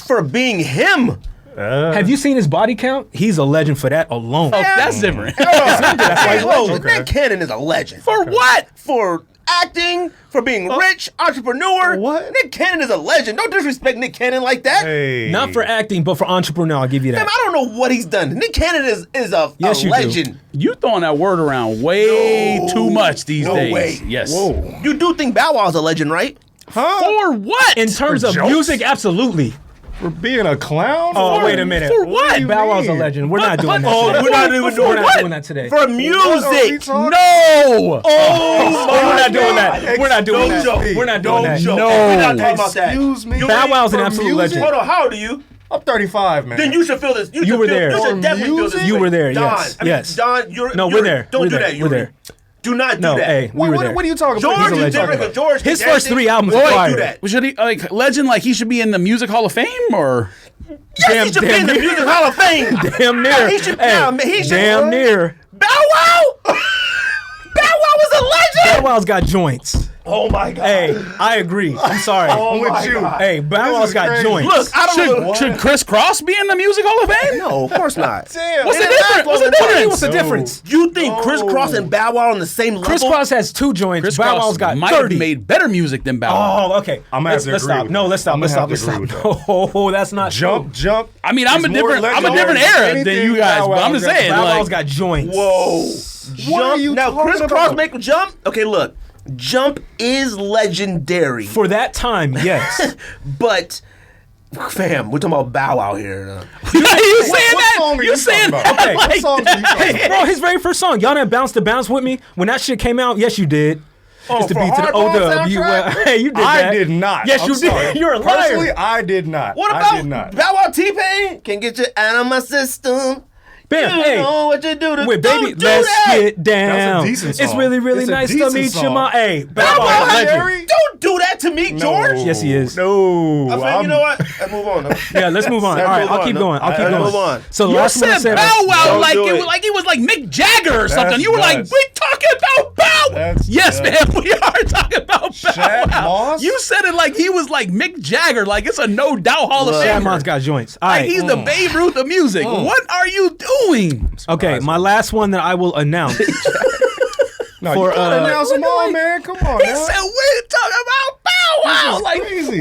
for being him. Have you seen his body count? He's a legend for that alone. Oh, that's different. Hey, whoa, Okay. Nick Cannon is a legend. For what? For acting, for being rich, entrepreneur. What? Nick Cannon is a legend. Don't disrespect Nick Cannon like that. Hey. Not for acting, but for entrepreneur. I'll give you Damn, that. I don't know what he's done. Nick Cannon is a Yes, you do. legend. You throwing that word around way too much these No days. way. Yes. Whoa. You do think Bow Wow's a legend, right? Huh? For what? In terms For of jokes? music, absolutely. For being a clown? Oh, wait a minute. For what? do you Bow Wow's a mean? legend. We're not doing that. Oh, today. we're not even We're doing not what? doing that today. For What are we music. talking- No. Oh, We're not doing that. We're not doing No that. joke. We're not doing No that. joke. No. We're not talking about that. Excuse me. Bow Wow's an For absolute music? legend. Hold on, how old are you? I'm 35, man. Then you should feel this. You should were feel, there. You For should definitely feel this. music? You were there, Don, yes. I mean, Yes. Don, you're. No, you're, we're there. Don't We're do there. that. We're Yuri. there. Do not do No, that. hey, we were there. What are you talking George about? He's a is legend. different. 'Cause George His can first dance. 3 albums Boy, were fire. do that. Should he like legend? Like he should be in the Music Hall of Fame or? Yes, he should be in the Music Hall of Fame. Damn near. Yeah, he should- Hey, yeah, man, he should- damn near. Bow Wow. Bow Wow was a Bow legend. Wow's got joints. Oh my God. Hey, I agree. I'm sorry. Oh with my you. God. Hey, Bow This Wow's is got crazy. joints. Look, I don't know. Should Chris Cross be in the Music Hall of Fame? No, of course not. Damn. What's the It didn't difference? last What's the long enough. difference? What's the difference? You think Chris Cross and Bow Wow on the same level? Chris Cross has 2 joints. Chris Bow Cross Wow's got might 30. have made better music than Bow Wow. Oh, okay. I'm gonna have to let's agree stop. with No, that. let's stop. I'm Let's gonna stop. have Let's to stop. agree with Oh, that's not Jump, true. jump. I mean, I'm a It's more different legendary era than than you anything guys, Bow but I'm Wow just got. saying, Bow like, Wow's got joints. Whoa. What are Jump. you Now, talking Chris about? Cross make Jump. Okay, look. Jump is legendary. For that time, yes. But, fam, we're talking about Bow Wow here. you saying what that? song are You you saying talking that? about? Okay, like what songs are you that? talking about? Bro, his very first song, y'all didn't bounce to bounce with me. When that shit came out, yes, you did. It's the for beat to the Hardball O-Dub. You, soundtrack? hey, you did I that. did not. Yes, I'm you sorry. did. You're a Personally, liar. I did not. What I about did not. Bow Wow T-Pain? Can get you out of my system. Bam. You Hey. know what you do to Wait, don't baby, do let's that. get down. That's a decent It's song. really, really It's a nice to decent meet you, song. my. Hey, Bow Bow Wow, Wow, legend. don't do that to me, George. Yes, he is. No. I said, you know what? Let's move on. Yeah, let's move on. Let's All right, move I'll on. keep going. I'll keep Let's going. move on. So the You last one I said said Bow Wow Don't like do it it. was like he was like Mick Jagger or something. That's You were like, nuts. we talking about Bow Wow. That's Yes, nuts. man, we are talking about Bow Shad Wow. Moss? You said it like he was like Mick Jagger, like it's a no doubt Hall of Shad Famer. Moss got joints. All Like right. he's the Babe Ruth of music. What are you doing? Okay, my last one that I will announce. No, For, you gotta uh, announce them all, man. Come on, He now. said we're talking about Bow Wow. is Like crazy.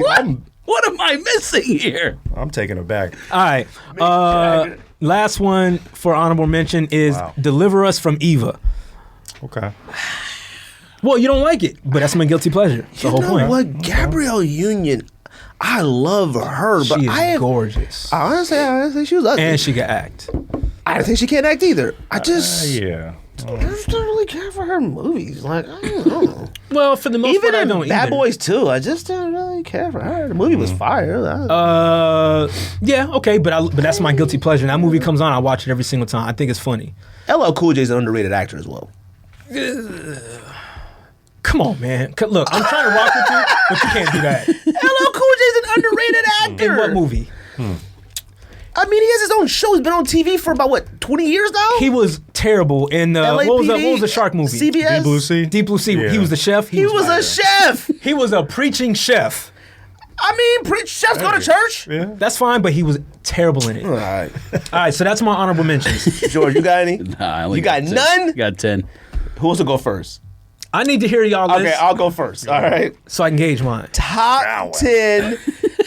what am I missing here? I'm taking it back. All right. Last one for honorable mention is Wow. Deliver Us from Eva. Okay. Well, you don't like it, but that's my guilty pleasure. That's the whole You know point. what? Gabrielle Union, I love her, but She I is gorgeous. I didn't think she was ugly. And she can act. I didn't think she can't act either. I just, Yeah. I just don't really care for her movies. Like, I don't know. Well, for the most Even part, I in don't Bad either. Boys 2, I just didn't really care for her. The movie was fire. Yeah, okay, but that's my guilty pleasure. And that movie comes on, I watch it every single time. I think it's funny. LL Cool J is an underrated actor as well. Come on, man. Look, I'm trying to rock with you, but you can't do that. LL Cool J is an underrated actor. In what movie? I mean, he has his own show. He's been on TV for about, what, 20 years now? He was terrible in what was the shark movie? CBS? Deep Blue Sea? Deep Blue Sea. Yeah. He was the chef. He was a chef. He was a preaching chef. I mean, chefs go to church. Yeah. That's fine, but he was terrible in it. All right. All right, so that's my honorable mentions. George, you got any? Nah, I only You got 10. none? Got 10. Who wants to go first? I need to hear y'all list Okay, I'll go first. All right. so I can gauge mine. Top 10.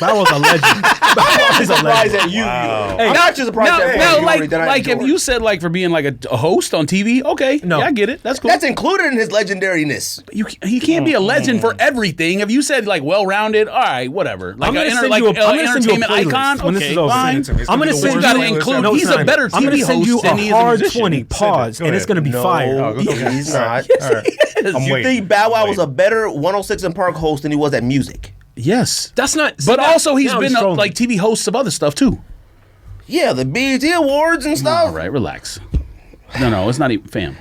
That was a legend. That was a Surprised legend. at you. Wow. I'm not just surprised at No, you already done it, like if George. you said like for being like a host on TV, okay, No. yeah, I get it. That's cool. That's included in his legendariness. He can't be a legend for everything. If you said like well-rounded, all right, whatever. Like I'm gonna an send like you a- I'm gonna send you a entertainment playlist icon. when this Okay, is over. fine. Send it to me. It's I'm gonna be the send worst you- playlist include- ever. he's a better I'm gonna TV send you host than a he is a hard musician. 20 Send it. pause, Go and it's ahead. gonna be No. fire. Oh, okay. He's All not. right. All right. I'm You waiting. think Bow Wow I'm was a waiting. better 106 in Park host than he was at music? Yes, That's not. but also he's now been trolling. like TV hosts of other stuff too. Yeah, the BET Awards and All stuff. right, relax. No, it's not even fam.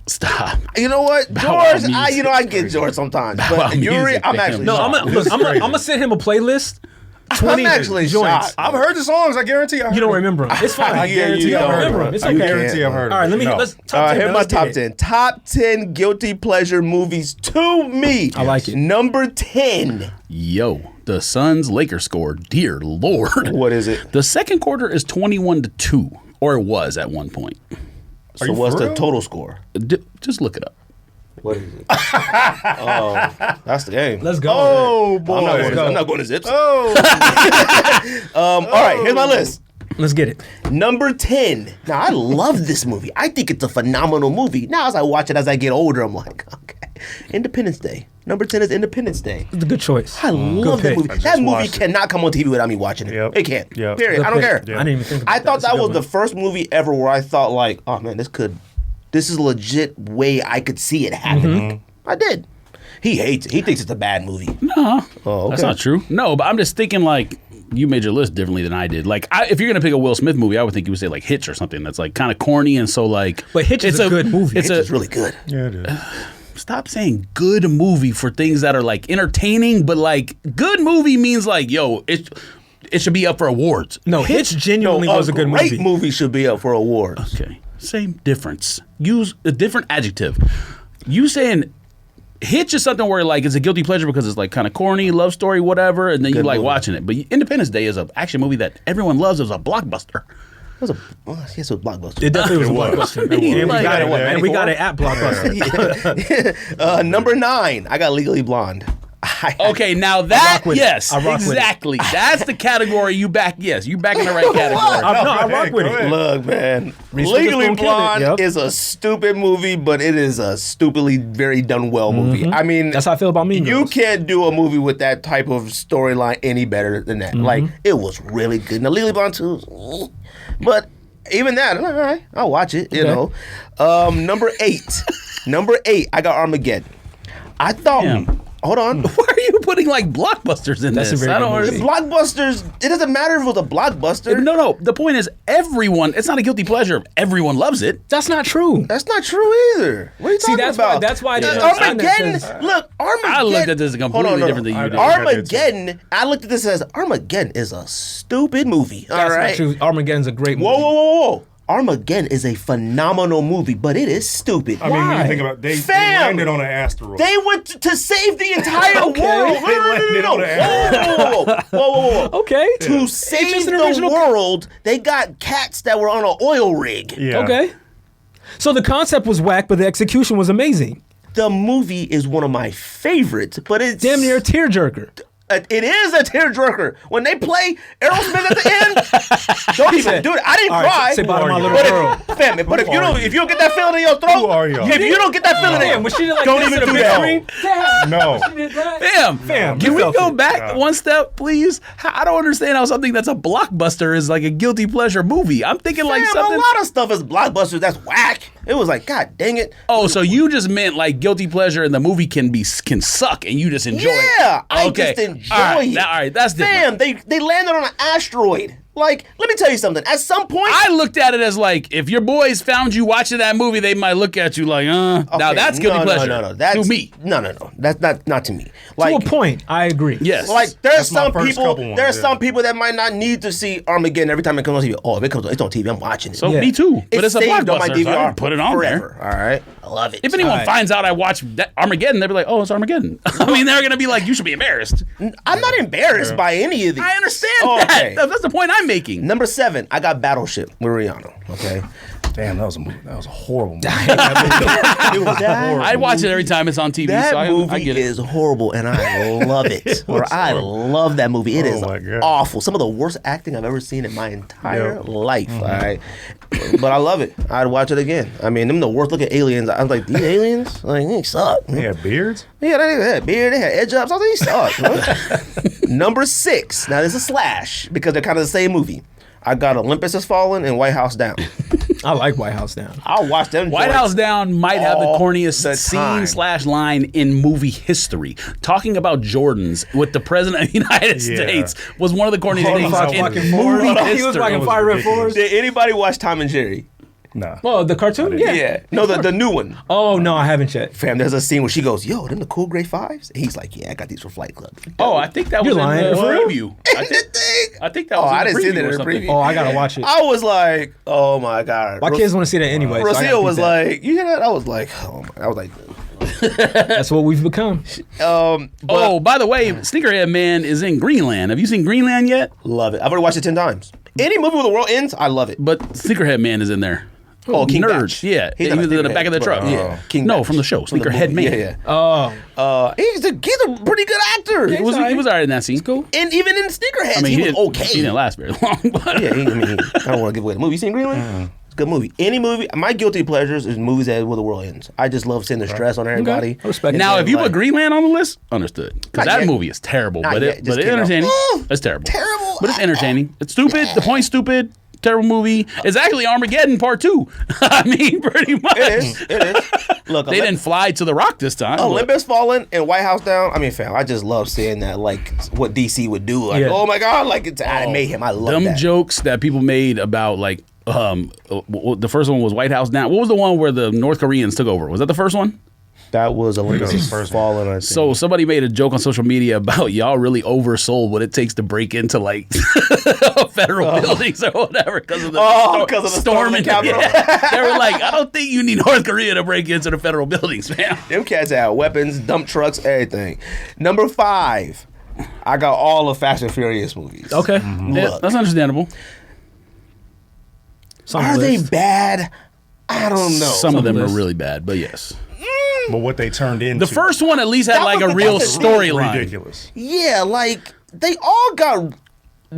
Stop. You know what, Bow Wow George? music I is get crazy. George sometimes, Bow Wow but Yuri, music, I'm fam. actually No, shocked. I'm gonna send him a playlist. 20 I'm actually joints. shocked. I've heard the songs. I guarantee. You don't remember them. It's fine. I Yeah, guarantee you I've don't heard remember them. them. It's I okay. guarantee I've heard them. All right, let me. No. Let's top 10. Here's my Let's get top it. 10. Top 10 guilty pleasure movies to me. I like it. Number 10. Yo, the Suns Lakers score. Dear Lord. What is it? The second quarter is 21-2, or it was at one point. So you what's for the real? total score? Just look it up. What is it? Oh, that's the game. Let's go. Oh boy. I'm not going to Zips. Oh. All right, here's my list. Let's get it. Number 10. Now, I love this movie. I think it's a phenomenal movie. Now, as I watch it as I get older, I'm like, okay. Independence Day. Number 10 is Independence Day. It's a good choice. I love that pick. movie. I just That movie watched it. cannot come on TV without me watching it. Yep. It can't. Yep. Period. Good I don't pick. care. I didn't even think about I thought That's a that good was one. the first movie ever where I thought like, oh man, this is a legit way I could see it happening. I did. He hates it. He thinks it's a bad movie. No, Oh, okay. that's not true. No, but I'm just thinking like you made your list differently than I did. Like, if you're gonna pick a Will Smith movie, I would think you would say like Hitch or something that's like kind of corny and so like. But Hitch is a good movie. It's It's really good. Yeah, it is. Stop saying good movie for things that are like entertaining, but like good movie means like yo, it should be up for awards. No, Hitch genuinely was a good great movie. movie should be up for awards. Okay, same difference. Use a different adjective. You saying Hitch is something where like it's a guilty pleasure because it's like kind of corny, love story, whatever, and then you Good like movie. watching it. But Independence Day is an action movie that everyone loves. It was a blockbuster. It was yes, it was Blockbuster. It definitely was a blockbuster. And we Like- got it. What, And we got it at Blockbuster. Number 9, I got Legally Blonde. Okay, now that rock with it. yes, I rock with it. exactly. That's the category you back. Yes, you back in the right category. I rock Hey, with go it. ahead. Look, man. Reese Legally Witherspoon killed it, Blonde yep. is a stupid movie, but it is a stupidly very done well movie. I mean, That's how I feel about Mean you Girls. can't do a movie with that type of storyline any better than that. Like, it was really good. Now, Legally Blonde 2, but even that, I'm like, all right, I'll watch it, you Okay. know. Number 8. Number 8, I got Armageddon. I thought Damn. hold on. Why are you putting like blockbusters in That's a this? very I don't good movie. understand. Blockbusters. It doesn't matter if it was a blockbuster. No. The point is, everyone. It's not a guilty pleasure. Everyone loves it. That's not true. That's not true either. What are you See, talking that's about? why- that's why I didn't understand that, Armageddon. 'cause- Look, Armageddon. I looked at this completely Hold on, different than you did. Armageddon. I looked at this as Armageddon is a stupid movie. All That's right. not true. Armageddon's a great movie. Whoa. Armageddon is a phenomenal movie, but it is stupid. I mean, when Why? you think about they Fam! landed on an asteroid. They went to save the entire world. They landed on an Whoa. Okay. To just save an the original- world, they got cats that were on an oil rig. Yeah. Okay. So the concept was whack, but the execution was amazing. The movie is one of my favorites, but it's Damn near a tearjerker. It is a tearjerker. When they play Aerosmith at the end, don't even do it. I didn't All right, cry. say bye to my little but girl. But if you don't get that feeling in your throat, Who are y'all? if you don't get that feeling in Damn, when she did like don't this even in the do big that. screen. Damn. No. She did that. Fam, you can we felt go it. back one step, please? I don't understand how something that's a blockbuster is like a guilty pleasure movie. I'm thinking like Damn, something. a lot of stuff is blockbusters. That's whack. It was like, God dang it. Oh, so you just meant like guilty pleasure and the movie can suck and you just enjoy it. Yeah, I Okay. just enjoy All right, it. all right, that's different. Fam, they landed on an asteroid. Like, let me tell you something. At some point, I looked at it as like, if your boys found you watching that movie, they might look at you like, now Okay, that's guilty pleasure. No, that's to me. No, that's not to me. Like, To a point, I agree. Yes. Like there's That's my some first people, couple ones, there's yeah. some people that might not need to see Armageddon every time it comes on TV. Oh, if it comes on, it's on TV. I'm watching it. So Yeah. me too. But it's a saved on my blockbuster. So I DVR can put it on forever. there. All right, I love it. If anyone Alright. finds out I watched that Armageddon, they'll be like, "Oh, it's Armageddon." I mean, they're gonna be like, "You should be embarrassed." I'm not embarrassed by any of these. I understand Oh, that. okay. That's the point I'm making. Number 7, I got Battleship with Rihanna. Okay, Damn, that was a movie. That was a horrible movie. I watch it every time it's on TV. that so I movie get it. is horrible, and I love it. Or I love that movie. It is my God. awful. Some of the worst acting I've ever seen in my entire Yeah. life. All right, but I love it. I'd watch it again. I mean, them the worst looking aliens. I was like, these aliens, like they suck. They had beards? Yeah, they had beard, they had edge ups. I was like, these suck. Number 6. Now this is a slash because they're kind of the same movie. I got Olympus Has Fallen and White House Down. I like White House Down. I'll watch them. White joints. House Down might have the all corniest the time. scene/line in movie history. Talking about Jordans with the president of the United Yeah. States was one of the corniest Hold on, things I was in walking forward. movie history. He was walking was fire red ridiculous. forwards. Did anybody watch Tom and Jerry? Nah. Oh, the cartoon? Yeah. No, the new one. Oh, no, I haven't yet. Fam, there's a scene where she goes, "Yo, them the cool gray 5s?" And he's like, "Yeah, I got these for Flight Club." Oh, I think that was You're lying. in the For real? preview. I think that Oh, was. I in the didn't see preview that in or the something. preview. Oh, I gotta watch it. I was like, "Oh my god." My kids want to see that anyway. so I gotta Rocio keep was that. like, "You hear that?" I was like, "Oh my!" I was like, That's what we've become. but Oh, by the way, Sneakerhead Man is in Greenland. Have you seen Greenland yet? love it. I've already watched it 10 times. Any movie where the world ends, I love it. But Sneakerhead Man is in there. Oh, King Nerd. Batch. Yeah, He's he not was a in the back of the sneakerhead, truck. but, Yeah, King no, Batch. from the show, From the Sneakerhead movie. Man. Yeah. Oh, He's a pretty good actor. He was alright. alright in that scene. cool. And even in Sneakerheads, I mean, he was didn't, okay. He didn't last very long. But Yeah, I don't want to give away the movie. You seen Greenland? It's a good movie. Any movie. My guilty pleasures is movies that where the world ends. I just love seeing the stress on everybody. I respect And now, then, if you like, put Greenland on the list, understood. Because Not that yet. movie is terrible, Not but yet. it's Just came out. entertaining. Oh, It's terrible. terrible. But it's entertaining. It's stupid. The point's stupid. Terrible movie. It's actually Armageddon Part 2. I mean, pretty much. It is. Look, They didn't fly to the rock this time. but- Olympus Fallen and White House Down. I mean, fam, I just love seeing that, like what DC would do. Like, Yeah. oh my god, like it's out of mayhem. I love Them that. jokes that people made about like the first one was White House Down. What was the one where the North Koreans took over? Was that the first one? That was Olympus was the first Fallen. I think. So somebody made a joke on social media about y'all really oversold what it takes to break into like federal buildings or whatever because of the storm in the Capitol. Yeah. They were like, I don't think you need North Korea to break into the federal buildings, man. Them cats had weapons, dump trucks, everything. Number 5, I got all of Fast and Furious movies. okay. Yeah, Look. that's understandable. It's on the Are they list. bad? I don't know. Some of them are list. really bad, but yes. But what they turned into. The first one at least had That like was a the- real that's the thing. storyline. ridiculous. Yeah, like they all got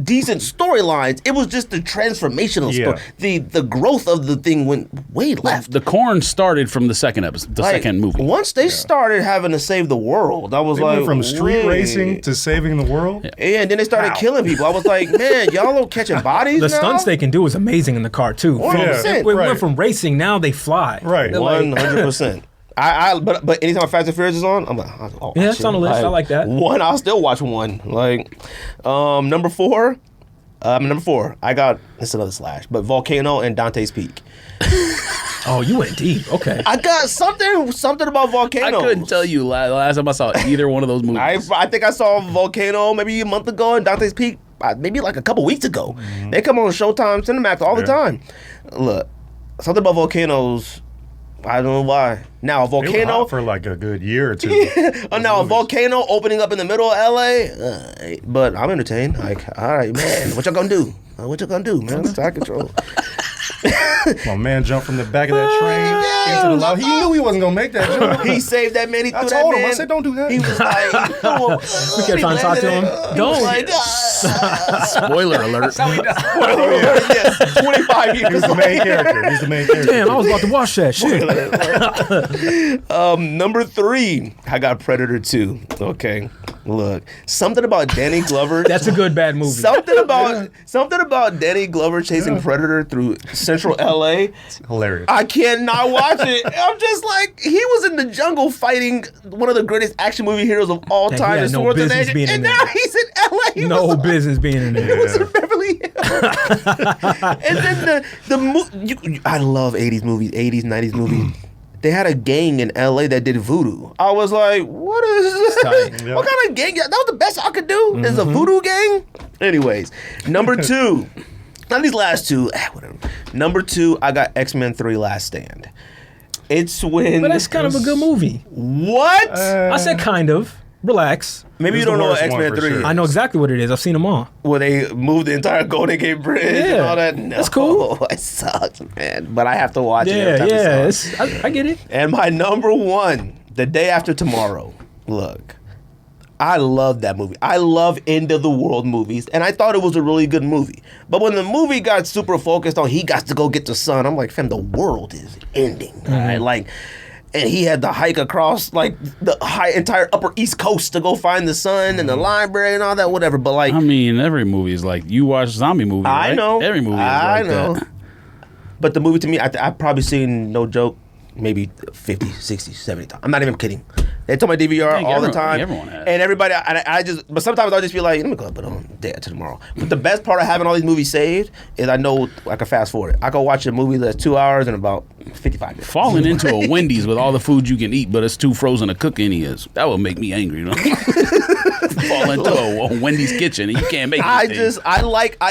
decent storylines. It was just the transformational Yeah. story. The growth of the thing went way left. The corn started from the second episode, the Like, second movie. Once they started having to save the world, I was They like, went from street wait. racing to saving the world. Yeah, and then they started Wow. killing people. I was like, man, y'all are catching bodies The now? stunts they can do is amazing in the car too. 100%. We right. went from racing, now they fly. Right. They're like- 100%. But anytime Fast and Furious is on, I'm like, oh, Yeah, it's on the list. I like that. One, I'll still watch one. Like, number four, I got, it's another slash, but Volcano and Dante's Peak. Oh, you went deep. Okay. I got something about Volcano. I couldn't tell you last time I saw either one of those movies. I think I saw Volcano maybe a month ago and Dante's Peak maybe like a couple weeks ago. Mm-hmm. They come on Showtime, Cinemax all the time. Look, something about volcanoes, I don't know why. Now, a It was volcano hot for like a good year or two. now a volcano opening up in the middle of LA, but I'm entertained. Like, all right, man, what y'all gonna do? What you gonna do, man? It's out of control. My man jumped from the back of that train into the lava. He knew he wasn't gonna make that jump. He saved that man. He threw I that told him. man. I said, "Don't do that." He was like, We kept trying to talk to him. Don't. Don't. Spoiler alert. Yes, 25 years. He's the main character. He's the main character. Damn, I was about to watch that shit. Number 3, I got Predator 2. Okay, look, something about Danny Glover. That's a good bad movie. Something about Danny Glover chasing Predator through Central LA. It's hilarious. I cannot watch it. I'm just like, he was in the jungle fighting one of the greatest action movie heroes of all And he time, had the no Swords of business Nature, being in and there. now he's in LA. He No was business being in He there. was in Beverly Hills. And then I love 80s movies, 80s, 90s movies. They had a gang in LA that did voodoo. I was like, what is this? Tight. Yeah. What kind of gang? That was the best I could do. There's a voodoo gang? Anyways, number 2. Not these last two. Whatever. Number 2, I got X-Men 3 Last Stand. It's when... But that's kind of a good movie. What? I said kind of. Relax. Maybe you It's don't the know what worst one X-Men for 3 sure. is. I know exactly what it is. I've seen them all. Where they moved the entire Golden Gate Bridge and Yeah, all that. No, that's cool. It sucks, man. But I have to watch it Yeah, every time yeah. it's on. I get it. And my number 1, The Day After Tomorrow. Look, I love that movie. I love end of the world movies, and I thought it was a really good movie. But when the movie got super focused on he got to go get the sun, I'm like, fam, the world is ending. All right? Like, and he had to hike across like the entire Upper East Coast to go find the sun and the library and all that, whatever. But like, I mean, every movie is like, you watch zombie movies, right? I know. Every movie is I like know. that. But the movie to me, I've probably seen, no joke, maybe 50, 60, 70 times. I'm not even kidding. They told my DVR I think all the everyone- time. everyone has. And everybody, I just, but sometimes I'll just be like, let me go put on Day After Tomorrow. But the best part of having all these movies saved is I know I can fast forward it. I can watch a movie that's 2 hours and about 55 minutes. Falling into a Wendy's with all the food you can eat, but it's too frozen to cook any is. That would make me angry. You know? Fall into a Wendy's kitchen and you can't make anything.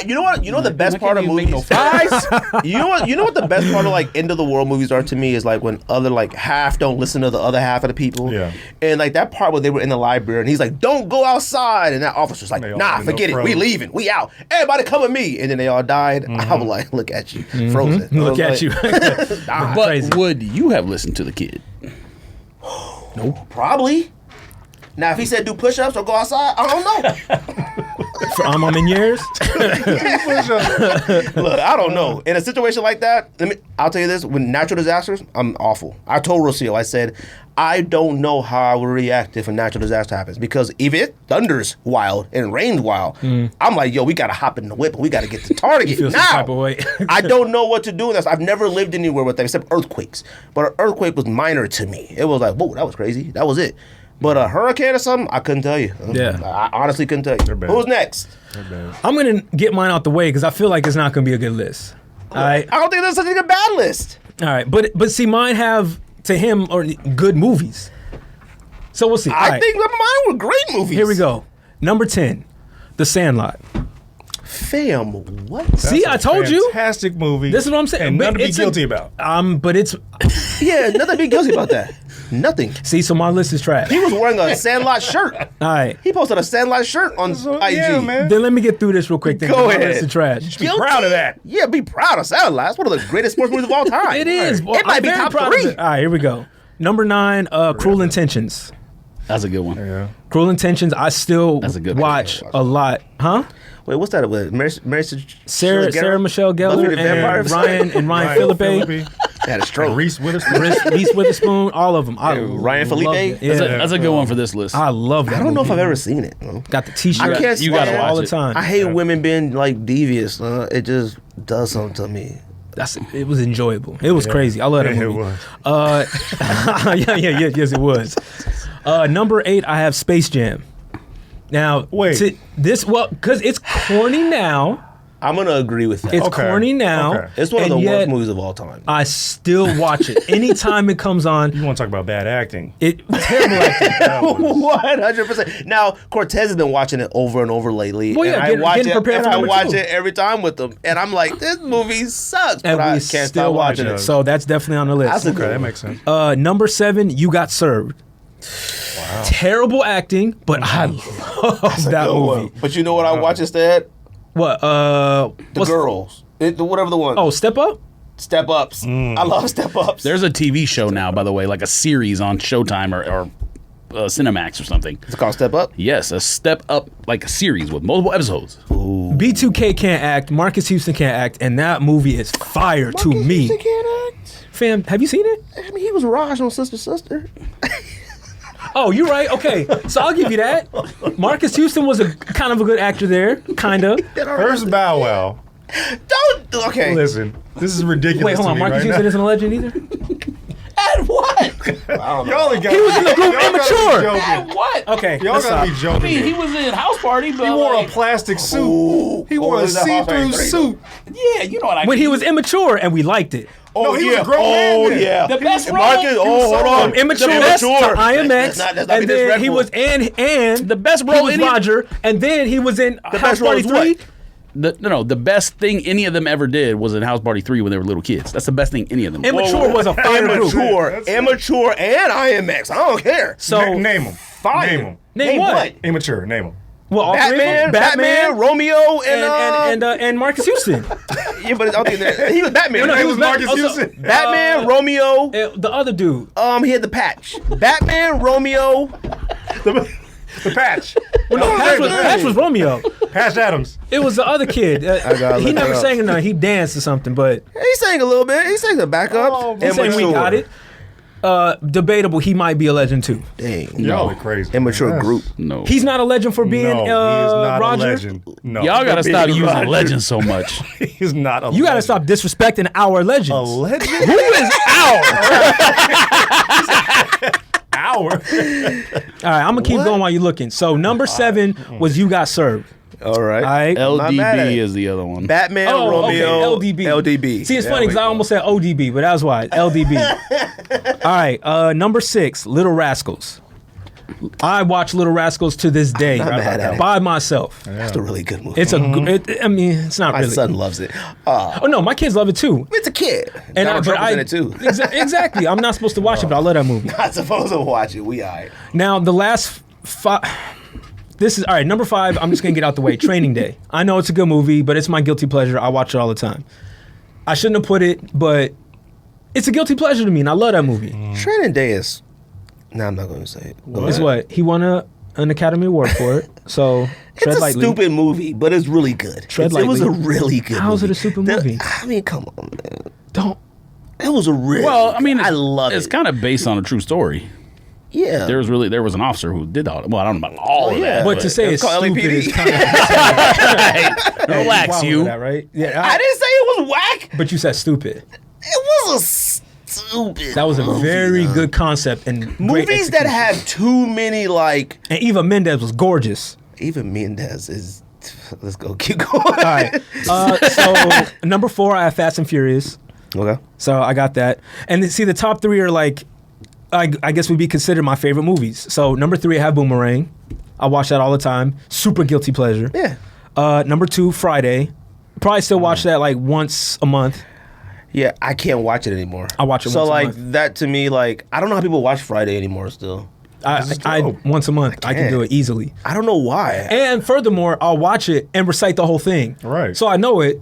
You know what? You know the best I part of can't even make movies. no Guys, you know what the best part of like end of the world movies are to me is like when other like half don't listen to the other half of the people. Yeah. And like that part where they were in the library and he's like, "Don't go outside," and that officer's like, They all "Nah, end up forget it. We frozen. leaving. We out. Everybody come with me." And then they all died. I was like, "Look at you, frozen." I Look was at like, you. "Nah, But Crazy. would you have listened to the kid? probably." Now, if he said do push-ups or go outside, I don't know. I'm in years. Look, I don't know. In a situation like that, I'll tell you this: when natural disasters, I'm awful. I told Rocio, I said, I don't know how I would react if a natural disaster happens because if it thunders wild and rains wild, I'm like, yo, we gotta hop in the whip and we gotta get to Target Feel some now. type of way. I don't know what to do in this. I've never lived anywhere with that except earthquakes. But an earthquake was minor to me. It was like, whoa, that was crazy. That was it. But a hurricane or something, I couldn't tell you. Yeah. I honestly couldn't tell you. bad. Who's next? I'm gonna get mine out the way because I feel like it's not gonna be a good list. All right. I don't think there's such a bad list. All right. But see, mine have to him or good movies. So we'll see. All I right. think mine were great movies. Here we go. Number 10, The Sandlot. Fam, what? See, I told you. Fantastic movie. This is what I'm saying. And But nothing to be it's guilty about. But it's Yeah, nothing to be guilty about that. Nothing. see. So my list is trash. He was wearing a Sandlot shirt. All right. He posted a Sandlot shirt on IG. Yeah, man. Then let me get through this real quick. Then Go my ahead. list is trash. Guilty? proud of that. Yeah, be proud of Sandlot. It's one of the greatest sports movies of all time. It is. Well, it might I'm be very top proud of 3. it. All right, here we go. Number 9, Cruel Intentions. That's a good one. Yeah. Cruel Intentions. I still That's a good watch a lot. Huh? Wait, what's that with? Sarah Michelle Buffy Gellar the Vampire and Ryan Philippe. Had a stroke. Reese Witherspoon. Reese Witherspoon, all of them. Ryan loved Philippe? it. That's, Yeah, that's a good one for this list. I love that. I don't know if movie. I've ever seen it. Bro. Got the T-shirt. I can't You gotta stand watch all the it. time. I hate women being like devious. It just does something to me. It was enjoyable. It was crazy. I love that movie. It was. Yes, it was. Number 8, I have Space Jam. Now, Wait. because it's corny now. I'm gonna agree with that. It's Okay. corny now. Okay. It's one of and the yet worst movies of all time. I still watch it anytime it comes on. You want to talk about bad acting? Terrible acting. That was- 100%. Now Cortez has been watching it over and over lately. Well, yeah, and getting- I watch getting it. prepared And for I number watch 2. it every time with him, and I'm like, this movie sucks, And but I we can't still stop watching watch it. it. So that's definitely on the list. That's a Okay, good that one. makes sense. Number 7, You Got Served. Wow. Terrible acting, but I love that movie. But you know what I watch instead? What? The girls. Whatever the one. Oh, Step Up? Step Ups. I love Step Ups. There's a TV show now, by the way, like a series on Showtime or Cinemax or something. It's called Step Up. Yes, a Step Up, like a series with multiple episodes. B2K can't act, Marcus Houston can't act, and that movie is fire to me. He can't act. Fam, have you seen it? I mean, he was Raj on Sister Sister. Oh, you're right. Okay, so I'll give you that. Marcus Houston was a kind of a good actor there, kind of. First Bow Wow. Don't. Okay. Listen, this is ridiculous. Wait, hold to on. me Marcus right Houston now. isn't a legend either. And what? I don't know. Y'all got He was in the group y'all gotta be Immature. joking. What? Okay, Y'all let's gotta be stop. I joking. mean, he was in House Party, but He wore like, a plastic suit. Ooh. He wore Oh, a is that Hall of Fame see-through 3 suit. yeah, you know what I mean. When he was immature, and we liked it. No, he was yeah. a grown man Oh then. yeah. The best And role- Marcus. Oh, hold on. From immature The to IMX, That's not and be then he disrespectful. was and The best he role was any- Roger, and then he was in House best role Party is what? 3. The best thing any of them ever did was in House Party 3 when they were little kids. That's the best thing any of them did. Immature was a fire group. Immature, and IMX. I don't care. So Name him. Fire. Name him. name what? Immature. Name him. Well, all three of them? Batman, Romeo, and Marcus Houston. yeah, but I think that he was Batman. No, he Name was was Marcus also- Houston. Batman, Romeo. The other dude. He had the patch. Batman, Romeo. The Patch. Well, no, Patch was Romeo. Patch Adams. It was the other kid. gotta He look never it up. sang nothing. He danced or something, but He sang a little bit. He sang the backups. Oh, he sang we got it. Debatable. He might be a legend too. Dang. Y'all are crazy. Immature Yes. group. No. He's not a legend for being No, he is not Roger. a legend. No. Y'all gotta Big stop using Roger. legends so much. He's not a legend. You got to stop disrespecting our legends. A legend? Who is our? Hour. All right, I'm gonna keep going while you're looking. So number 7 was You Got Served. All right. All right. Not mad at LDB it. is the other one. Batman, Oh, Romeo, okay, LDB. LDB. See, it's There funny we because I go. almost said ODB, but that was why. LDB. All right, number 6, Little Rascals. I watch Little Rascals to this day not mad at it. by myself. That's a really good movie. It's I mean, it's not My really. son loves it. Oh no, my kids love it too. It's a kid. And Donald Trump was in it too. Exactly. I'm not supposed to watch it, but I love that movie. Not supposed to watch it. We alright. Now the last 5. This is all right. Number 5. I'm just gonna get out the way. Training Day. I know it's a good movie, but it's my guilty pleasure. I watch it all the time. I shouldn't have put it, but it's a guilty pleasure to me, and I love that movie. Training Day is. No, I'm not going to say it. Go It's ahead. what he won an Academy Award for it. So tread It's a lightly. stupid movie, but it's really good. Tread It was a lightly. really good How is movie. it a stupid movie? I mean, come on, man. Don't. It was a really. Well, I mean, I love it's it. kind of based on a true story. Yeah. There was an officer who did all. Well, I don't know about all of yeah. that. But to say it's called stupid LAPD. is kind of relax, you. that, right? Yeah, I didn't say it was whack. but you said stupid. It was a stupid. That was a movie, very man. good concept and great Movies that execution. have too many like. And Eva Mendes was gorgeous. Even Mendez is. Let's go. Keep going. All right. So number 4, I have Fast and Furious. Okay. So I got that. And then, see, the top 3 are like, I guess would be considered my favorite movies. So number 3, I have Boomerang. I watch that all the time. Super guilty pleasure. Yeah. Number 2, Friday. Probably still watch that like once a month. Yeah, I can't watch it anymore. I watch it so once a like month. that to me, like I don't know how people watch Friday anymore. Still, I once a month. I can can't. do it easily. I don't know why. And furthermore, I'll watch it and recite the whole thing. Right. So I know it.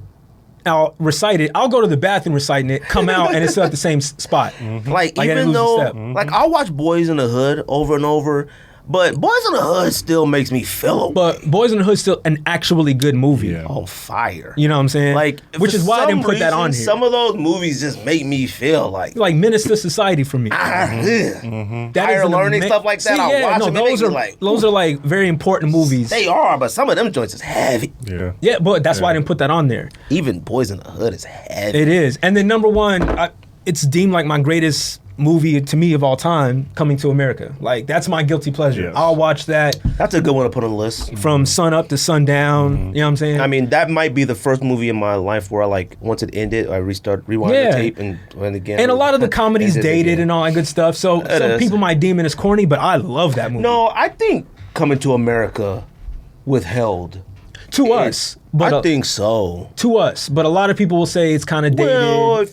I'll recite it. I'll go to the bathroom reciting it, come out, and it's still at the same spot. Like Like, I didn't even lose a though, step. like I'll watch Boys in the Hood over and over, But Boys in the Hood still makes me feel away. But Boys in the Hood's still an actually good movie. Yeah. On fire. You know what I'm saying? Like, which for is why I didn't some put that on reason, here. Some of those movies just make me feel like Menace to Society for me. that That Higher an learning ama- stuff like that. See, I yeah, watch no, them and they those be are like those are like very important movies. they are, but some of them joints is heavy. Yeah. Yeah, but that's why I didn't put that on there. Even Boys in the Hood is heavy. It is. And then number one, it's deemed like my greatest movie to me of all time, Coming to America. Like, that's my guilty pleasure. Yes. I'll watch that That's a good one to put on the list. from sun up to sundown. You know what I'm saying? I mean, that might be the first movie in my life where I like once it ended, I rewind Yeah. the tape and again. and a lot of the comedies ended dated again. and all that good stuff. So It some is. people might deem it as corny, but I love that movie. No, I think Coming to America withheld. To us. But I think so. to us. But a lot of people will say it's kind of dated. Well,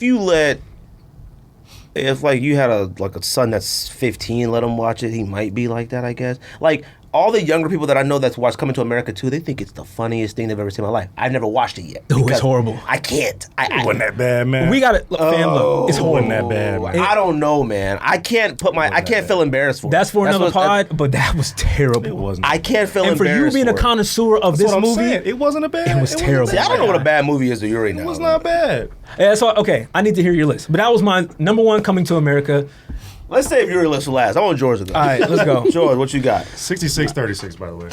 if like you had a son that's 15, let him watch it. He might be like that, I guess. Like all the younger people that I know that's watched Coming to America too, they think it's the funniest thing they've ever seen in my life. I've never watched it yet. Ooh, it's because horrible. I can't. It wasn't that bad, man. we got it. Fam, look, it's It wasn't horrible. that bad, man. I don't know, man. I can't feel embarrassed for it. That's for another what- pod, but that was terrible. It wasn't. I can't feel And for embarrassed you being a for it. connoisseur of That's this what I'm movie, saying. It wasn't a bad. It was wasn't terrible. See, I don't know what a bad movie is to you right now. It was not bad. yeah, so okay, I need to hear your list. But that was my number one, Coming to America. Let's save your list for last. I want George to go. All right, let's go. George, what you got? 66-36, by the way.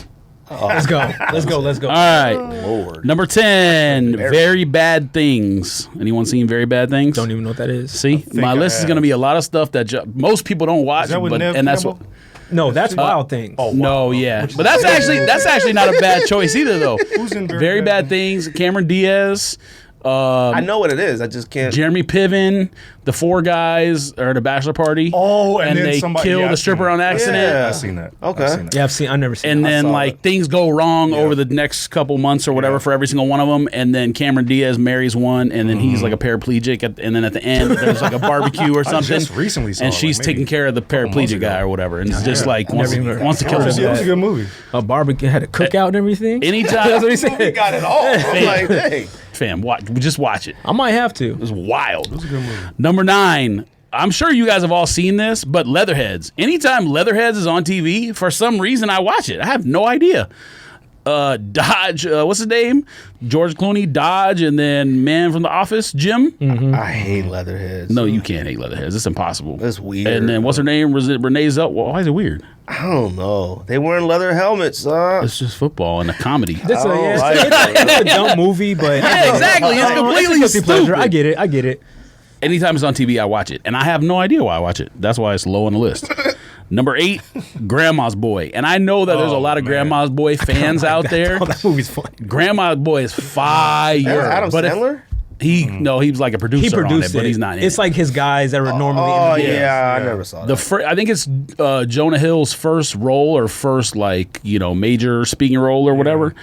Let's go. Let's go. Let's go. All right. Lord. Number 10, Very Bad Things. Anyone seen Very Bad Things? Don't even know what that is. See, my I list is have. going to be a lot of stuff that most people don't watch. Is that with but, Nev and that's Campbell? what. No, that's Wild Things. Oh, No, wow. yeah, Which is but that's actually not a bad choice either, though. Who's in Very Bad Things? Cameron Diaz, I know what it is. I just can't. Jeremy Piven, the four guys are at a bachelor party. Oh, and then they somebody- kill yeah, the I've stripper seen on that. accident. Yeah. I've seen that. Okay. I've seen that. Yeah, I've never seen And it. then saw like it. things go wrong Yeah. over the next couple months or whatever for every single one of them, and then Cameron Diaz marries one, and then he's like a paraplegic, and then at the end there's like a barbecue or something. just recently saw and it, she's like, maybe taking care of the months paraplegic ago. guy or whatever, and it's just like wants Never even to kill It was him. a good movie. A barbecue had a cookout and everything. Anytime, That's what he We said. got it all. Like, hey. fam, just watch it. I might have to. It was wild. It was a good movie. Number 9. I'm sure you guys have all seen this, but Leatherheads. Anytime Leatherheads is on TV, for some reason I watch it. I have no idea. Dodge, what's his name? George Clooney, Dodge, and then Man from the Office, Jim. I hate Leatherheads. No, you can't hate Leatherheads. It's impossible. That's weird. And then what's her name? Was it Renee Zellweger? Why is it weird? I don't know. They wearing leather helmets. It's just football and a comedy. That's Oh, yeah, like it's a dumb movie, but Yeah, exactly. It's completely it's a guilty pleasure. stupid. I get it. I get it. Anytime it's on TV, I watch it. And I have no idea why I watch it. That's why it's low on the list. Number 8, Grandma's Boy. And I know that there's a lot of man. Grandma's Boy fans out there. Oh, that movie's funny. Grandma's Boy is fire. Adam But if- Sandler? No, he was like a producer He produced on it, but it. he's not in It's it. like his guys that were normally. Oh, in the yeah, I never saw that. I think it's Jonah Hill's first role or first major speaking role or whatever.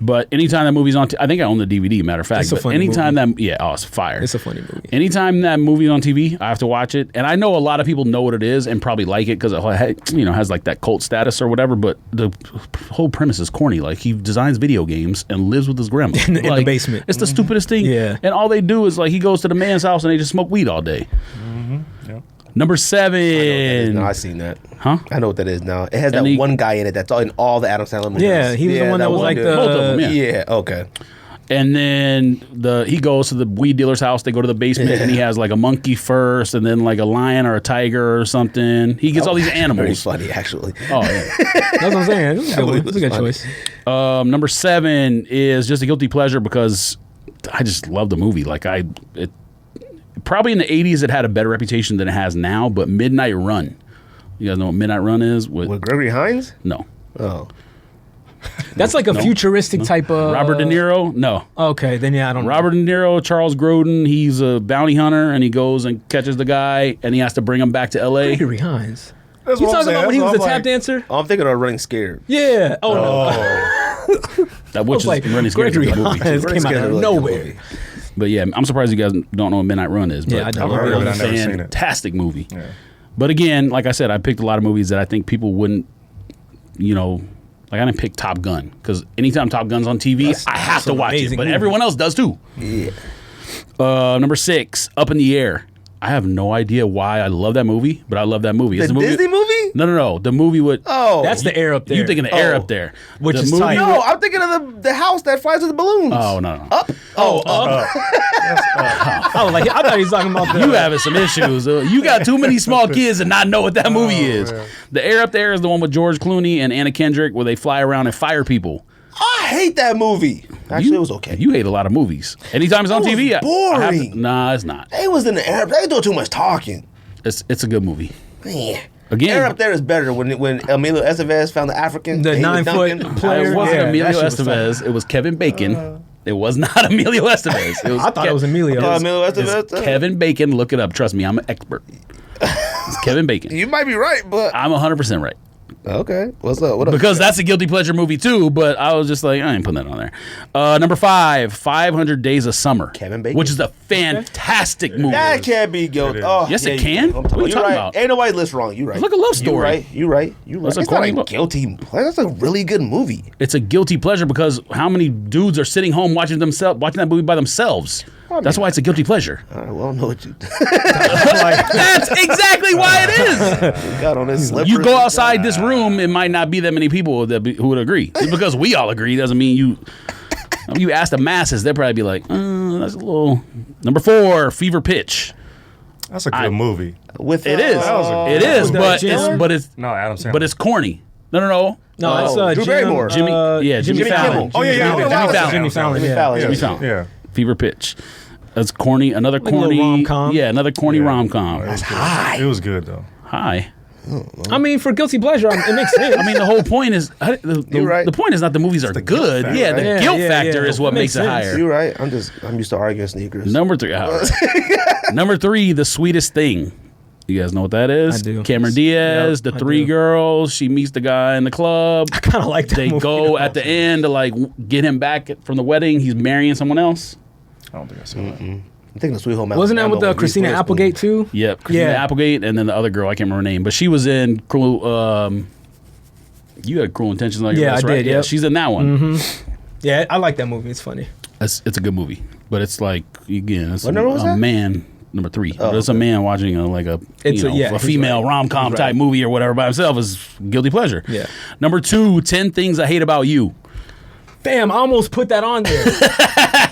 But anytime that movie's on, I think I own the DVD. Matter of fact, It's a but funny anytime it's fire. It's a funny movie. Anytime that movie's on TV, I have to watch it. And I know a lot of people know what it is and probably like it because it has like that cult status or whatever. But the whole premise is corny. Like he designs video games and lives with his grandma In the Like, basement. It's the stupidest thing. Yeah. And all they do is like he goes to the man's house and they just smoke weed all day. Yeah. Number 7. No, I seen that. Huh? I know what that is now. It has And that he- one guy in it that's in all the Adam Sandler movies. Yeah, he was the one that was like dude. the- Both of them, yeah. Yeah, okay. And then he goes to the weed dealer's house. They go to the basement, and he has like a monkey first, and then like a lion or a tiger or something. He gets all these Very animals. funny, actually. Oh, yeah. That's what I'm saying. It's a good, movie one. It's a good was choice. Number 7 is just a guilty pleasure because I just love the movie. Like probably in the 80s it had a better reputation than it has now. But Midnight Run. You guys know what Midnight Run is? With Gregory Hines? No. Oh. That's like a futuristic type of Robert De Niro? No. Okay, then yeah, I don't. Robert De Niro, Charles Grodin, he's a bounty hunter, and he goes and catches the guy, and he has to bring him back to L.A. Gregory Hines. That's You what I'm talking saying. about when he was That's a what tap I'm dancer? I'm thinking of Running Scared. Yeah. Oh, no. Oh, That which is like Running Scared is a Gregory good movie. Hines Running came out Scared is a of really good nowhere. movie. But yeah, I'm surprised you guys don't know what Midnight Run is. But Yeah, I don't. I've heard of it. I've never seen it. fantastic movie. yeah. But again, like I said, I picked a lot of movies that I think people wouldn't, like I didn't pick Top Gun because anytime Top Gun's on TV, I have to an watch it. amazing But movie. everyone else does too. Yeah. Number 6, Up in the Air. I have no idea why I love that movie, but I love that movie. The It's a movie. Disney movie? No. The movie with. Oh, That's the air up there. You thinking the air up there? Which The is movie tight. no, I'm thinking of the house that flies with the balloons. Oh no. Up. I was like, I thought he was talking about the. You having some issues. You got too many small kids and not know what that movie is. man. The Air Up There is the one with George Clooney and Anna Kendrick where they fly around and fire people. I hate that movie. Actually, it was okay. You hate a lot of movies. Anytime it's on It was TV, I have to- boring. nah, it's not. They was in the air. They doing too much talking. It's a good movie. Man. Again, Air Up There is better when Emilio Estevez found the African. The and he was 9-foot dunking. player. it wasn't Yeah, Emilio that shit was Estevez. It was Kevin Bacon. It was not Emilio Estevez. It was I thought it was Emilio. Emilio Estevez. It's Kevin Bacon. Look it up. Trust me, I'm an expert. It's Kevin Bacon. You might be right, but I'm 100% right. okay. What's up? What up? Because that's a guilty pleasure movie too, but I was just like, I ain't putting that on there. Number 5, 500 Days of Summer. Kevin Bacon. Which is a fantastic movie. That can't be guilty. is. Oh, Yes, it you can. go. I'm What are you you're talking right. about? Ain't nobody's list wrong. You right. It's like a love story. You right. That's a It's not corny a book. guilty. That's a really good movie. It's a guilty pleasure because how many dudes are sitting home watching that movie by themselves? That's why it's a guilty pleasure. All right. Well, I know what you That's exactly why it is. got on this slipper. You go outside this room, it might not be that many people who would agree. Just because we all agree doesn't mean you. You ask the masses, they'll probably be like, that's a little. Number 4, Fever Pitch. That's a good movie. with It is. It is, With but Jim? No, Adam Sandler. but it's corny. No. No, it's Drew Jim, Barrymore. Jimmy Jimmy Fallon. Kimmel. Oh, yeah, Jimmy Fallon. Jimmy Fallon. Jimmy Yeah. Fallon. Jimmy Yeah. Fallon. Yeah. Fever Pitch. That's corny. Another Like a little corny rom-com. Yeah, another corny Yeah. rom-com. It was good. high. It was good though. Hi. I mean, for guilty pleasure, it makes sense. I mean, the whole point is You're right. the point is not the movies are the guilt good. factor. Yeah, the Yeah, guilt yeah, factor yeah. is what It makes makes it sense. higher. You're right. I'm used to arguing sneakers. Number 3. Number 3, The Sweetest Thing. You guys know what that is? I do. Cameron Diaz, Yep, the I 3 do. girls. She meets the guy in the club. I kind of like that They movie. go at the end to like get him back from the wedding. He's marrying someone else. I don't think I saw that. I'm thinking of Sweet Home Wasn't that Alabama with Reese Christina Witherspoon. Applegate too? Yep, Christina Yeah. Applegate, and then the other girl I can't remember her name, but she was in Cruel. You had Cruel Intentions on your Yeah, list, I right? did, Yeah, yep. she's in that one. Yeah, I like that movie. It's funny. It's a good movie, but it's like again, it's What number was a that? man. Number 3. But it's a man watching a It's a a female right. rom-com He's type right. movie or whatever by himself is guilty pleasure. Yeah. Number 2, 10 Things I Hate About You. Damn, I almost put that on there.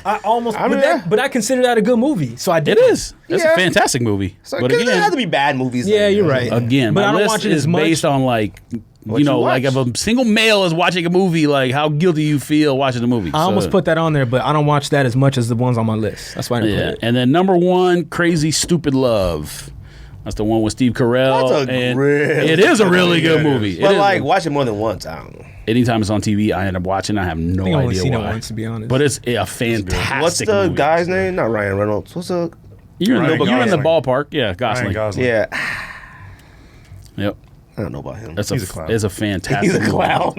I almost, I mean, but I consider that a good movie. So I did. It is. It's Yeah. a fantastic movie. So, But 'cause there again, had to be bad movies. Yeah, then, you're you know? right. Again, But my I don't list watch it is as much. based on like What you you know, like watch. if a single male is watching a movie, like how guilty you feel watching the movie. I almost put that on there, but I don't watch that as much as the ones on my list. That's why I didn't yeah. put it. And then number 1, Crazy Stupid Love. That's the one with Steve Carell. That's a and really it is a really Yeah, good it movie. is. It But is like, a- watch it more than once. I don't know. anytime it's on TV, I end up watching. I have no I think I've only idea seen why. it once, to be honest. But it's a fantastic. What's the movie. guy's name? Not Ryan Reynolds. What's the? You're in Ryan the Gosling. ballpark. Yeah, Ryan Gosling. Gosling. Yeah, Yep. I don't know about him. That's He's a clown. It's a fantastic. He's a movie. clown.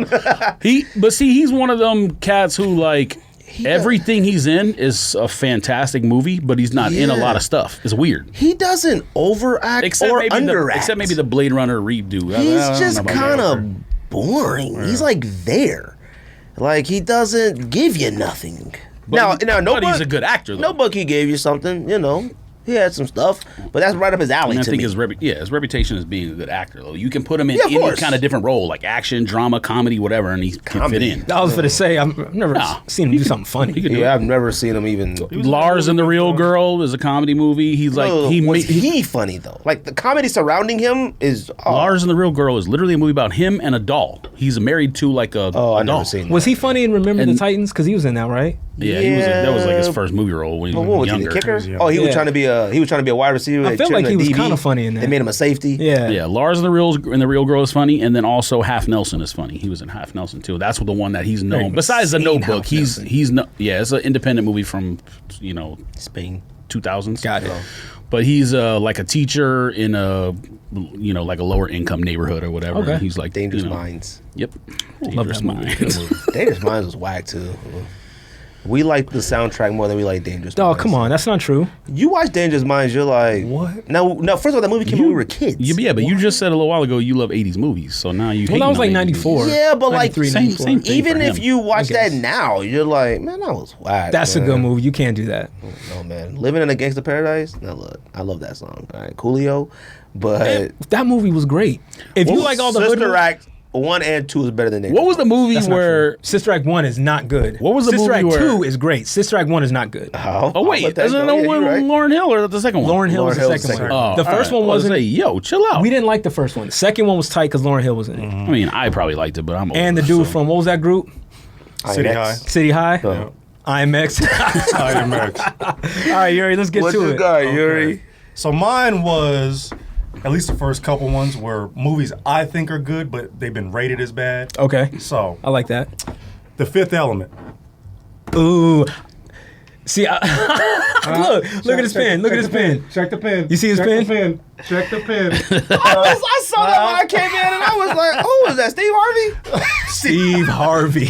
But see, he's one of them cats who like everything he's in is a fantastic movie, but he's not in a Yeah. lot of stuff. It's weird. He doesn't overact or underact. Except maybe the Blade Runner redo. I He's don't know just about kind that. of boring. He's like there, like he doesn't give you nothing. Now, no, but he's a good actor. Though. No book he gave you something. You know, he had some stuff, but that's right up his alley And I to think me. his reputation as being a good actor. Though you can put him in Yeah, of any course. kind of different role, like action, drama, comedy, whatever, and he can fit Comedy. in. I was going to say, I've never Nah. seen him do something funny. He could do Yeah, it. I've never seen him even. Lars and the Real Girl is a comedy movie. He's like No, he was made he funny though? Like the comedy surrounding him is. Oh, Lars and the Real Girl is literally a movie about him and a doll. He's married to like a Oh, a I doll. never seen. Was he funny in Remember the And- Titans? Because he was in that, right? Yeah, that was like his first movie role when he What was was younger. he? The kicker? young. Oh, he was Yeah. trying to be a wide receiver. I They felt turned like he him was DB. kinda funny in that. They made him a safety. Yeah. Yeah, Lars and the Real Girl is funny, and then also Half Nelson is funny. He was in Half Nelson too. That's the one that he's known. Besides the seen Notebook, Half he's no, yeah, it's an independent movie from Spain. 2000s. Got it. But he's like a teacher in a like a lower income neighborhood or whatever. Okay. And he's like Dangerous you know, Minds. Yep. Love Dangerous that movie. Minds. Dangerous Minds was whack too. We like the soundtrack more than we like Dangerous Oh, Minds. come on, that's not true. You watch Dangerous Minds, you're like, What? No, first of all, that movie came when we were kids. Yeah, but you just said a little while ago you love 80s movies, so now you hate Well, that was like 80s 94. movies. Yeah, but like 93, Same 94. thing even for if him. you watch I guess. that now, you're like, man, that was whack. That's a man. good movie. You can't do that. No, man. Living in a Gangsta Paradise? Now, look, I love that song. All right, Coolio. But That movie was great. If you like all the hood Sister movies- Act 1 and 2 is better than Dangerous What was the movie That's not where... true. Sister Act 1 is not good. What was the Sister movie Act where- 2 is great. Sister Act 1 is not good. Oh, wait, I'll let that isn't go. that Yeah, one you're right. Lauryn Hill or the second one? Lauren Hill was Lauryn the Hill's second the one. second The all first right. one I was wasn't. say, yo, chill out. We didn't like the first one. The second one was tight because Lauren Hill was in it. I mean, I probably liked it, but I'm And the over, dude so. from, what was that group? City IMX. High. City High? Oh. IMX. IMX. All right, Yuri, let's get What to you it. got, Yuri? So mine was, at least the first couple ones were movies I think are good, but they've been rated as bad. Okay. So, I like that. The Fifth Element. Ooh. See, look at his pen. Look at his pen. Check the pen. You see his Check pen? The pen. Check the pen. I saw that when I came in and I was like, oh, is that Steve Harvey? Steve Harvey.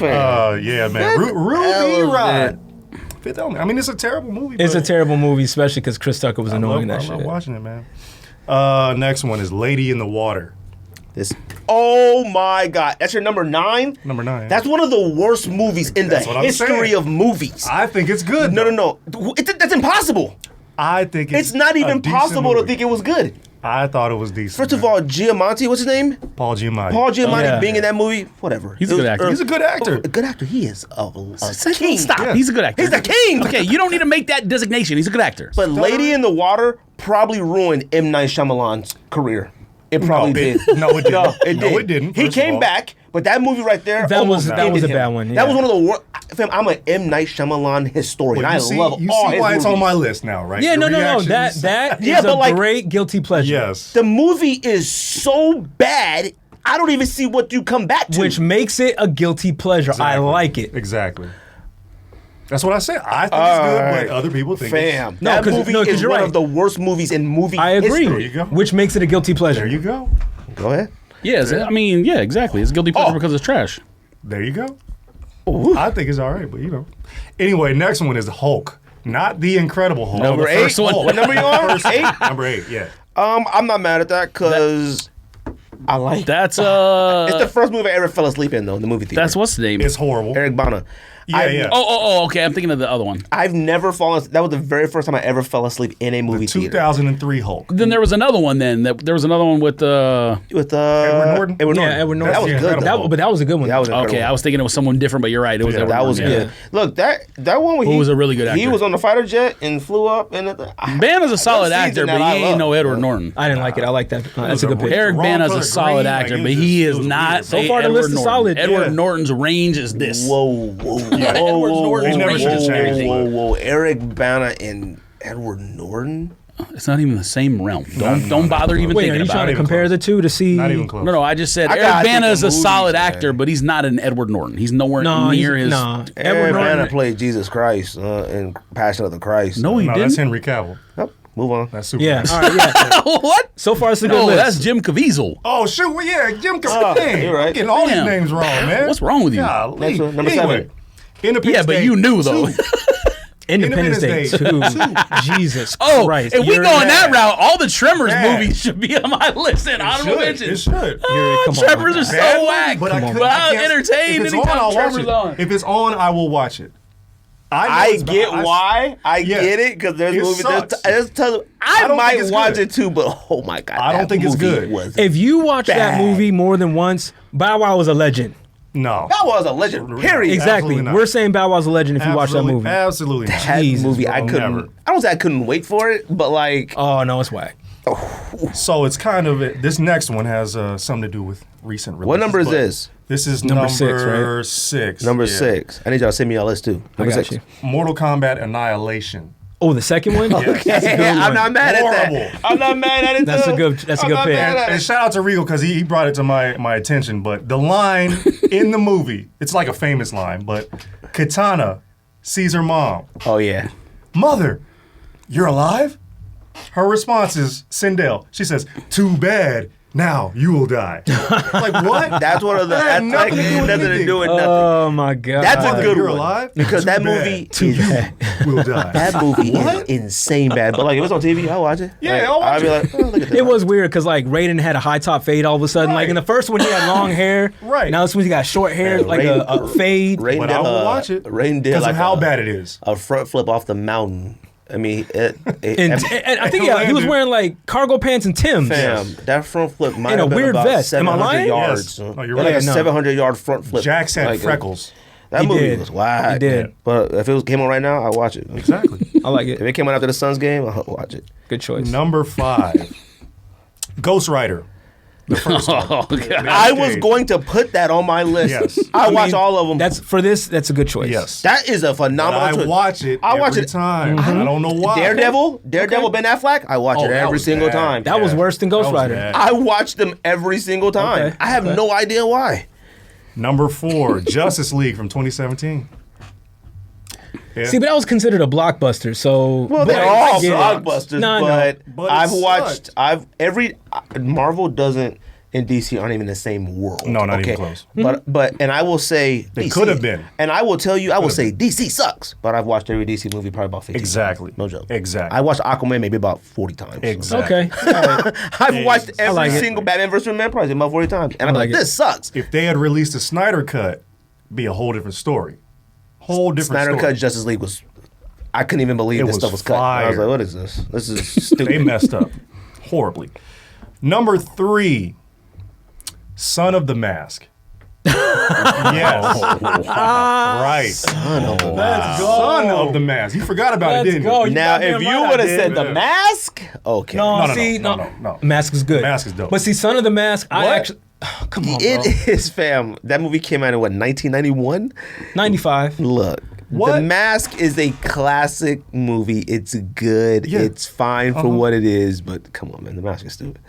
Yeah, man. Ruby Element. Rod. Fifth Element. I mean, it's a terrible movie. It's a but terrible movie, especially because Chris Tucker was annoying that I love shit. watching it, man. Next one is Lady in the Water. This. Oh my God, that's your number 9. Number 9. That's one of the worst movies in the That's what I'm history saying. of movies. I think it's good. No. That's impossible. I think It's not a even decent possible to movie. think it was good. I thought it was decent. First of all, Giamatti, what's his name? Paul Giamatti. Paul Giamatti yeah. being in that movie, whatever. He's a It good was- actor. He's a good actor. A good actor. He is a king. Stop. Yeah. He's a good actor. He's the king. Okay, you don't need to make that designation. He's a good actor. But Lady in the Water probably ruined M. Night Shyamalan's career. It probably did. No, it didn't. No, it No, did. it didn't, He first of came all. back, but that movie right there That was- almost that was ended a him. bad one, That yeah. was one of the worst. Fam, I'm an M. Night Shyamalan historian. Well, I love you all see his why it's on movies. my list now, right? Yeah, Your no. reactions- That Yeah, is but a like- great guilty pleasure. Yes. The movie is so bad, I don't even see what you come back to. Which makes it a guilty pleasure. I Exactly. like it. Exactly. That's what I said. I think it's good, Alright. but other people think Fam, No, that 'cause- movie no, 'cause is you're one right. of the worst movies in movie I agree. history. There you go. Which makes it a guilty pleasure. There you go. Go ahead. yeah, I mean, yeah, exactly. It's guilty pleasure Oh. because it's trash. There you go. I think it's all right, but you know. Anyway, next one is Hulk. Not the Incredible Hulk. Number The 8. first Hulk. What number you on? First- 8? Number 8, yeah. I'm not mad at that because I like That's It's the first movie I ever fell asleep in, though, in the movie theater. that's what's the name? It's horrible. Eric Bana. Yeah, yeah. Okay. I'm thinking of the other one. I've never fallen. That was the very first time I ever fell asleep in a movie theater. 2003 Hulk. Then there was another one. There was another one with With Edward Norton? Edward Yeah, Norton. Edward Norton. That was Yeah, good. Incredible. Though. But that was a good one. That was incredible. Okay, I was thinking it was someone different, but you're right. It was Edward That was Norton, good. Look, that one where Who he was a really good He actor. was on the fighter jet and flew up and Bana's a solid scenes actor, in but that he I ain't love. no Edward Norton. I didn't like it. I like that. That's a good pick. Eric Wrong Bana's color a solid green, actor, like, but it he was is weird. not. So a far, the Edward list is Norton. solid. Edward Yeah. Norton's range is this. Whoa. Edward Norton's never range should've is changed crazy. it. Whoa. Eric Bana and Edward Norton. It's not even the same realm. Don't bother even Wait, are thinking you about trying it. to compare the two to see? Not even close. No, I just said I Eric gotta Bana think is a of solid movies, actor, man. but he's not an Edward Norton. He's nowhere near his. Nah. Eric Edward Bana Norton. played Jesus Christ in Passion of the Christ. No, he No, didn't. that's Henry Cavill. Nope. Move on. That's Superman. Yeah. All right. Yeah. What? So far, it's a good No, list. that's Jim Caviezel. Oh, shoot. Well, yeah, Jim Caviezel. you're right. I'm getting all Damn. these names wrong, man. What's wrong with you? Golly. Next one, number Anyway, 7. Independence Yeah, but Day you knew though. 2. Independence Day Independence 2. Day Jesus Oh, Christ. if we You're going that mad. route, all the Tremors Man. movies should be on my list and It honorable should. mentions. It should. You're- come on. Tremors are so Bad movie, whack, but I couldn't- but I I'm can't- entertained If it's on, anytime I'll watch Tremors it. on. If it's on, I will watch it. I get why. I Yeah. get it because there's It movies. sucks. I don't might think it's watch good. it too, but oh my god, I don't that think it's movie good. Was If you watch that Bad. movie more than once, Bow Wow was a legend. No. that was a legend. Period. Exactly. Absolutely not. We're saying Bow Wow's a legend if you watch that Absolutely- movie. Absolutely not. That Jesus, movie, I bro, couldn't. never. I don't say I couldn't wait for it, but like, Oh no, it's whack. So it's kind of this next one has something to do with recent releases. what number is but this? This is Number number six, right? 6. Number yeah. 6. I need y'all to send me y'all list too. I Number got 6. you. Mortal Kombat Annihilation. Oh, the second one. Yes. That's a good I'm one. not mad at Horrible. that. I'm not mad at it. That's though. a good- that's a I'm good not pick. mad at And it. shout out to Regal because he brought it to my attention. But the line in the movie, it's like a famous line, but Katana sees her mom. Oh yeah. Mother, you're alive? Her response is Sindel. She says, too bad. Now you will die. Like what? That's one of the. That had That's like nothing to do with nothing to anything. do with nothing. Oh my god. That's a Mother, good you're one. alive? Because Too that bad. movie You will die. That movie is insane bad. But like, if it's on TV, I'll watch it. Yeah, like, I'll watch I'll be it. like, oh, look at this. It was weird because like Raiden had a high top fade all of a sudden. Like Right. in the first one, he had long hair. Right. Now this one, he got short hair, like a fade. Raiden But did, I will watch it Raiden did because like of how bad it is. a front flip off the mountain. I mean, And I think he was landed. wearing like cargo pants and Timbs. fam, that front flip might In a have been weird about vest. Am I 700 lying? yards. Yes. No, you're Like right. a Yeah, no. 700-yard front flip. Jax had Like, freckles. That He movie did. was whack. He did. But if it came on right now, I'd watch it. Exactly. I like If it. it came on after the Suns game, I'll watch it. Good choice. Number 5, Ghost Rider. The first one. Oh, God. I was Cage. going to put that on my list. Yes. I mean, watch all of them. That's for this. That's a good choice. Yes. That is a But phenomenal I choice. watch it I watch every it. time. I don't know why. Daredevil, Ben Affleck. I watch Oh, it that every was single bad. time. That was worse than Ghost That was Rider. bad. I watch them every single time. Okay, I have okay. no idea why. Number 4, Justice League from 2017. Yeah. See, but that was considered a blockbuster. So Well, they're I all get it. blockbusters, No, no. But it I've watched. sucked. Marvel doesn't and DC aren't even in the same world. No, not even close. But and I will say They DC, could have been. And I will tell you, I will Could say have been. DC sucks. But I've watched every DC movie probably about 50 Exactly. times. No joke. Exactly. I watched Aquaman maybe about 40 times. Exactly. Okay. All right. I've watched every like it. single Batman vs Superman probably about 40 times, and I'm like like, it. this sucks. If they had released a Snyder cut, be a whole different story. Whole different Snyder story. Cut Justice League was. I couldn't even believe It this was stuff was cut. I was fire. like, what is this? This is stupid. They messed up horribly. Number 3, Son of the Mask. Yes. Right. Son of the Mask. You forgot about Let's it, didn't go. you? Now, goddamn if you right I would have did. said the Yeah. mask, okay. No, No, see, no. Mask is good. Mask is dope. But see, Son of the Mask, I What? actually. Oh, come on, bro. It is, fam. That movie came out in what, 1991? 95. Look, What? The Mask is a classic movie. It's good. Yeah. It's fine for what it is, but come on, man, The Mask is stupid.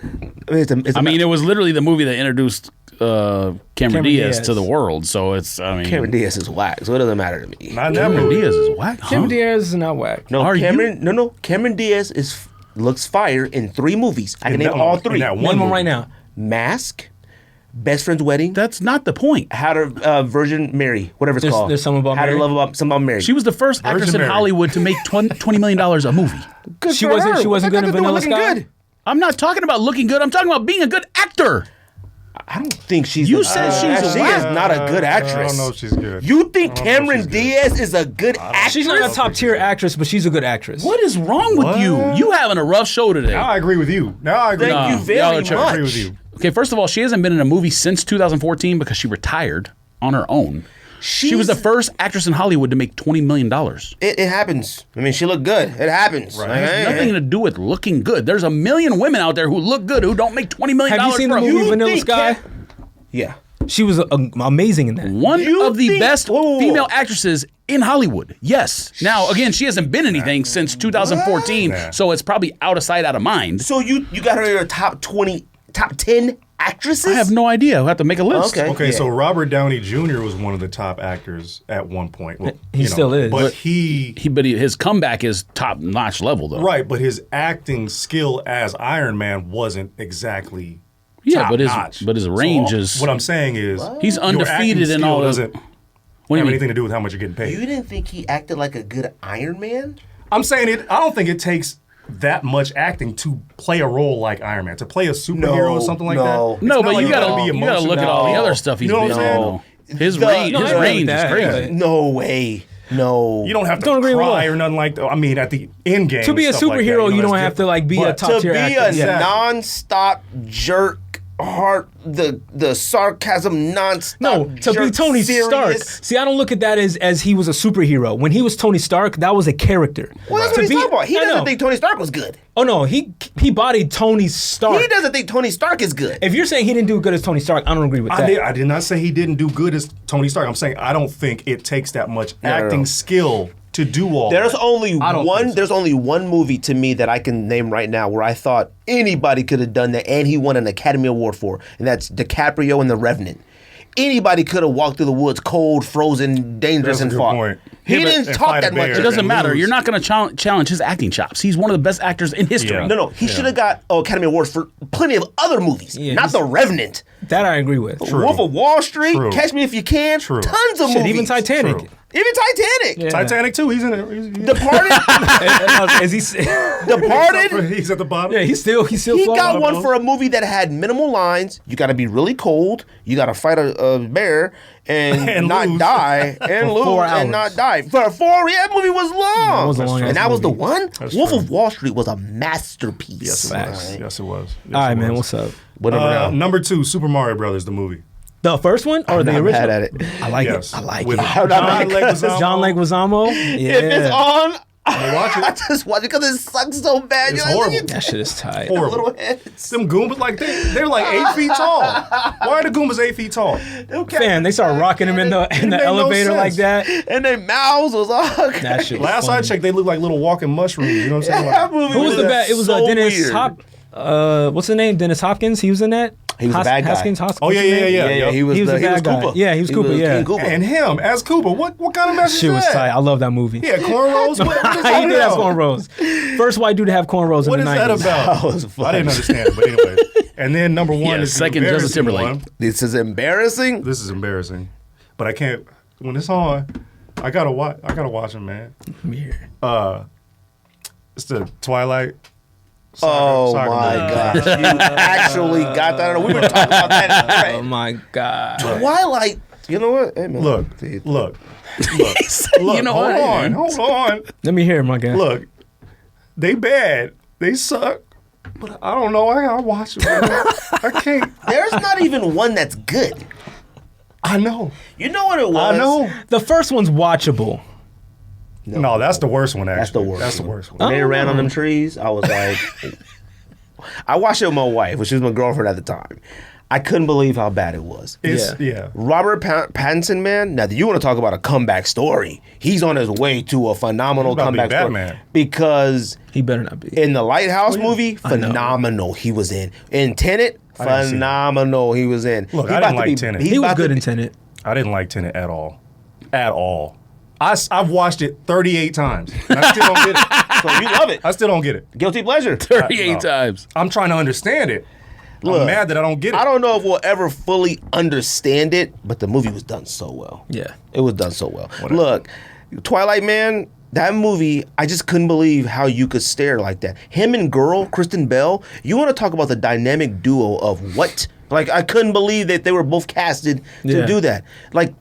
I mean, I mean, it was literally the movie that introduced Cameron Diaz Diaz. to the world. So it's, I mean, Cameron Diaz is whack, so it doesn't matter to me. Not in that Cameron movie. Diaz is whack. Huh? Cameron Diaz is not whack. No, Are you? Cameron Diaz looks fire in 3 movies. I can name that all one- 3. in that Name one one movie. right now. Mask, Best Friend's Wedding, That's not the point. How to Virgin Mary, whatever it's There's- called. there's something about How Mary? to Love About Something About Mary. She was the first actress in Mary. Hollywood to make $20 million a movie. Good She for wasn't- her. she wasn't What good in that got to do with Vanilla looking Sky? good? I'm not talking about looking good. I'm talking about being a good actor. I don't think she's. You said she's a she whack. is not a good actress. I don't know if she's good. You think I don't know if Cameron she's good. Diaz is a good actress? She's not a top tier actress, but she's a good actress. What is wrong with you? What? You having a rough show today. Now I agree with you. Now I agree. Thank you with very y'all are much. tripping. I agree with you. Okay, first of all, she hasn't been in a movie since 2014 because she retired on her own. She was the first actress in Hollywood to make $20 million. It happens. I mean, she looked good. It happens. Right. Like, It has hey, Nothing to do with looking good. There's a million women out there who look good who don't make $20 million. Have you seen the for a movie movie. Vanilla think Sky? Yeah. She was amazing in that. One You of the think- best whoa. female actresses in Hollywood. Yes. Now, again, she hasn't been anything since 2014, Nah. so it's probably out of sight, out of mind. So you got her in your top 10 actresses? I have no idea. I'll have to make a list. Okay. Okay, Yeah. so Robert Downey Jr. was one of the top actors at one point. Well, He still is. But His comeback is top notch level, though. right, but his acting skill as Iron Man wasn't exactly Yeah, top but notch. his range So is. what I'm saying is He's your undefeated acting in skill all of. doesn't What do you have mean? anything to do with how much you're getting paid. You didn't think he acted like a good Iron Man? I'm saying it. I don't think it takes that much acting to play a role like Iron Man, to play a superhero or something like no. that. No, It's but not like you gotta be look at all the No. other stuff he's You know what been I'm saying? on. His The- range, No, his I agree range with is that. crazy. No way. No. You don't have to Don't agree with cry what? or nothing like that. I mean, at the end game. To be a and stuff like that, superhero, you that's don't have to different. like be a But top to tier be actor. a Yeah. non-stop jerk, heart, the sarcasm non-stop. No, to be jerk, Tony Stark. serious. See, I don't look at that as he was a superhero. When he was Tony Stark, that was a character. Well, that's To what he's be- talking about. He I doesn't know. think Tony Stark was good. Oh no, he bodied Tony Stark. He doesn't think Tony Stark is good. If you're saying he didn't do good as Tony Stark, I don't agree with that. I did not say he didn't do good as Tony Stark. I'm saying I don't think it takes that much no. acting skill to do all There's that. only I don't one. think so. There's only one movie to me that I can name right now where I thought anybody could have done that, and he won an Academy Award for, and that's DiCaprio in The Revenant. anybody could have walked through the woods, cold, frozen, dangerous, That's a and good fought. point. He And didn't talk fight a that much. bear. It doesn't and matter. lose. You're not going to challenge his acting chops. He's one of the best actors in history. Yeah. No, he should have got Academy Awards for plenty of other movies, Yeah, not he's- The Revenant. That I agree with. True. Wolf of Wall Street, True. Catch Me If You Can, True. tons of Shit, movies. even Titanic. True. Even Titanic. Yeah. Titanic too. He's in it. Departed. Is he? Departed. He's at the bottom. Yeah, he's still He floating. got one for a movie that had minimal lines. You got to be really cold. You got to fight a bear and, And not lose. die and lose 4 hours. and not die. For 4, that movie was long. It was a long ass and that was the movie. one. That's Wolf true. of Wall Street was a masterpiece. Yes, it Facts. was. Yes, it was. Yes, All right, it man. was. What's up? Whatever. now. Number 2, Super Mario Brothers, the movie. The first one or the Not original? mad at it. I like Yes. it. I like With it. I'm not John mad. Leguizamo. John Leguizamo. Yeah. If it's on, watch it. I just watch it because it sucks so bad. It's You know, horrible. That shit is tight. Horrible. Little heads. Them Goombas, like they're like 8 feet tall. Why are the Goombas 8 feet tall? Man, they start rocking him in the made no elevator like sense. that. And their mouths was all. That shit. Was Last I funny. checked, they look like little walking mushrooms. You know what I'm saying? That Like, movie Who was the bad? It was so Dennis weird. what's the name? Dennis Hopkins. He was in that. He was the bad guy. Haskins. Oh, yeah, yeah, yeah. Yeah, he was He was the the bad guy. Koopa. Yeah, he was Koopa, yeah. King Koopa. and him as Cooper. What kind of message Shit is was that? tight. I love that movie. He had cornrows. What is He that did have about? cornrows. First white dude to have cornrows What in is the that 90s. about? That was I funny. didn't understand it, but anyway. And then number 1 Yeah, is the second Justin embarrassing Timberlake. one. This is embarrassing. This is embarrassing, but I can't. When it's on, I gotta watch it, man. It's the Twilight. Oh Soccer my movie. gosh! You actually got that. We were talking about that. Oh my god. Twilight. You know what? Hey, man. Look, See, look. You know what? Hold on. Let me hear it, my guy. Look, they bad. They suck. But I don't know. I gotta watch it. Man. I can't. There's not even one that's good. I know. You know what it was? I know. The first one's watchable. No, that's the worst one. Actually, That's the worst. That's the one. worst one. When they ran on them trees, I was like, I watched it with my wife, which was my girlfriend at the time. I couldn't believe how bad it was. It's yeah. Robert Pattinson, man. Now, you want to talk about a comeback story? He's on his way to a phenomenal He's about to be comeback story Batman. because He better not be. in the Lighthouse movie, phenomenal he was in. In Tenet, I didn't see phenomenal he was in. Look, He I about didn't to like Tenet. he's He was about to good in be- Tenet. I didn't like Tenet at all. At all. I've watched it 38 times. And I still don't get it. So you love it. I still don't get it. Guilty pleasure. 38 No. times. I'm trying to understand it. Look, I'm mad that I don't get it. I don't know if we'll ever fully understand it, but the movie was done so well. Yeah. It was done so well. Look, Twilight, man, that movie, I just couldn't believe how you could stare like that. Him and girl, Kristen Bell, you want to talk about the dynamic duo of what? Like, I couldn't believe that they were both casted to Yeah. do that. Like,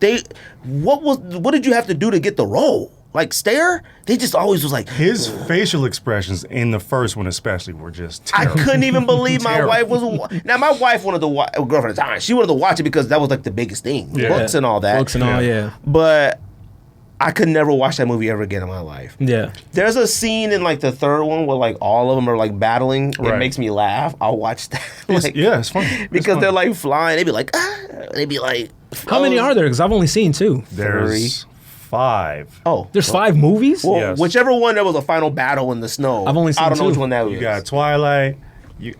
what did you have to do to get the role? Like, stare? They just always was like, His facial expressions in the first one especially were just I terrible. couldn't even believe my Terrible. wife was. Now my wife wanted to watch. Girlfriend at the time, she wanted to watch it because that was like the biggest thing, Yeah. books and all that. Books and all, yeah. But I could never watch that movie ever again in my life. Yeah. There's a scene in like the third one where like all of them are like battling. It Right. makes me laugh. I'll watch that. Like, Yeah, it's funny. It's because funny. they're like flying. They be like, they be like. How many are there? Because I've only seen 2. There's 5. Oh, There's 5 movies? well, Yes. whichever one there was a final battle in the snow. I've only seen I don't know 2. which one that was. You got Twilight.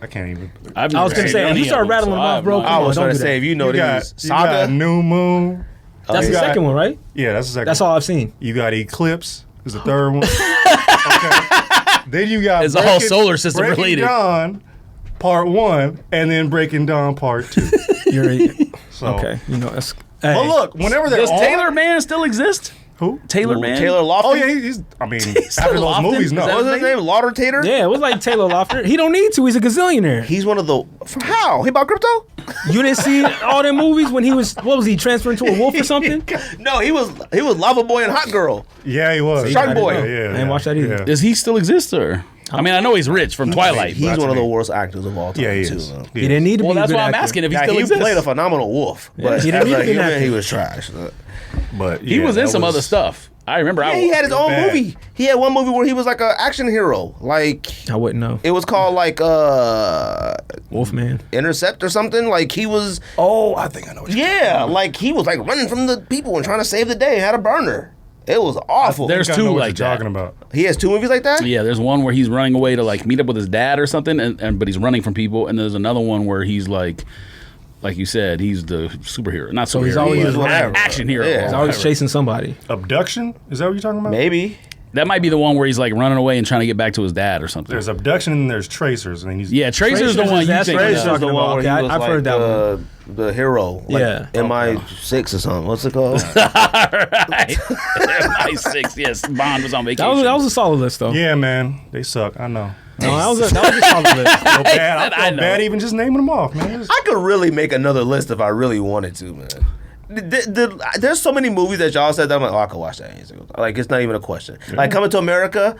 I can't even. I've I was never gonna seen say, if any you start of them, rattling so them I off, have bro, no come I on, was don't trying to do say that. if you know You got these Saga. New Moon. That's You the got- second one, right? Yeah, that's the second. That's all I've seen. You got Eclipse. Is the third one. Okay. Then you got It's a whole solar system Breaking related. Dawn, Part 1, and then Breaking Dawn Part 2. You're So, okay. You know, that's. But Hey, look, whenever they're Does on, Taylor Man still exist? who? Taylor Man? Taylor Lofton. Oh yeah, he's. I mean, after those Lofton? movies, Is no. that What was his name? Laudertator. Yeah, it was like Taylor Lautner. He don't need to. He's a gazillionaire. He's one of the. How? He bought crypto? You didn't see all them movies when he was, what was he, transferring to a wolf or something? No, he was Lava Boy and Hot Girl. Yeah, he was. Shark I didn't Boy. know. Yeah, I didn't watch that either. Does he still exist, or? I mean, I know he's rich from Twilight. He's That's one of me. the worst actors of all time. Yeah, he too, is. though. He He didn't need to Well, be a that's good why I'm actor. asking if he Yeah, still he exists. played a phenomenal wolf, but he didn't as need a to be an human, actor. he was trash. But He was in some other stuff. I remember. Yeah, he had his own bad. movie. He had one movie where he was like an action hero. Like I wouldn't know. it was called like Wolfman. Intercept or something. Like he was I think I know. What you're like he was like running from the people and trying to save the day. Had a burner. It was awful. There's I think I know two what like you're that. talking about. He has 2 movies like that. Yeah, there's one where he's running away to like meet up with his dad or something, and but he's running from people, and there's another one where he's like like you said, he's the superhero, not So superhero. he's always an whatever. action hero. Yeah. He's always chasing somebody. Abduction? Is that what you're talking about? Maybe. That might be the one where he's like running away and trying to get back to his dad or something. There's abduction and there's tracers, and he's Yeah, Tracer's the Tracer's one is- you that's think. Tracer's Tracer's the talking one about. where he Okay, was I've like heard that the hero. Like Yeah. MI6 or something. What's it called? Right. MI6, yes. Bond was on vacation. That was a solid list though. yeah, man, they suck. I know. No, that was a solid list. I feel bad. I I feel know. bad even just naming them off, man. I could really make another list if I really wanted to, man. There's so many movies that y'all said that I'm like, oh, I could watch that. Like, it's not even a question. Like, Coming to America,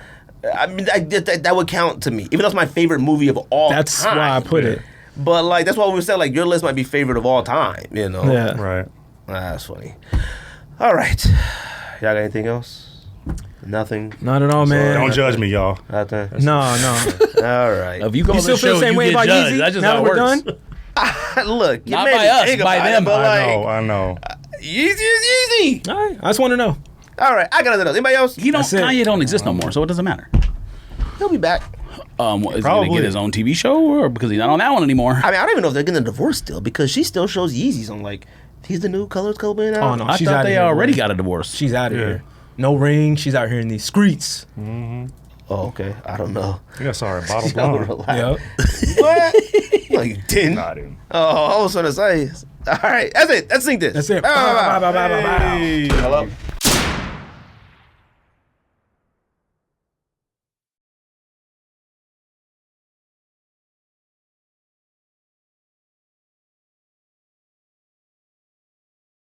I mean, that would count to me, even though it's my favorite movie of all time. That's why I put it. But, like, that's why we said, like, your list might be favorite of all time, you know? Yeah. Right. That's funny. All right. Y'all got anything else? Nothing? Not at all, man. Don't judge me, y'all. Nothing? No. All right. If you go You on still the feel show, the same you way get about judged. Yeezy? That's just Now how that it we're works. done? Look, you Not made by me us, think by about them. it, but, like, I know. Yeezy is Yeezy. All right. I just want to know. All right, I got nothing else. Anybody else? That's it. Kanye don't exist no more, so it doesn't matter. He'll be back. Is he gonna Probably. get his own TV show, or because he's not on that one anymore? I mean, I don't even know if they're getting a divorce still because she still shows Yeezys on like, he's the new Colors Cobain now. Oh no, I she's thought out of they here. already bro. got a divorce. She's out of Yeah. here. No ring. She's out here in these streets. Oh, okay. I don't know. I think I saw her at Bottle Yo, Blonde. relax. Yep. What? No, you didn't. Nah, I didn't. Oh, I was gonna say. All right, that's it. Let's sing this. That's it. Bye, bye, bye. Bye, bye, bye, bye, bye. Hey. Hello.